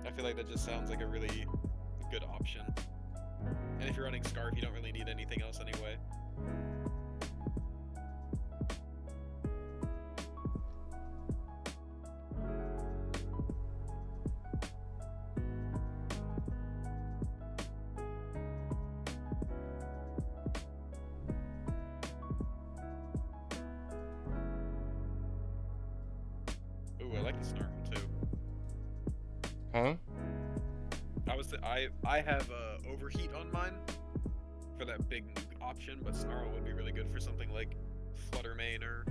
I feel like that just sounds like a really good option. And if you're running Scarf, you don't really need anything else anyway. Ooh, I like the Snarl too. Huh? I have Overheat on mine for that big nuke option, but Snarl would be really good for something like Fluttermane or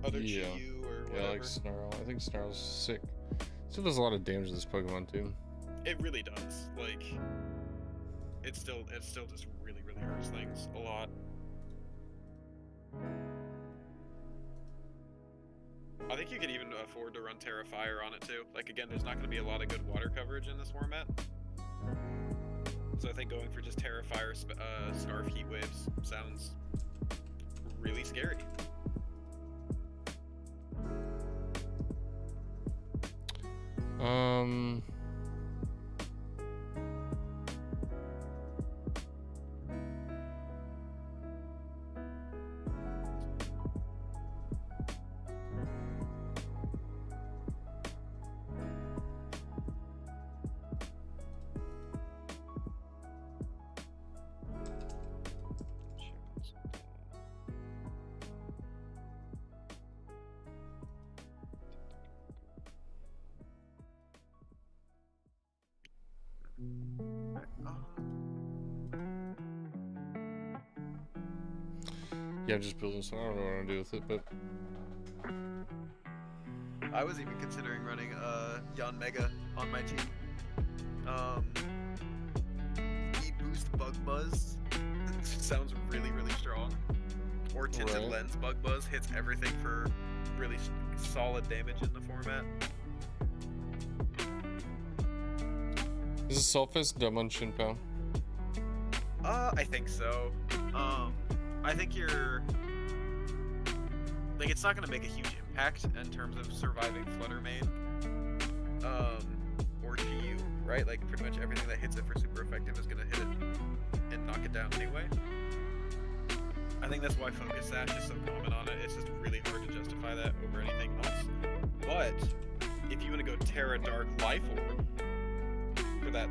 other Yeah. Chiyu or whatever. Yeah, I like Snarl. I think Snarl's sick. Still does a lot of damage to this Pokemon too. It really does. Like, it still just really hurts things a lot. I think you could even afford to run Terra Fire on it too. Like, again, there's not going to be a lot of good water coverage in this format. So I think going for just Terra Fire, Scarf, Heat Waves sounds really scary. Yeah, I'm just building, so I don't know what I'm gonna do with it, but I was even considering running Yon Mega on my team. Speed Boost Bug Buzz sounds really strong. Or Tinted Right. Lens Bug Buzz hits everything for really solid damage in the format. is this Sulfus dumb on Shinpao? I think so. I think you're like, it's not gonna make a huge impact in terms of surviving Fluttermane, or Chiyu, right? Like, pretty much everything that hits it for super effective is gonna hit it and knock it down anyway. I think that's why Focus Sash is so common on it. It's just really hard to justify that over anything else. But if you want to go Terra Dark Life Orb for that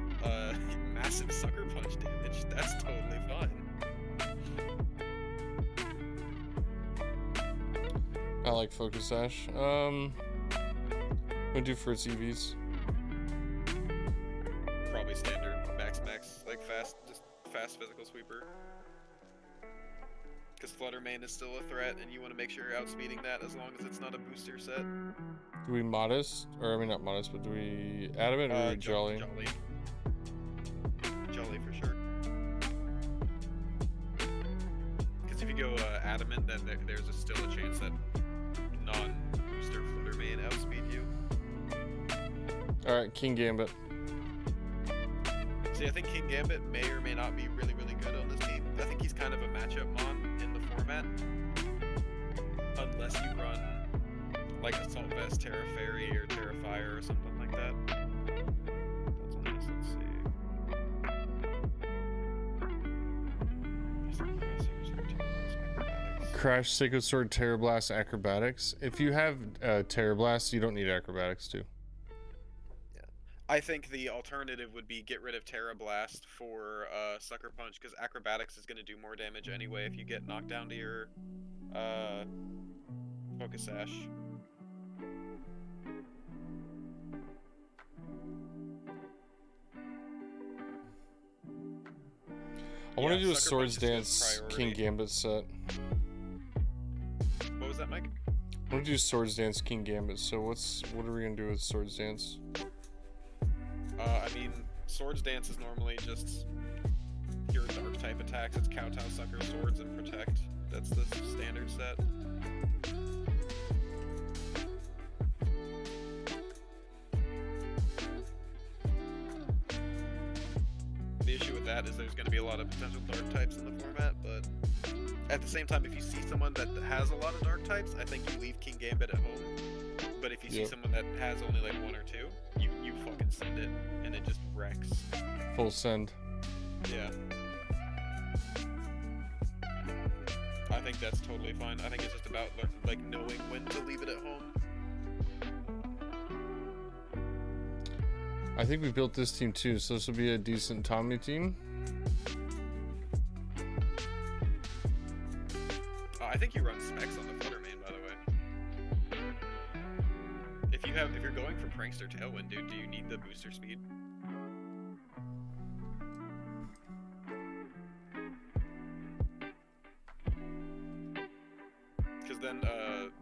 massive Sucker Punch damage, that's totally fine. I like Focus Sash. What do you do for its EVs? Probably standard max, like just fast physical sweeper. Because Fluttermane is still a threat, and you want to make sure you're outspeeding that as long as it's not a booster set. Do we modest, or I mean not modest, but do we adamant or jolly? Jolly for sure. Because if you go adamant, then there's still a chance that non-booster Fluttermane outspeed you. All right, King Gambit. See, I think King Gambit may or may not be really good on this team. I think he's kind of a matchup mon in the format. unless you run like Assault Vest, Terra Fairy, or Terra Fire, or something like that. That's on this. Let's see. Crash, Sacred Sword, Terra Blast, Acrobatics. If you have Terra Blast, you don't need Acrobatics too. I think the alternative would be get rid of Terra Blast for Sucker Punch, because Acrobatics is going to do more damage anyway if you get knocked down to your Focus Sash. I want to do a Sucker Swords Punch is Dance priority. King Gambit set. What was that, Mike? I want to do Swords Dance King Gambit. So what are we gonna do with Swords Dance? I mean, Swords Dance is normally just pure dark type attacks. It's Kowtow, Sucker, Swords, and Protect. That's the standard set. The issue with that is there's going to be a lot of potential dark types in the format, but at the same time, if you see someone that has a lot of dark types, I think you leave King Gambit at home. But if you see someone that has only like one or two, you fucking send it, and it just wrecks. Full send. Yeah. I think that's totally fine. I think it's just about like knowing when to leave it at home. I think we built this team too, so this will be a decent Tommy team. I think you run specs on the Flutter main, by the way. If you're going for Prankster Tailwind, dude, do you need the booster speed? Because then,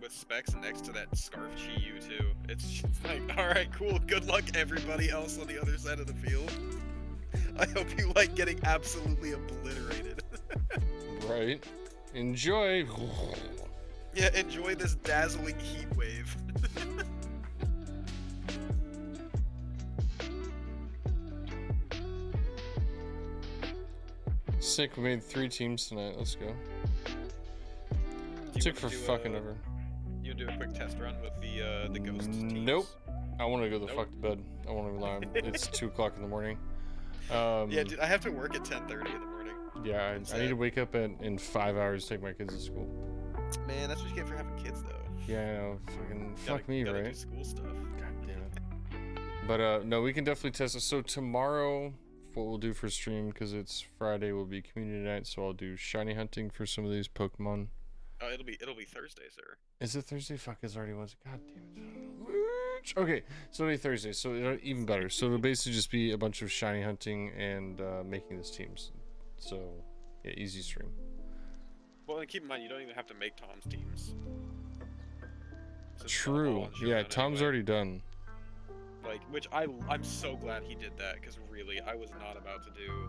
with specs next to that Scarf Chi-Yu too, it's just like, alright, cool, good luck everybody else on the other side of the field. I hope you like getting absolutely obliterated. Right. Enjoy. Yeah, enjoy this dazzling heat wave. Sick, we made 3 teams tonight. Let's go. You Took wanna for do fucking ever. You do a quick test run with the ghost teams? Nope. I want to go the Nope. fuck to bed. I want to lie. It's 2 o'clock in the morning. Yeah, dude, I have to work at 10:30 in the morning. Yeah, I need to wake up in 5 hours to take my kids to school. Man, that's what you get for having kids, though. Yeah, I know. Fucking fuck me, gotta do right? school stuff. God damn it. But no, we can definitely test it. So tomorrow, what we'll do for stream, because it's Friday, will be community night. So I'll do shiny hunting for some of these Pokemon. Oh, it'll be Thursday, sir. Is it Thursday? Fuck, it's already Wednesday. God damn it. Okay, so it'll be Thursday. So even better. So it'll basically just be a bunch of shiny hunting and making these teams. So yeah, easy stream. Well, and keep in mind, you don't even have to make Tom's teams. So it's all True. on Yeah, Showdown Tom's anyway. already done. Like, which I'm so glad he did that, because really, I was not about to do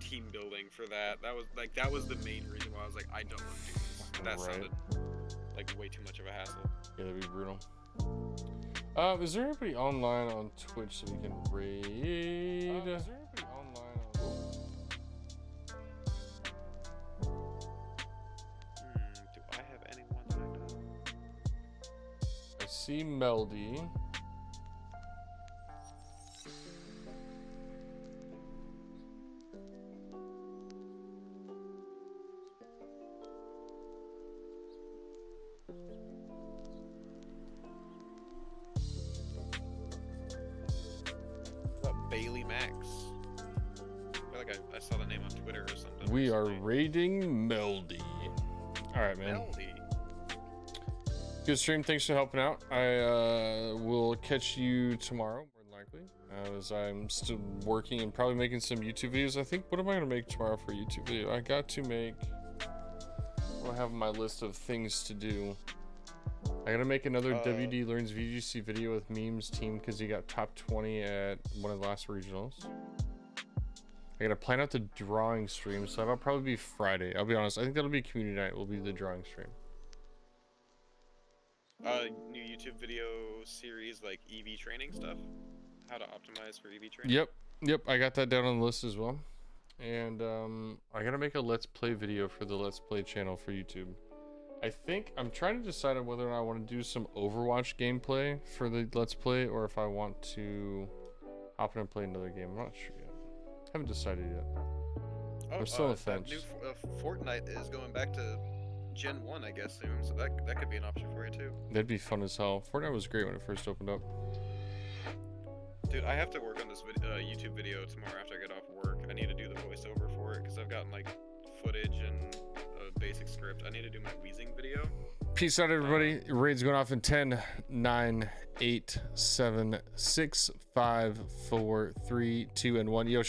team building for that. That was the main reason why I was like, I don't want to do this. That Right. sounded like way too much of a hassle. Yeah, that'd be brutal. Is there anybody online on Twitch that we can raid? Is there anybody online on... Do I have anyone lined up? I see Meldy. Bailey Max. I feel like I saw the name on Twitter or something. We are recently. raiding Meldy. Alright, man. Melody. Good stream. Thanks for helping out. I will catch you tomorrow, more than likely, as I'm still working and probably making some YouTube videos. I think, what am I going to make tomorrow for a YouTube video? I got to make... I have my list of things to do. I gotta make another WD Learns VGC video with Memes team because he got top 20 at one of the last regionals. I gotta plan out the drawing stream, so that'll probably be Friday. I'll be honest, I think that'll be community night, will be the drawing stream. New YouTube video series like EV training stuff. How to optimize for EV training. Yep, I got that down on the list as well. And I gotta make a Let's Play video for the Let's Play channel for YouTube. I think I'm trying to decide on whether or not I want to do some Overwatch gameplay for the Let's Play, or if I want to hop in and play another game. I'm not sure yet. Haven't decided yet. I'm still on the fence. That new Fortnite is going back to Gen 1, I guess, soon, so that could be an option for you, too. That'd be fun as hell. Fortnite was great when it first opened up. Dude, I have to work on this YouTube video tomorrow after I get off work. I need to do the voiceover for it, because I've gotten, like, footage and a basic script. I need to do my wheezing video. Peace out, everybody. Raid's going off in 10, 9, 8, 7, 6, 5, 4, 3, 2, and 1. Yo,